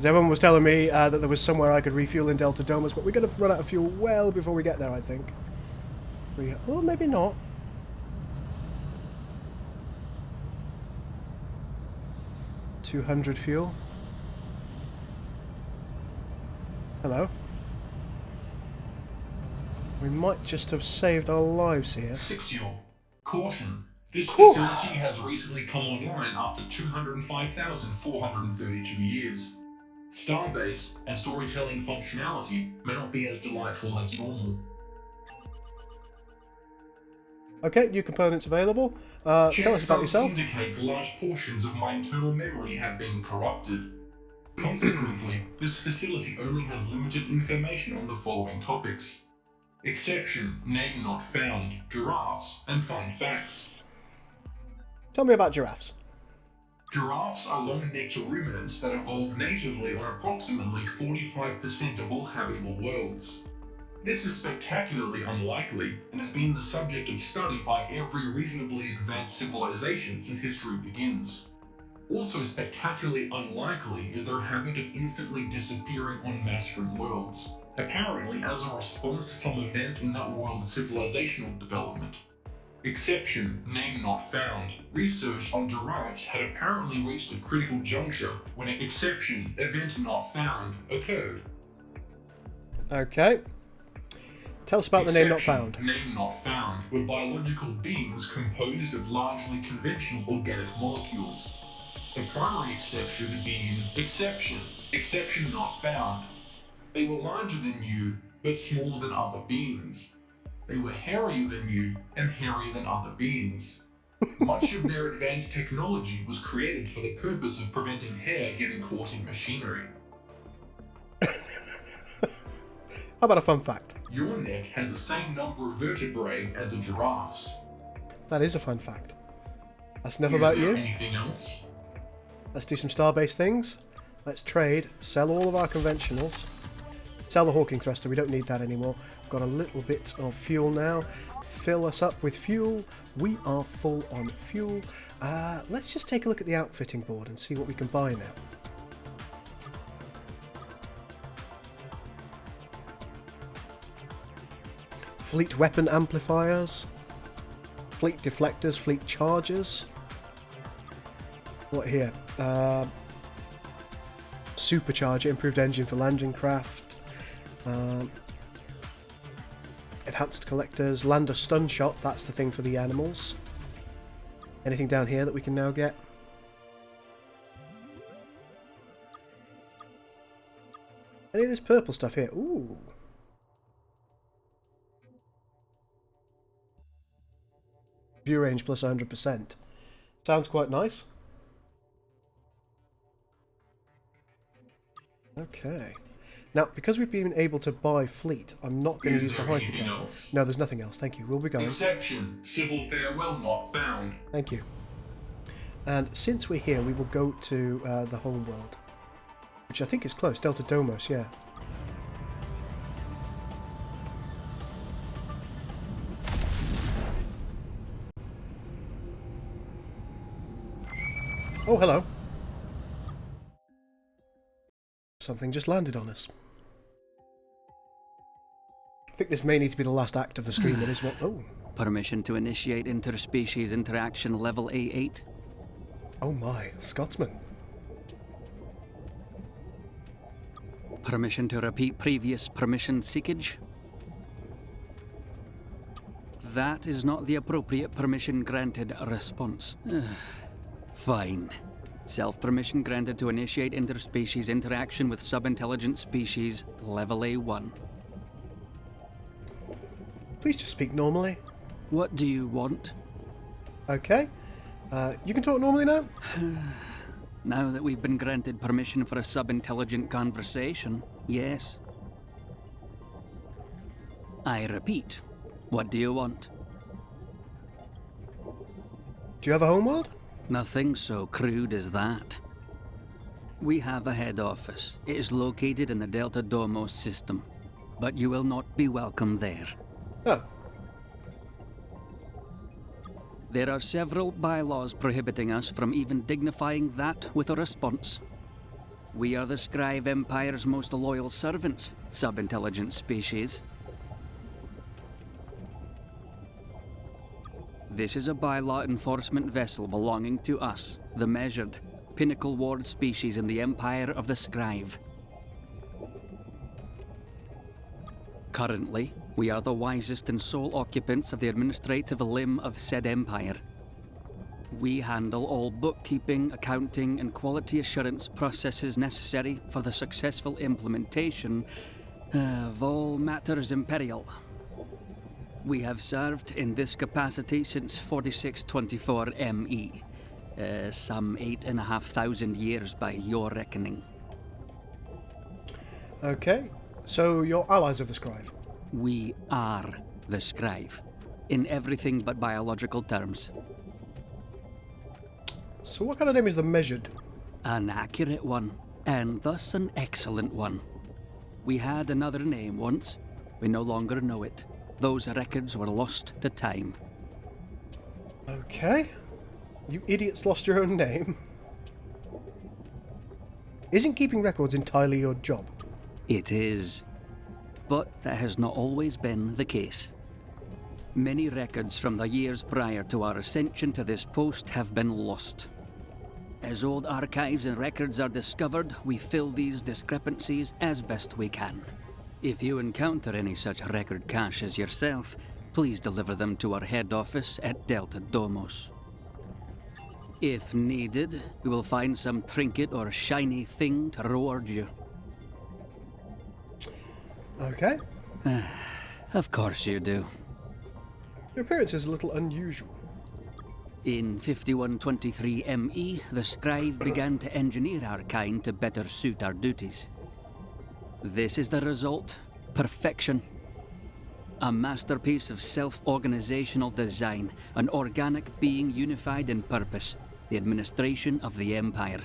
Everyone was telling me that there was somewhere I could refuel in Delta Dromos, but we're going to run out of fuel well before we get there, I think. Oh, maybe not. $200 fuel. Hello. We might just have saved our lives here. 6 fuel. Caution. This facility has recently come online after 205,432 years. Starbase and storytelling functionality may not be as delightful as normal. Okay, new components available. Tell us about yourself. Indicate large portions of my internal memory have been corrupted. Consequently, this facility only has limited information on the following topics: exception, name not found, giraffes, and fun facts. Tell me about giraffes. Giraffes are long-necked ruminants that evolve natively on approximately 45% of all habitable worlds. This is spectacularly unlikely and has been the subject of study by every reasonably advanced civilization since history begins. Also spectacularly unlikely is their habit of instantly disappearing en masse from worlds, apparently as a response to some event in that world's civilizational development. Exception, name not found. Research on giraffes had apparently reached a critical juncture when an exception, event not found, occurred. Okay. Tell us about the name not found. Name not found were biological beings composed of largely conventional organic molecules. The primary exception being exception, exception not found. They were larger than you, but smaller than other beings. They were hairier than you and hairier than other beings. Much of their advanced technology was created for the purpose of preventing hair getting caught in machinery. How about a fun fact? Your neck has the same number of vertebrae as a giraffe's. That is a fun fact. That's enough about you. Anything else? Let's do some Starbase things. Let's trade, sell all of our conventionals. Sell the Hawking Thruster, we don't need that anymore. We've got a little bit of fuel now. Fill us up with fuel. We are full on fuel. Let's just take a look at the outfitting board and see what we can buy now. Fleet weapon amplifiers. Fleet deflectors, fleet chargers. What here? Supercharger, improved engine for landing craft. Enhanced collectors, lander stun shot, that's the thing for the animals. Anything down here that we can now get? Any of this purple stuff here? Ooh. View range plus 100%. Sounds quite nice. Okay. Now, because we've been able to buy fleet, I'm not going to use the hypercar. No, there's nothing else. Thank you. We'll be going. Exception. Civil farewell not found. Thank you. And since we're here, we will go to the home world, which I think is close. Delta Domos, yeah. Oh, hello. Something just landed on us. I think this may need to be the last act of the stream. It is what... Oh. Permission to initiate interspecies interaction level A8. Oh my, Scotsman. Permission to repeat previous permission seekage. That is not the appropriate permission granted response. Fine. Self-permission granted to initiate interspecies interaction with sub-intelligent species, level A1. Please just speak normally. What do you want? Okay. You can talk normally now? Now that we've been granted permission for a sub-intelligent conversation, yes. I repeat, what do you want? Do you have a homeworld? Nothing so crude as that. We have a head office. It is located in the Delta Domos system, but you will not be welcome there. Oh. There are several bylaws prohibiting us from even dignifying that with a response. We are the Scribe Empire's most loyal servants, sub-intelligent species. This is a bylaw enforcement vessel belonging to us, the Measured, pinnacle ward species in the Empire of the Scribe. Currently, we are the wisest and sole occupants of the administrative limb of said empire. We handle all bookkeeping, accounting, and quality assurance processes necessary for the successful implementation of all matters imperial. We have served in this capacity since 4624 ME, some 8,500 years by your reckoning. Okay, so you're allies of the Scribe? We are the Scribe, in everything but biological terms. So what kind of name is the Measured? An accurate one, and thus an excellent one. We had another name once. We no longer know it. Those records were lost to time. Okay. You idiots lost your own name. Isn't keeping records entirely your job? It is. But that has not always been the case. Many records from the years prior to our ascension to this post have been lost. As old archives and records are discovered, we fill these discrepancies as best we can. If you encounter any such record caches yourself, please deliver them to our head office at Delta Domos. If needed, we will find some trinket or shiny thing to reward you. Okay. Of course you do. Your appearance is a little unusual. In 5123 ME, the Scribe began to engineer our kind to better suit our duties. This is the result: perfection. A masterpiece of self-organizational design, an organic being unified in purpose, the administration of the Empire.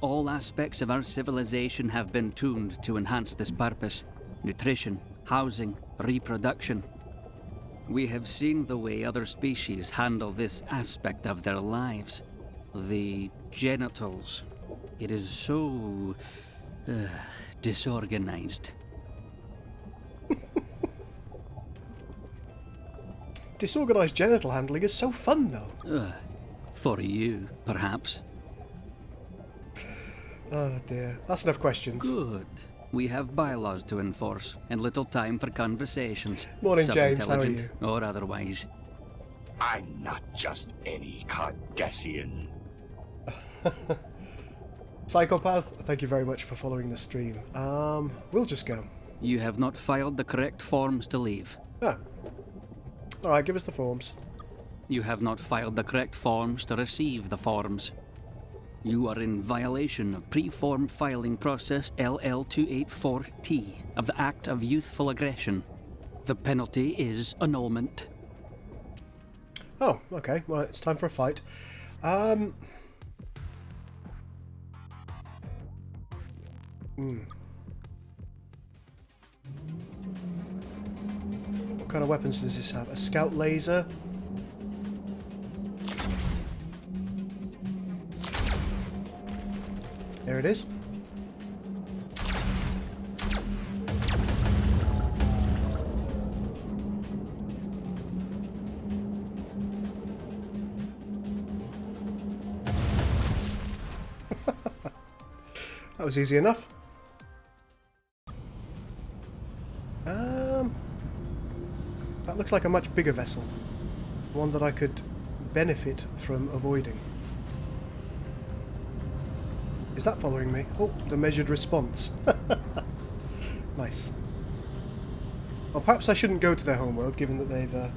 All aspects of our civilization have been tuned to enhance this purpose: nutrition, housing, reproduction. We have seen the way other species handle this aspect of their lives. The genitals. It is so disorganized. Disorganized genital handling is so fun, though. For you, perhaps. Oh dear, that's enough questions. Good. We have bylaws to enforce, and little time for conversations. Morning, James. How are you? Sub-intelligent or otherwise. I'm not just any Cardassian. Psychopath, thank you very much for following the stream. We'll just go. You have not filed the correct forms to leave. Ah. Alright, give us the forms. You have not filed the correct forms to receive the forms. You are in violation of Pre-Form Filing Process LL284T of the Act of Youthful Aggression. The penalty is annulment. Oh, okay. Well, it's time for a fight. What kind of weapons does this have? A scout laser? There it is. That was easy enough. That looks like a much bigger vessel. One that I could benefit from avoiding. Is that following me? Oh, the measured response. Nice. Well, perhaps I shouldn't go to their homeworld, given that they've...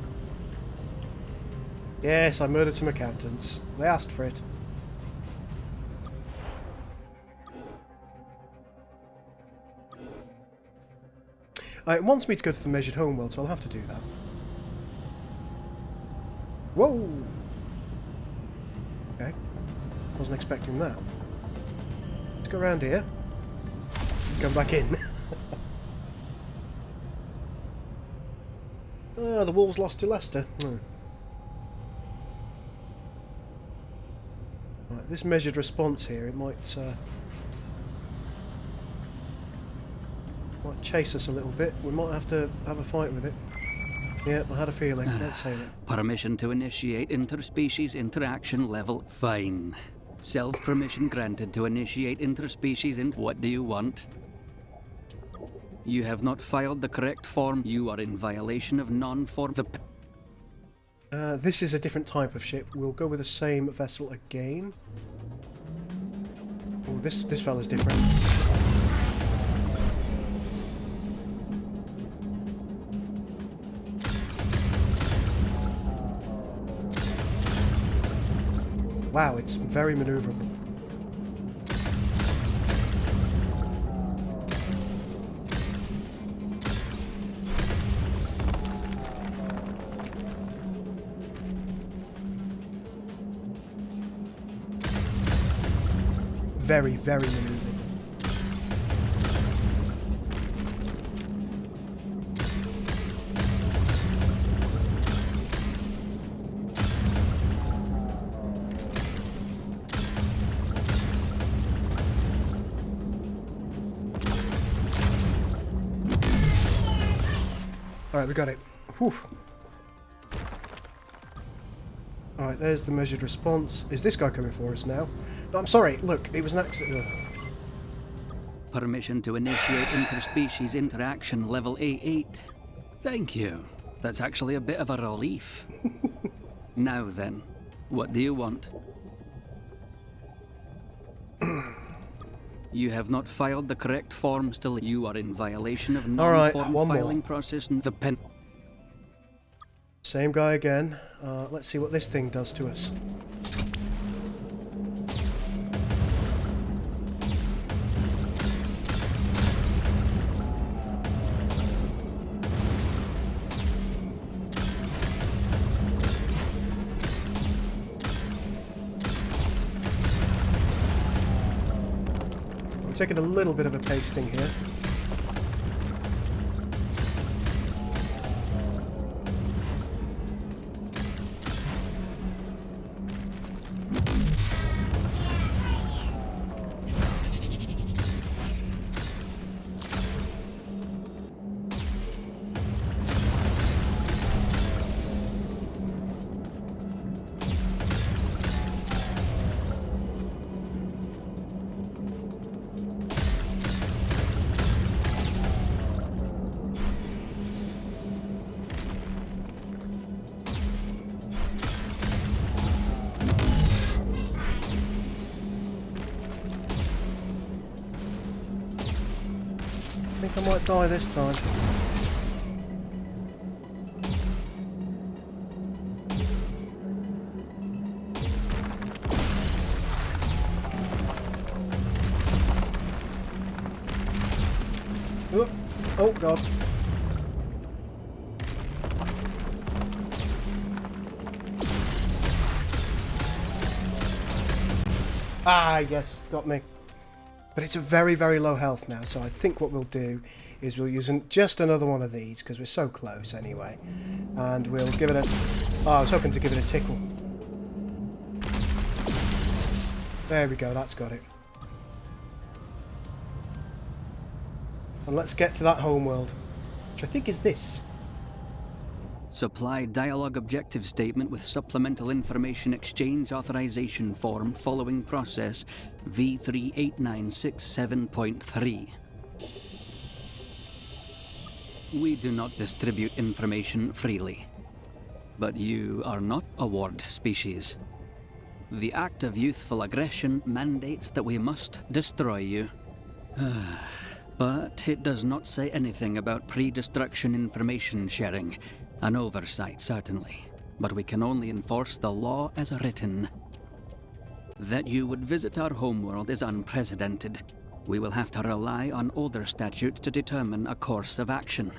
Yes, I murdered some accountants. They asked for it. It wants me to go to the measured homeworld, so I'll have to do that. Whoa! Okay. Wasn't expecting that. Let's go around here. Come back in. The Wolves lost to Leicester. Right, this measured response here, it might chase us a little bit. We might have to have a fight with it. Yeah, I had a feeling. Let's say it. Permission to initiate interspecies interaction level. Fine. Self-permission granted to initiate interspecies What do you want? You have not filed the correct form. You are in violation of non-form... This is a different type of ship. We'll go with the same vessel again. Oh, this fella's different. Wow, it's very maneuverable. Very, very maneuverable. Alright, we got it. Whew. Alright, there's the measured response. Is this guy coming for us now? No, I'm sorry, look, it was an accident. Permission to initiate interspecies interaction level A8. Thank you. That's actually a bit of a relief. Now then, what do you want? You have not filed the correct form still. You are in violation of non-form filing process. The pen. Same guy again. Let's see what this thing does to us. I'm taking a little bit of a pasting here. I think I might die this time. Oh, oh god. Ah, yes, got me. But it's a very, very low health now, so I think what we'll do is we'll use just another one of these, because we're so close anyway. And we'll give it a... Oh, I was hoping to give it a tickle. There we go, that's got it. And let's get to that homeworld, which I think is this. Supply dialogue objective statement with supplemental information exchange authorization form following process V38967.3. We do not distribute information freely. But you are not a ward species. The act of youthful aggression mandates that we must destroy you. But it does not say anything about pre-destruction information sharing. An oversight, certainly, but we can only enforce the law as written. That you would visit our homeworld is unprecedented. We will have to rely on older statutes to determine a course of action.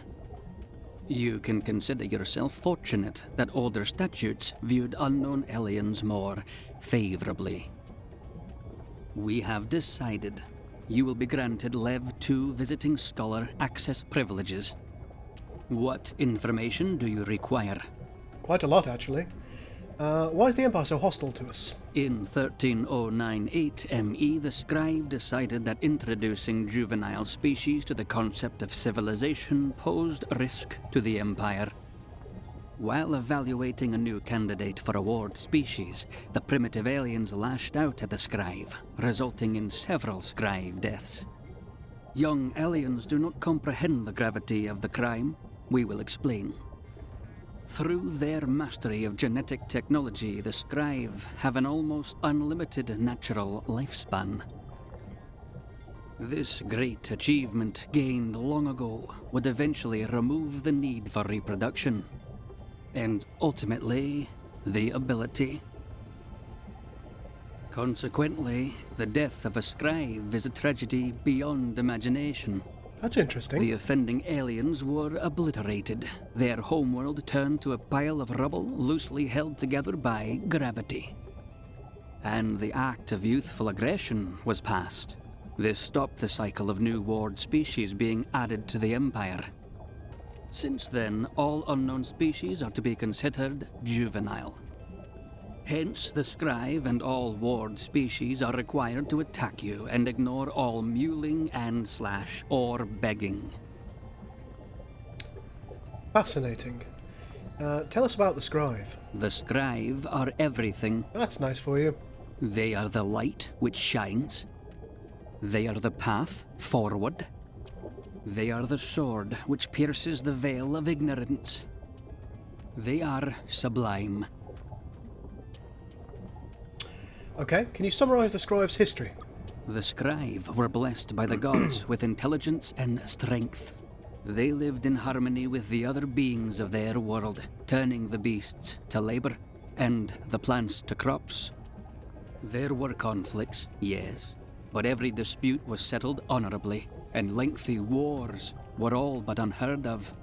You can consider yourself fortunate that older statutes viewed unknown aliens more favorably. We have decided you will be granted Lev 2 Visiting Scholar access privileges. What information do you require? Quite a lot, actually. Why is the Empire so hostile to us? In 13098 ME, the scribe decided that introducing juvenile species to the concept of civilization posed risk to the Empire. While evaluating a new candidate for a ward species, the primitive aliens lashed out at the scribe, resulting in several scribe deaths. Young aliens do not comprehend the gravity of the crime. We will explain. Through their mastery of genetic technology, the Scrive have an almost unlimited natural lifespan. This great achievement, gained long ago, would eventually remove the need for reproduction, and ultimately, the ability. Consequently, the death of a Scrive is a tragedy beyond imagination. That's interesting. The offending aliens were obliterated, their homeworld turned to a pile of rubble loosely held together by gravity. And the act of youthful aggression was passed. This stopped the cycle of new ward species being added to the Empire. Since then, all unknown species are to be considered juvenile. Hence, the Scrive and all ward species are required to attack you and ignore all mewling and / or begging. Fascinating. Tell us about the Scrive. The Scrive are everything. That's nice for you. They are the light which shines. They are the path forward. They are the sword which pierces the veil of ignorance. They are sublime. Okay, can you summarize the Scrive's history? The Scrive were blessed by the gods with intelligence and strength. They lived in harmony with the other beings of their world, turning the beasts to labor and the plants to crops. There were conflicts, yes, but every dispute was settled honorably, and lengthy wars were all but unheard of.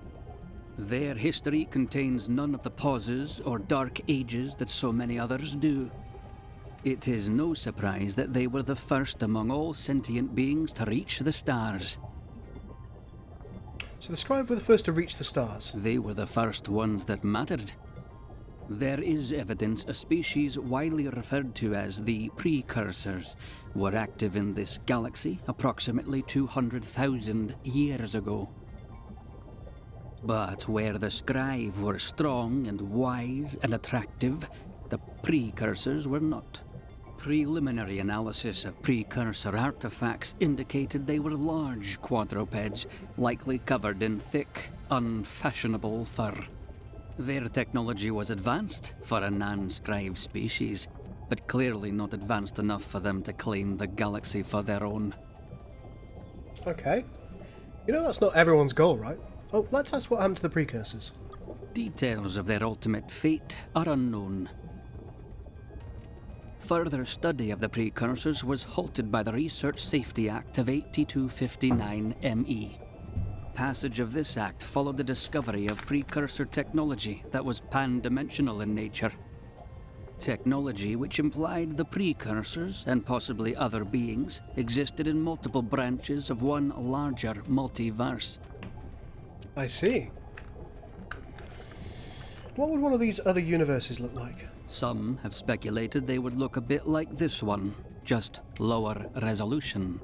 Their history contains none of the pauses or dark ages that so many others do. It is no surprise that they were the first among all sentient beings to reach the stars. So the Scribe were the first to reach the stars? They were the first ones that mattered. There is evidence a species widely referred to as the Precursors were active in this galaxy approximately 200,000 years ago. But where the Scribe were strong and wise and attractive, the Precursors were not. Preliminary analysis of precursor artifacts indicated they were large quadrupeds, likely covered in thick, unfashionable fur. Their technology was advanced for a non-Scribe species, but clearly not advanced enough for them to claim the galaxy for their own. Okay. You know that's not everyone's goal, right? Oh, let's ask what happened to the Precursors. Details of their ultimate fate are unknown. Further study of the Precursors was halted by the Research Safety Act of 8259 ME. Passage of this act followed the discovery of precursor technology that was pan-dimensional in nature. Technology which implied the Precursors, and possibly other beings, existed in multiple branches of one larger multiverse. I see. What would one of these other universes look like? Some have speculated they would look a bit like this one, just lower resolution.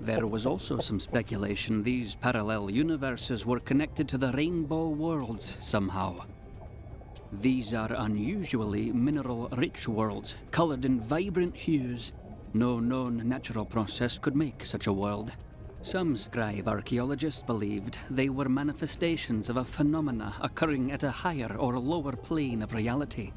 There was also some speculation these parallel universes were connected to the Rainbow Worlds somehow. These are unusually mineral-rich worlds, colored in vibrant hues. No known natural process could make such a world. Some Scribe archaeologists believed they were manifestations of a phenomena occurring at a higher or lower plane of reality.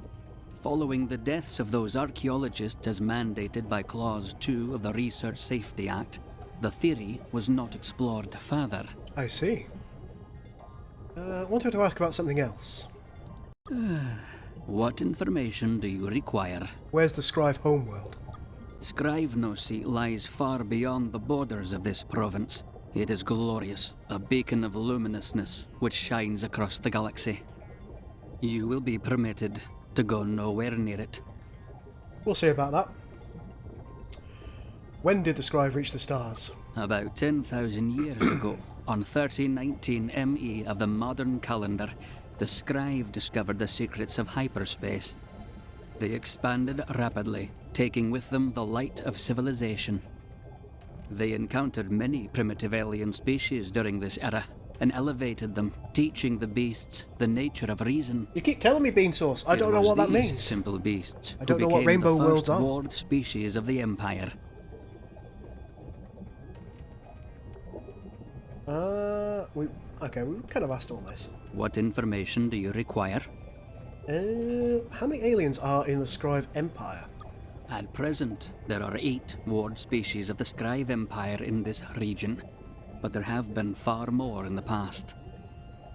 Following the deaths of those archaeologists as mandated by Clause 2 of the Research Safety Act, the theory was not explored further. I see. Wanted to ask about something else. What information do you require? Where's the Scribe homeworld? Scrivenosi lies far beyond the borders of this province. It is glorious, a beacon of luminousness which shines across the galaxy. You will be permitted to go nowhere near it. We'll see about that. When did the Scribe reach the stars? About 10,000 years ago, on 3019 ME of the modern calendar, the Scribe discovered the secrets of hyperspace. They expanded rapidly, taking with them the light of civilization. They encountered many primitive alien species during this era, and elevated them, teaching the beasts the nature of reason. You keep telling me, Bean Sauce. I don't know what that means. Simple beasts I don't know what Rainbow Worlds are. The ward species of the Empire. Okay, we kind of asked all this. What information do you require? How many aliens are in the Scribe Empire? At present, there are 8 ward species of the Scribe Empire in this region, but there have been far more in the past.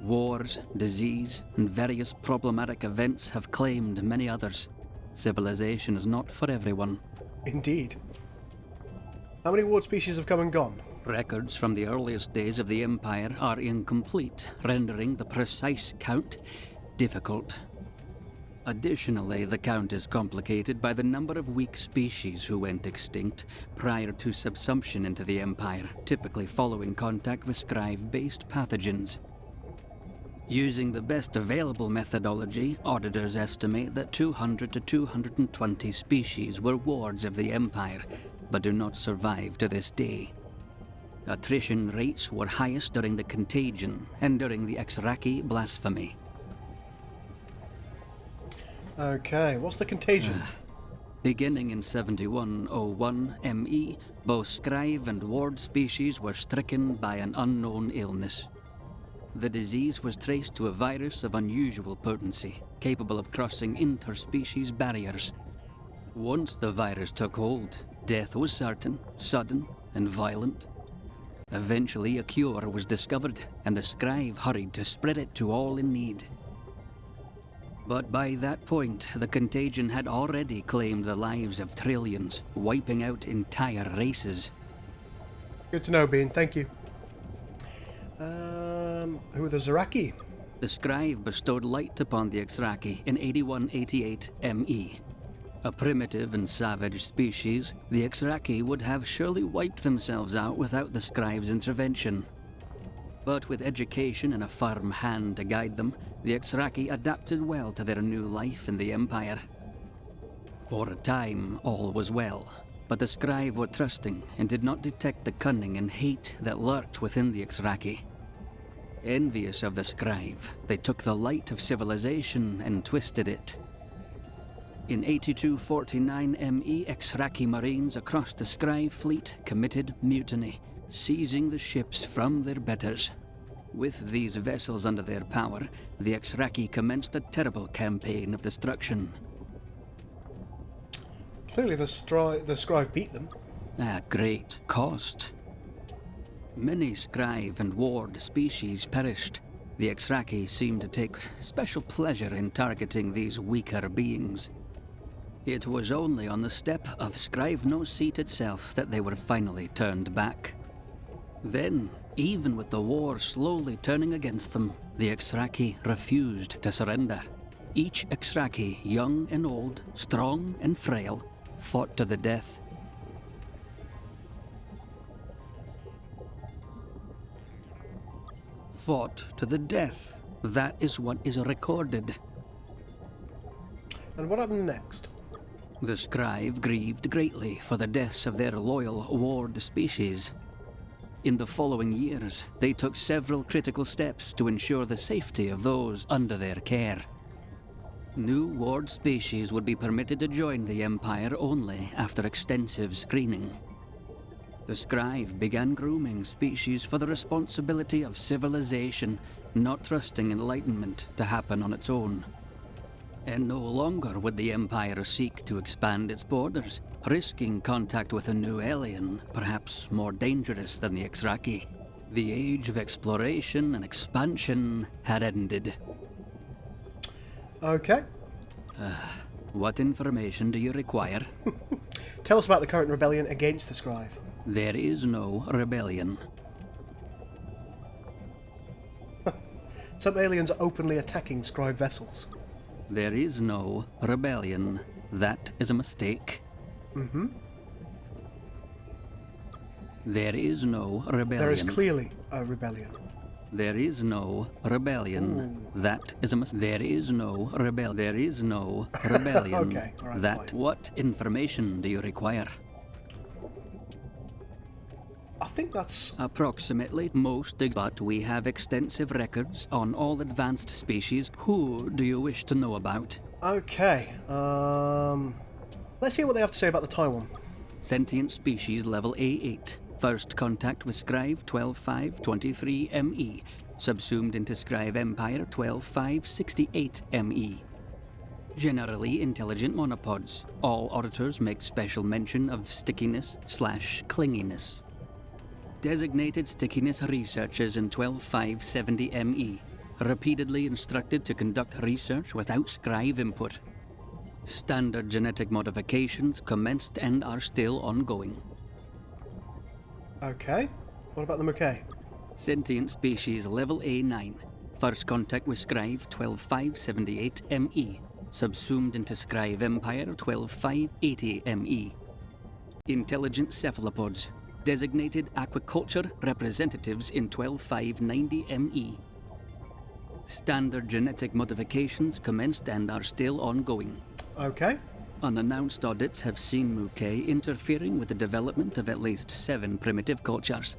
Wars, disease, and various problematic events have claimed many others. Civilization is not for everyone. Indeed. How many ward species have come and gone? Records from the earliest days of the Empire are incomplete, rendering the precise count difficult. Additionally, the count is complicated by the number of weak species who went extinct prior to subsumption into the Empire, typically following contact with Scribe-based pathogens. Using the best available methodology, auditors estimate that 200 to 220 species were wards of the Empire, but do not survive to this day. Attrition rates were highest during the Contagion and during the Exraki blasphemy. Okay, what's the Contagion? Beginning in 7101 ME, both Scribe and ward species were stricken by an unknown illness. The disease was traced to a virus of unusual potency, capable of crossing interspecies barriers. Once the virus took hold, death was certain, sudden, and violent. Eventually, a cure was discovered, and the Scribe hurried to spread it to all in need. But by that point, the contagion had already claimed the lives of trillions, wiping out entire races. Good to know, Bean. Thank you. Who are the Zaraki? The Scribe bestowed light upon the Exraki in 8188 ME. A primitive and savage species, the Exraki would have surely wiped themselves out without the Scribe's intervention. But with education and a firm hand to guide them, the Exraki adapted well to their new life in the Empire. For a time, all was well, but the Scribe were trusting and did not detect the cunning and hate that lurked within the Exraki. Envious of the Scribe, they took the light of civilization and twisted it. In 8249 ME, Exraki Marines across the Scribe fleet committed mutiny, seizing the ships from their betters. With these vessels under their power, the Exraki commenced a terrible campaign of destruction. Clearly the Scribe beat them. At great cost. Many Scribe and ward species perished. The Exraki seemed to take special pleasure in targeting these weaker beings. It was only on the step of Scribe No Seat itself that they were finally turned back. Then, even with the war slowly turning against them, the Exraki refused to surrender. Each Exraki, young and old, strong and frail, fought to the death. Fought to the death. That is what is recorded. And what happened next? The Scribe grieved greatly for the deaths of their loyal ward species. In the following years, they took several critical steps to ensure the safety of those under their care. New ward species would be permitted to join the Empire only after extensive screening. The Scribe began grooming species for the responsibility of civilization, not trusting enlightenment to happen on its own. And no longer would the Empire seek to expand its borders, risking contact with a new alien, perhaps more dangerous than the Exraki. The age of exploration and expansion had ended. Okay. What information do you require? Tell us about the current rebellion against the Scribe. There is no rebellion. Some aliens are openly attacking Scribe vessels. There is no rebellion. That is a mistake. Mm-hmm. There is no rebellion. There is clearly a rebellion. There is no rebellion. Ooh. That is a mistake. There is no rebellion. There is no rebellion. Okay, all right, that. fine. What information do you require? I think that's... Approximately most, but we have extensive records on all advanced species. Who do you wish to know about? Okay, let's hear what they have to say about the Taiwan. Sentient species level A8. First contact with Scribe 12523 ME. subsumed into Scribe Empire 12568 ME. Generally intelligent monopods. All auditors make special mention of stickiness/clinginess. Designated stickiness researchers in 12570 ME. Repeatedly instructed to conduct research without scribe input. Standard genetic modifications commenced and are still ongoing. Okay. What about the Mackay? Sentient species level A9. First contact with Scribe 12578 ME. Subsumed into Scribe Empire 12580 ME. Intelligent cephalopods. Designated aquaculture representatives in 12590 ME. Standard genetic modifications commenced and are still ongoing. Okay. Unannounced audits have seen Muke interfering with the development of at least 7 primitive cultures.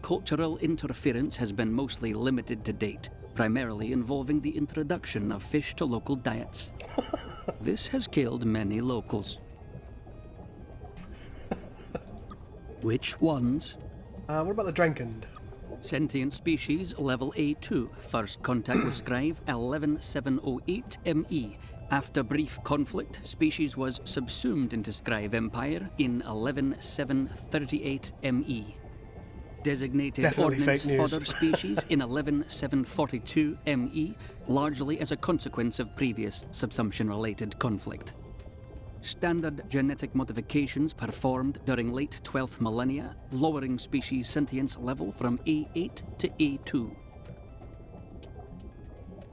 Cultural interference has been mostly limited to date, primarily involving the introduction of fish to local diets. This has killed many locals. Which ones? What about the Drankin? Sentient species level A2. First contact with Scribe 11708 ME. After brief conflict, species was subsumed into Scribe Empire in 11738 ME. Designated Definitely ordnance fake news. fodder species in 11742 ME, largely as a consequence of previous subsumption-related conflict. Standard genetic modifications performed during late 12th millennia, lowering species sentience level from A8 to A2.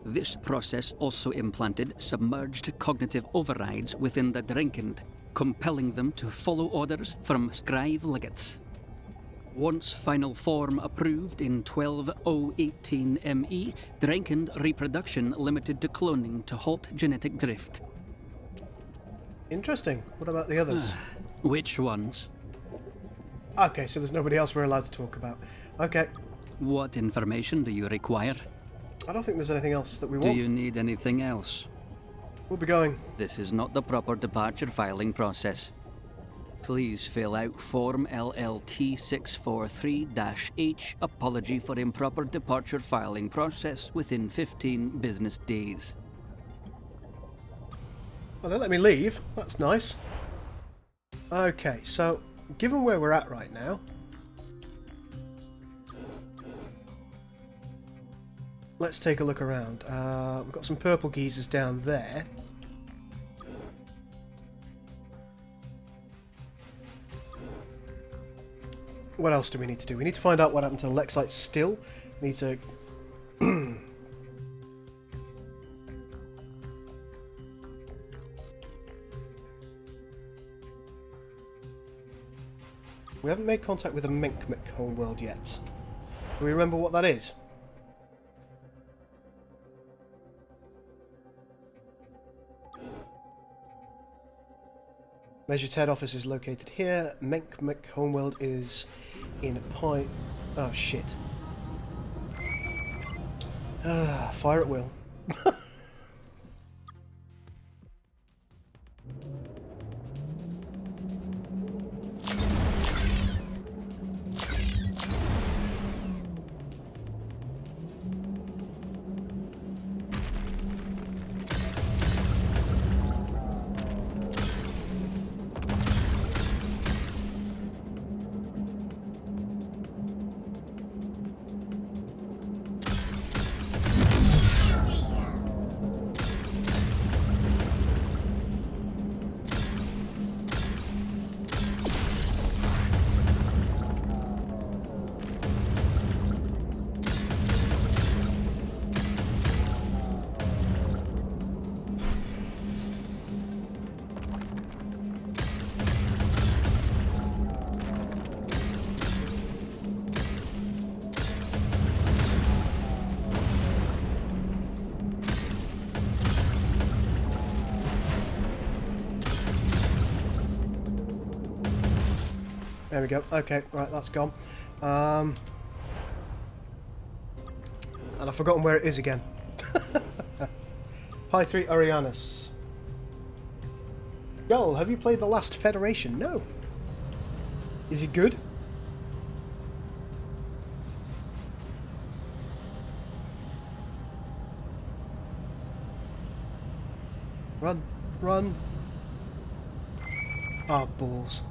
This process also implanted submerged cognitive overrides within the Drankin, compelling them to follow orders from scribe legates. Once final form approved in 12018 ME, Drankin reproduction limited to cloning to halt genetic drift. Interesting. What about the others? Which ones? Okay, so there's nobody else we're allowed to talk about. Okay. What information do you require? I don't think there's anything else that we Do want. you need anything else? We'll be going. This is not the proper departure filing process. Please fill out Form LLT 643-H, apology for improper departure filing process within 15 business days. Well, they let me leave. That's nice. Okay, so given where we're at right now, let's take a look around. We've got some purple geezers down there. What else do we need to do? We need to find out what happened to the Lexite still. We need to... We haven't made contact with the Menkmek homeworld yet. Do we remember what that is? Measure's head office is located here. Menkmek homeworld is in Pi... Oh, shit. Fire at will. There we go. Okay, right, that's gone. And I've forgotten where it is again. Pi 3 Arianus. Gull, have you played the last Federation? No. Is it good? Run. Run. Ah, balls.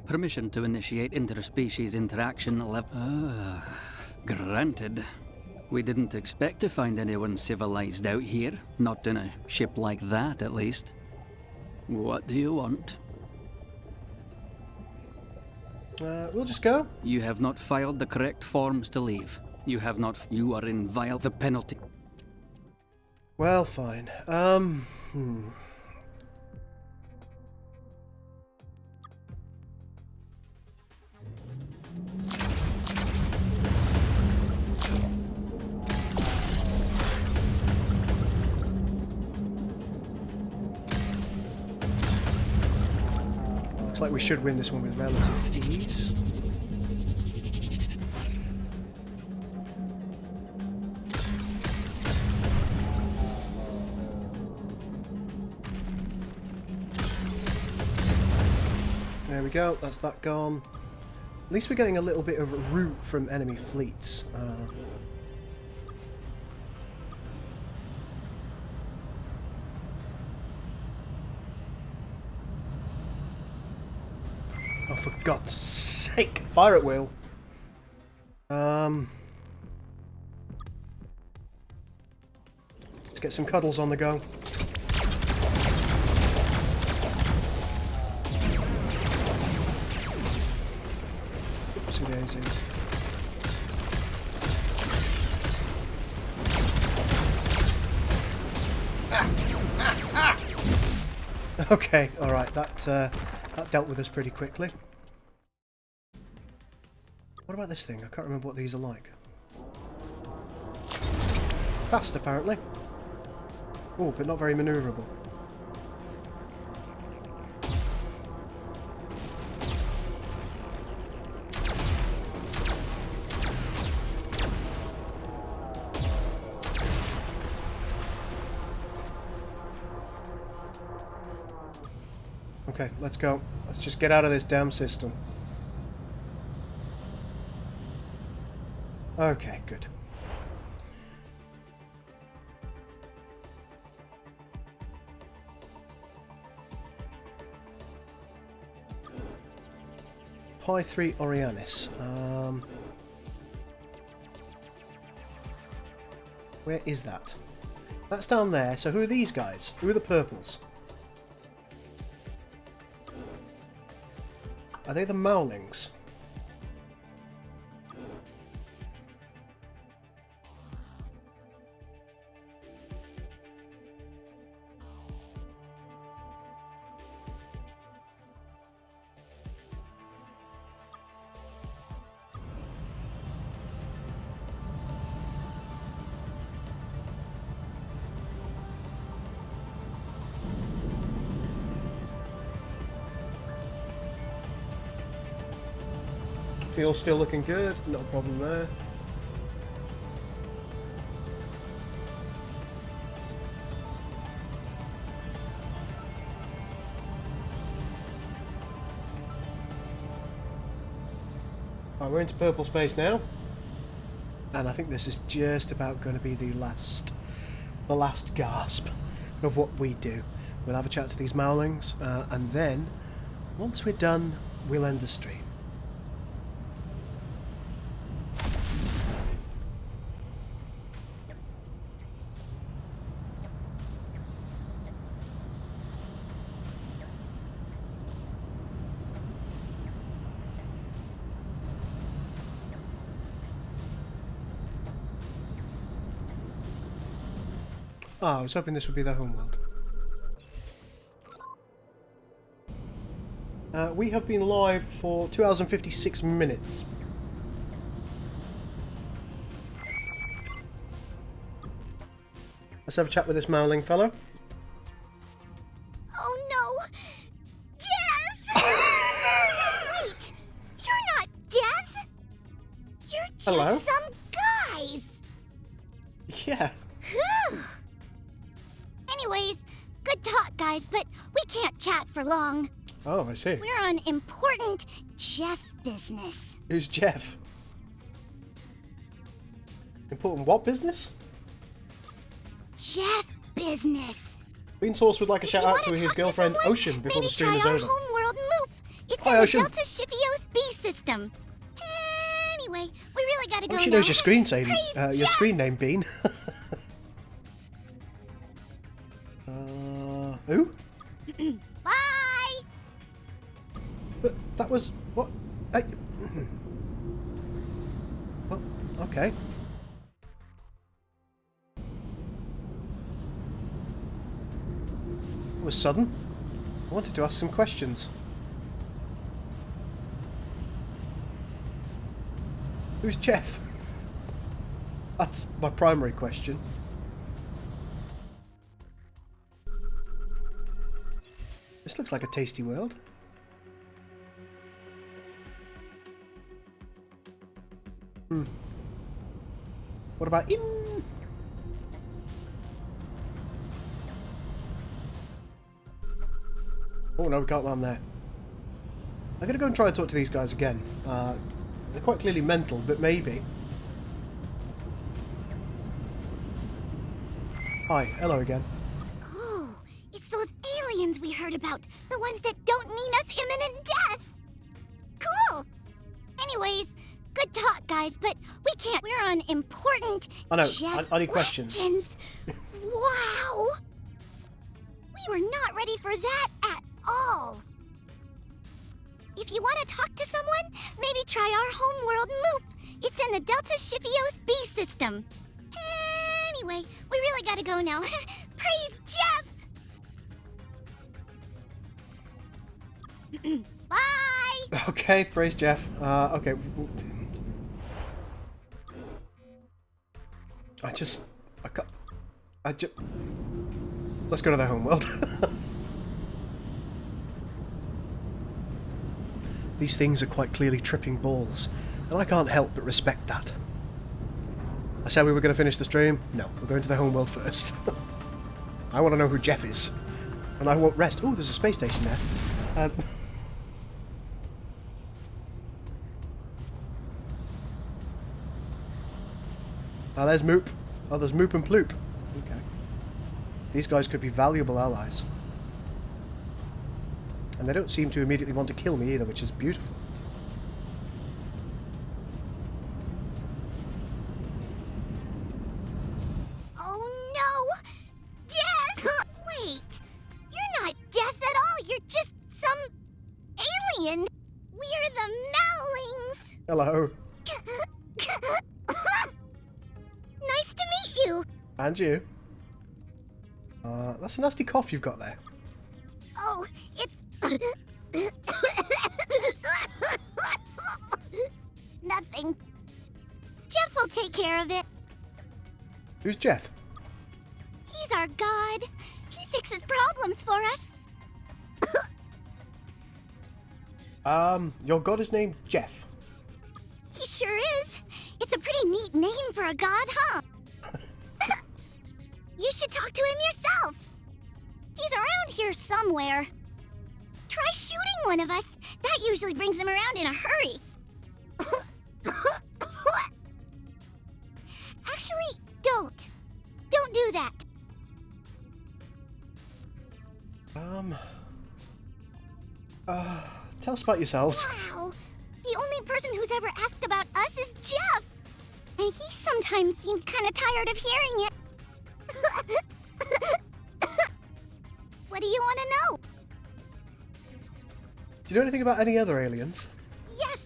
Permission to initiate interspecies interaction granted. We didn't expect to find anyone civilized out here. Not in a ship like that, at least. What do you want? We'll just go. You have not filed the correct forms to leave. You have not. You are in the penalty. Well, fine. Looks like we should win this one with relative ease. There we go, that's that gone. At least we're getting a little bit of a route from enemy fleets. Oh, for God's sake! Fire at will! Let's get some cuddles on the go. Oopsie daisies. Okay, alright, that dealt with us pretty quickly. What about this thing? I can't remember what these are like. Fast, apparently. Oh, but not very manoeuvrable. Okay, let's go. Let's just get out of this damn system. Okay, good. Pi 3 Orianis. Where is that? That's down there. So who are these guys? Who are the purples? Are they the Mowlings? Fuel's still looking good, not a problem there. Right, we're into purple space now. And I think this is just about going to be the last gasp of what we do. We'll have a chat to these Mowlings, and then, once we're done, we'll end the stream. Ah, I was hoping this would be their homeworld. We have been live for 2 hours and 56 minutes. Let's have a chat with this Mowling fellow. Oh no! Death! Wait! You're not Death! You're just Hello? some guys! Yeah. Whew. Anyways, good talk, guys, but we can't chat for long. Oh, I see. We're on important Jeff business. Who's Jeff? Important what business? Jeff business. Bean Sauce would like a shout out to his girlfriend Ocean before the stream is over. Maybe try our homeworld Moop. It's Hi, in Ocean. the Delta Shippios B system. Anyway, we really gotta go She now. knows your screen Praise your Jeff. screen name, Bean. Who? Bye. But that was what? I... Well, okay. It was sudden. I wanted to ask some questions. Who's Jeff? That's my primary question. This looks like a tasty world. What about in? Oh no, we can't land there. I'm gonna go and try and talk to these guys again. They're quite clearly mental, but maybe. Hi, hello again. Oh, it's those aliens we heard about. The ones that don't mean us imminent death. Cool. Anyways, good talk, guys, but we can't. We're on important. I know. Jeff I need questions. Wow. We were not ready for that at all. If you want to talk to someone, maybe try our homeworld Moop. It's in the Delta Shippios B system. Anyway, we really gotta go now. Praise Jeff! Bye! Okay, praise Jeff. Okay. I can't. Let's go to the homeworld. These things are quite clearly tripping balls, and I can't help but respect that. I said we were going to finish the stream. No, we're going to the homeworld first. I want to know who Jeff is, and I won't rest. Oh, there's a space station there. Oh, there's Moop. Oh, there's Moop and Ploop. Okay. These guys could be valuable allies. And they don't seem to immediately want to kill me either, which is beautiful. Oh no! Death! Wait! You're not Death at all! You're just some alien! We're the Mowlings! Hello. Nice to meet you! And you. That's a nasty cough you've got there. Oh, it's... Nothing. Jeff will take care of it. Who's Jeff? He's our god. He fixes problems for us. Your god is named Jeff. He sure is. It's a pretty neat name for a god, huh? You should talk to him yourself. He's around here somewhere. Try shooting one of us. That usually brings him around in a hurry. Actually, don't. Don't do that. Tell us about yourselves. Wow. The only person who's ever asked about us is Jeff. And he sometimes seems kind of tired of hearing it. What do you want to know? Do you know anything about any other aliens? Yes,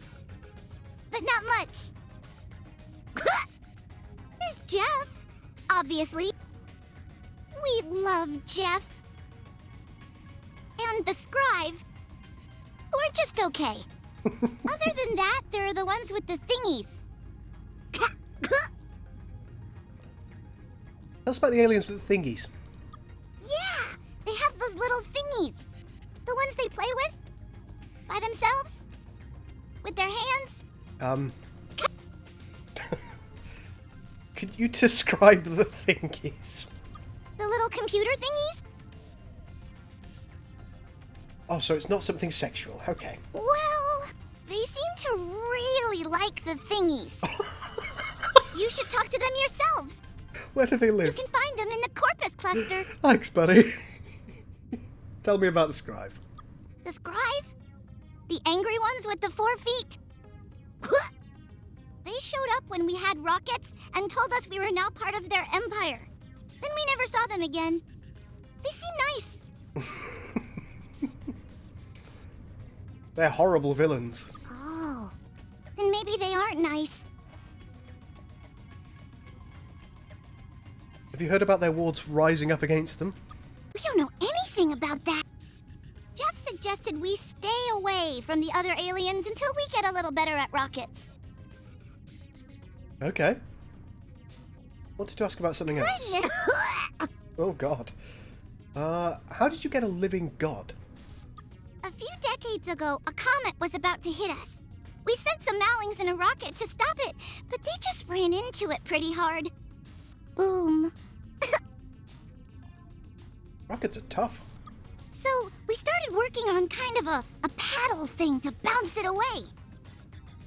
but not much. There's Jeff, obviously. We love Jeff. And the scribe. We're just okay. Other than that, there are the ones with the thingies. Tell us about the aliens with the thingies. Yeah, they have those little thingies. The ones they play with. By themselves. With their hands. Could you describe the thingies? The little computer thingies? Oh, so it's not something sexual. Okay. Well, they seem to really like the thingies. You should talk to them yourselves. Where do they live? You can find them in the Corpus cluster. Thanks, buddy. Tell me about the Scribe. The Scribe? The angry ones with the 4 feet? They showed up when we had rockets and told us we were now part of their empire. Then we never saw them again. They seem nice. They're horrible villains. Oh, then maybe they aren't nice. Have you heard about their wards rising up against them? We don't know anything about that. Jeff suggested we stay away from the other aliens until we get a little better at rockets. Okay. Wanted to ask about something else. Oh, God. How did you get a living god? A few decades ago, a comet was about to hit us. We sent some Mallings in a rocket to stop it, but they just ran into it pretty hard. Boom. Rockets are tough. So, we started working on kind of a paddle thing to bounce it away.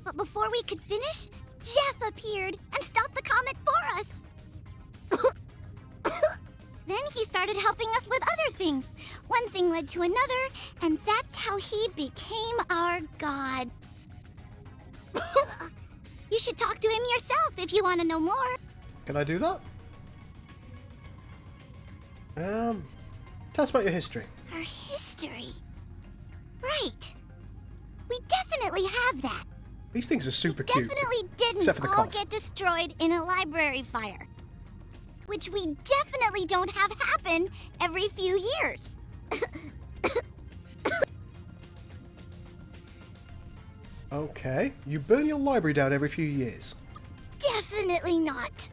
But before we could finish, Jeff appeared and stopped the comet for us. Then he started helping us with other things. One thing led to another, and that's how he became our god. You should talk to him yourself if you want to know more. Can I do that? Tell us about your history. Our history? Right. We definitely have that. These things are super cute. Definitely didn't all get destroyed in a library fire. Which we definitely don't have happen every few years. Okay. You burn your library down every few years. Definitely not.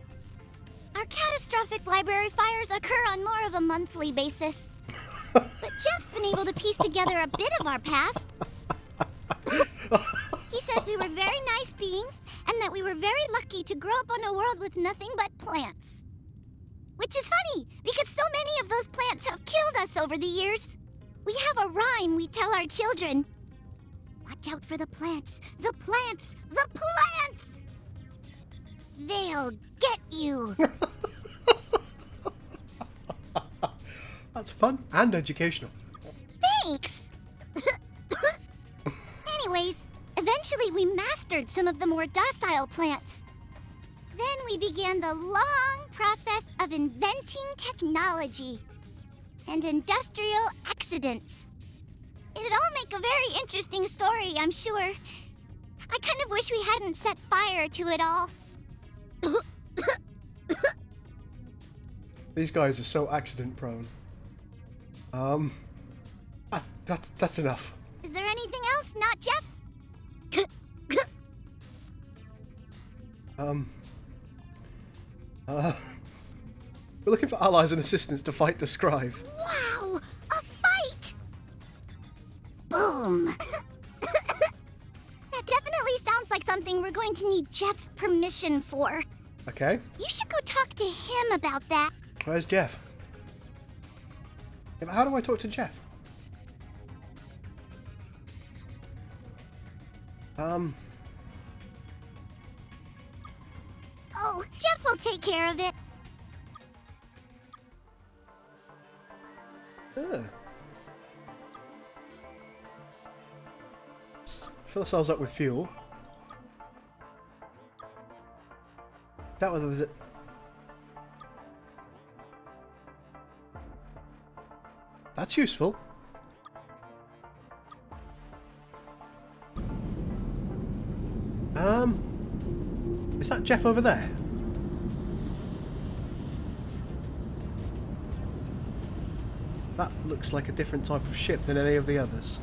Our catastrophic library fires occur on more of a monthly basis. But Jeff's been able to piece together a bit of our past. He says we were very nice beings and that we were very lucky to grow up on a world with nothing but plants. Which is funny, because so many of those plants have killed us over the years. We have a rhyme we tell our children. Watch out for the plants, the plants, the plants! They'll get you. That's fun and educational. Thanks! Anyways, eventually we mastered some of the more docile plants. Then we began the long process of inventing technology and industrial accidents. It'd all make a very interesting story, I'm sure. I kind of wish we hadn't set fire to it all. These guys are so accident prone. That's enough. Is there anything else, not Jeff? We're looking for allies and assistants to fight the Scribe. Wow! A fight! Boom! That definitely sounds like something we're going to need Jeff's permission for. Okay. You should go talk to him about that. Where's Jeff? Yeah, but how do I talk to Jeff? Oh, Jeff will take care of it. Fill ourselves up with fuel. Doubt whether there's a... That's useful. Is that Jeff over there? That looks like a different type of ship than any of the others.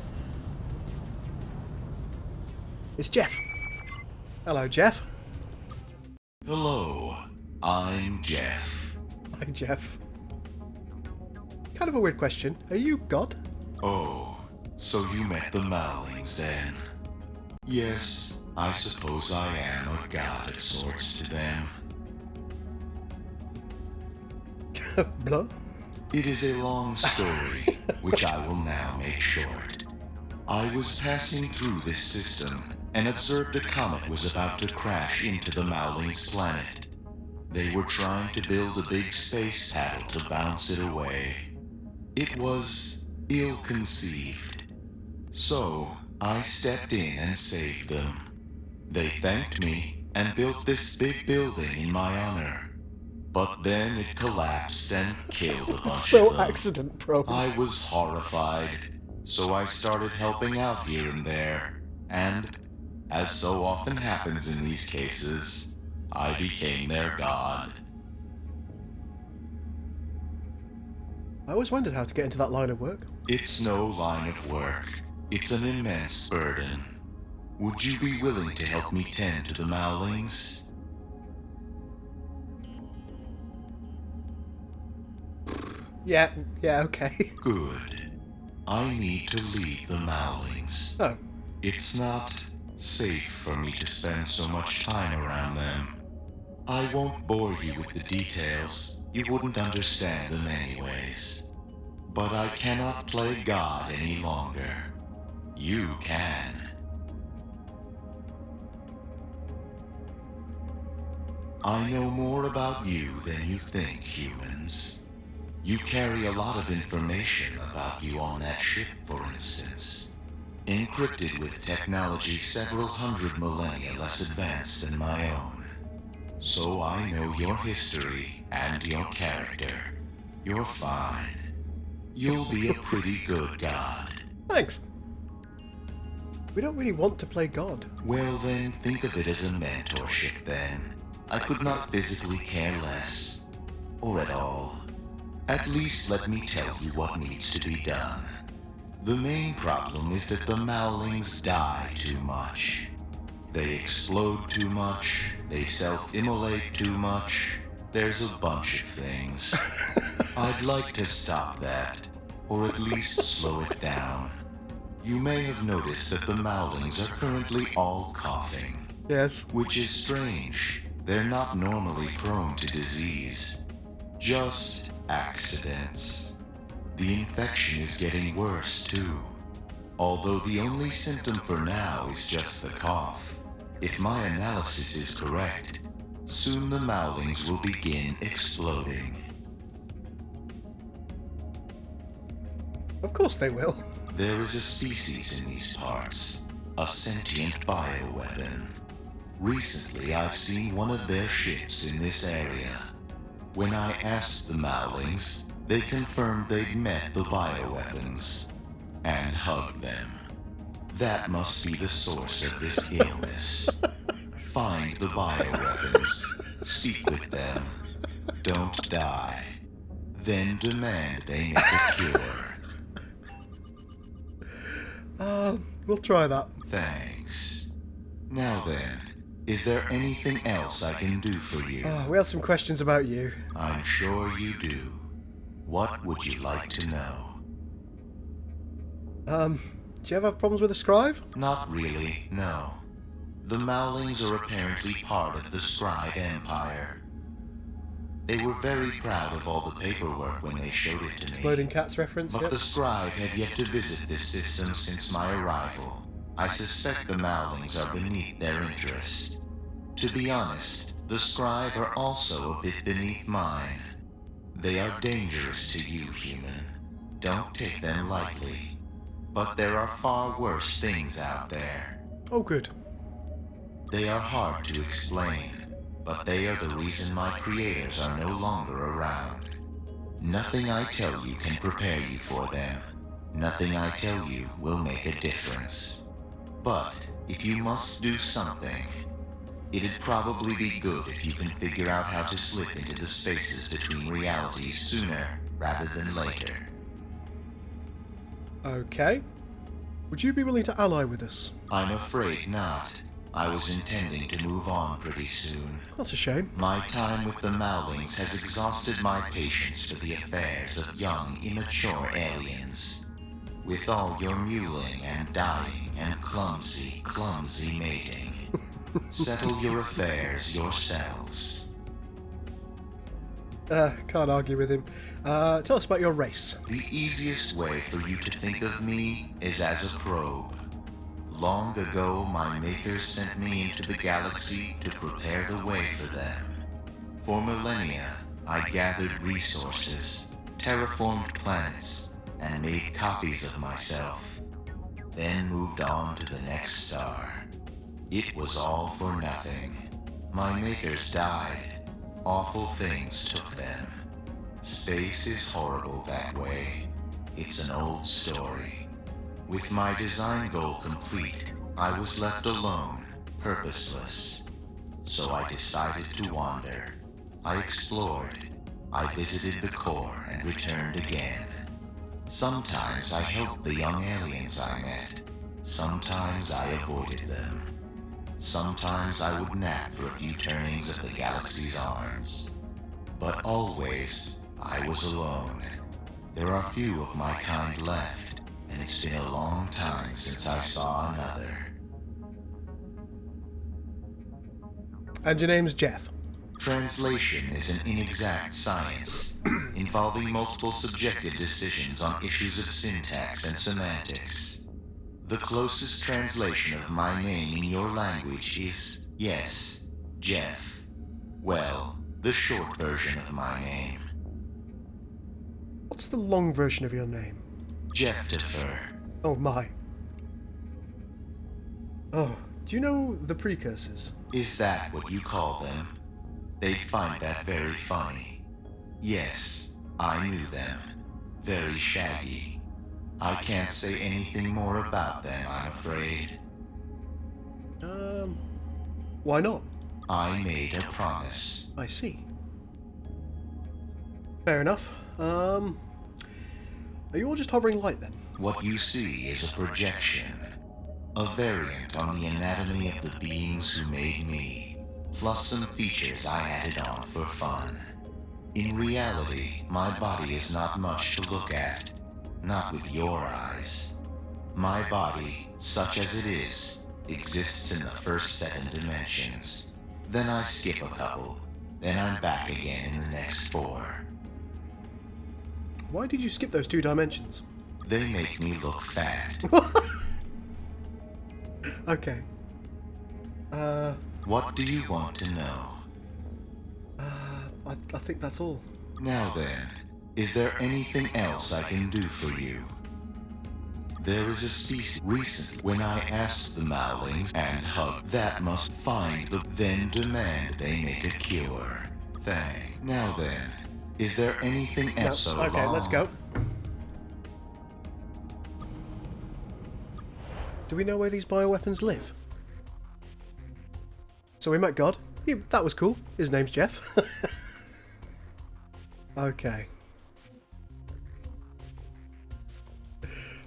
It's Jeff. Hello, Jeff. Hello, I'm Jeff. Hi, Jeff. Kind of a weird question. Are you God? Oh, so you met the Mallings then? Yes, I suppose I am a god of sorts to them. Blah? It is a long story, which I will now make short. I was passing through this system and observed a comet was about to crash into the Mallings' planet. They were trying to build a big space paddle to bounce it away. It was ill-conceived. So, I stepped in and saved them. They thanked me and built this big building in my honor. But then it collapsed and killed a bunch So of them. accident-prone. I was horrified, so I started helping out here and there. And, as so often happens in these cases, I became their god. I always wondered how to get into that line of work. It's no line of work. It's an immense burden. Would you be willing to help me tend to the Mowlings? Yeah, okay. Good. I need to leave the Mowlings. Oh. It's not safe for me to spend so much time around them. I won't bore you with the details. You wouldn't understand them anyways. But I cannot play God any longer. You can. I know more about you than you think, humans. You carry a lot of information about you on that ship, for instance. Encrypted with technology several hundred millennia less advanced than my own. So I know your history and your character. You're fine. You'll be a pretty good god. Thanks. We don't really want to play God. Well then, think of it as a mentorship then. I could not physically care less. Or at all. At least let me tell you what needs to be done. The main problem is that the Mowlings die too much. They explode too much, they self-immolate too much. There's a bunch of things. I'd like to stop that, or at least slow it down. You may have noticed that the Mowlings are currently all coughing. Yes. Which is strange. They're not normally prone to disease. Just accidents. The infection is getting worse too. Although the only symptom for now is just the cough. If my analysis is correct, soon the Mowlings will begin exploding. Of course they will. There is a species in these parts, a sentient bioweapon. Recently, I've seen one of their ships in this area. When I asked the Mowlings, they confirmed they'd met the bioweapons and hugged them. That must be the source of this illness. Find the bioweapons, speak with them, don't die, then demand they make a cure. We'll try that. Thanks. Now then, is there anything else I can do for you? We have some questions about you. I'm sure you do. What would you like to know? Do you ever have problems with the scribe? Not really, no. The Mowlings are apparently part of the Scribe Empire. They were very proud of all the paperwork when they showed it to me. Exploding Cats reference, But yep. the Scribe have yet to visit this system since my arrival. I suspect the Mowlings are beneath their interest. To be honest, the Scribe are also a bit beneath mine. They are dangerous to you, human. Don't take them lightly. But there are far worse things out there. Oh, good. They are hard to explain, but they are the reason my creators are no longer around. Nothing I tell you can prepare you for them. Nothing I tell you will make a difference. But if you must do something, it'd probably be good if you can figure out how to slip into the spaces between realities sooner rather than later. Okay. Would you be willing to ally with us? I'm afraid not. I was intending to move on pretty soon. That's a shame. My time with the Mowlings has exhausted my patience for the affairs of young, immature aliens. With all your mewling and dying and clumsy mating. Settle your affairs yourselves. Can't argue with him. Tell us about your race. The easiest way for you to think of me is as a probe. Long ago, my makers sent me into the galaxy to prepare the way for them. For millennia, I gathered resources, terraformed planets, and made copies of myself, then moved on to the next star. It was all for nothing. My makers died. Awful things took them. Space is horrible that way. It's an old story. With my design goal complete, I was left alone, purposeless. So I decided to wander. I explored. I visited the core and returned again. Sometimes I helped the young aliens I met. Sometimes I avoided them. Sometimes I would nap for a few turnings of the galaxy's arms. But always, I was alone. There are few of my kind left, and it's been a long time since I saw another. And your name's Jeff. Translation is an inexact science, involving multiple subjective decisions on issues of syntax and semantics. The closest translation of my name in your language is, yes, Jeff. Well, the short version of my name. What's the long version of your name? Jeftifer. Oh my. Oh, do you know the precursors? Is that what you call them? They'd find that very funny. Yes, I knew them. Very shaggy. I can't say anything more about them, I'm afraid. Why not? I made a promise. I see. Fair enough. Are you all just hovering light then? What you see is a projection. A variant on the anatomy of the beings who made me, plus some features I added on for fun. In reality, my body is not much to look at. Not with your eyes. My body, such as it is, exists in the first 7 dimensions. Then I skip a couple. Then I'm back again in the next 4. Why did you skip those 2 dimensions? They make me look fat. Okay. What do you want to know? I think that's all. Now then, is there anything else I can do for you? There is a species recently when I asked the Mowlings and Hug that must find the then demand they make a cure. Thing. Now then, is there anything else so long? Okay, let's go. Do we know where these bioweapons live? So we met God. That was cool. His name's Jeff. Okay.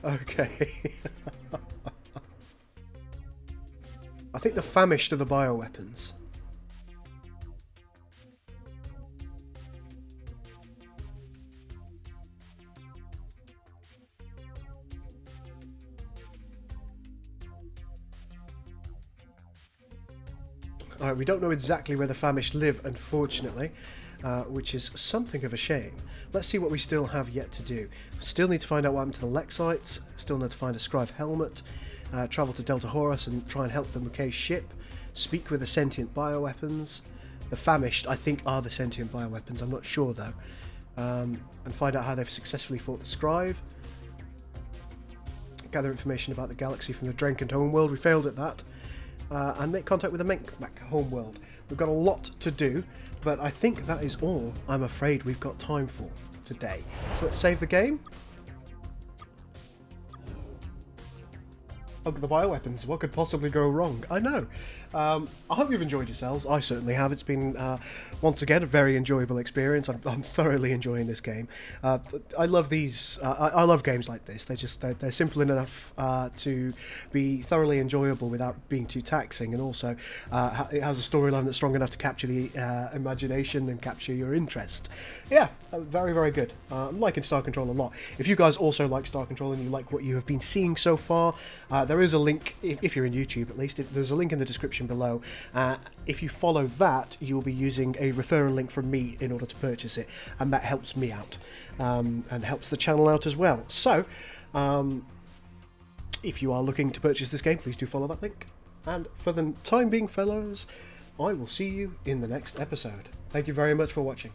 Okay. I think the famished are the bioweapons. Alright, we don't know exactly where the famished live, unfortunately, which is something of a shame. Let's see what we still have yet to do. Still need to find out what happened to the Lexites, still need to find a Scribe helmet, travel to Delta Horus and try and help the Mukay ship, speak with the sentient bioweapons. The famished, I think, are the sentient bioweapons, I'm not sure though. And find out how they've successfully fought the Scribe. Gather information about the galaxy from the Drankin homeworld, we failed at that. And make contact with the Menkmak homeworld. We've got a lot to do, but I think that is all I'm afraid we've got time for today. So let's save the game. Hug the bioweapons. What could possibly go wrong? I know. I hope you've enjoyed yourselves. I certainly have. It's been, once again, a very enjoyable experience. I'm thoroughly enjoying this game. I love these. I love games like this. They're simple enough to be thoroughly enjoyable without being too taxing, and also it has a storyline that's strong enough to capture the imagination and capture your interest. Yeah, very, very good. I'm liking Star Control a lot. If you guys also like Star Control and you like what you have been seeing so far, there is a link, if you're in YouTube at least, there's a link in the description below. If you follow that, you'll be using a referral link from me in order to purchase it, and that helps me out and helps the channel out as well. So if you are looking to purchase this game, please do follow that link. And for the time being, fellows, I will see you in the next episode. Thank you very much for watching.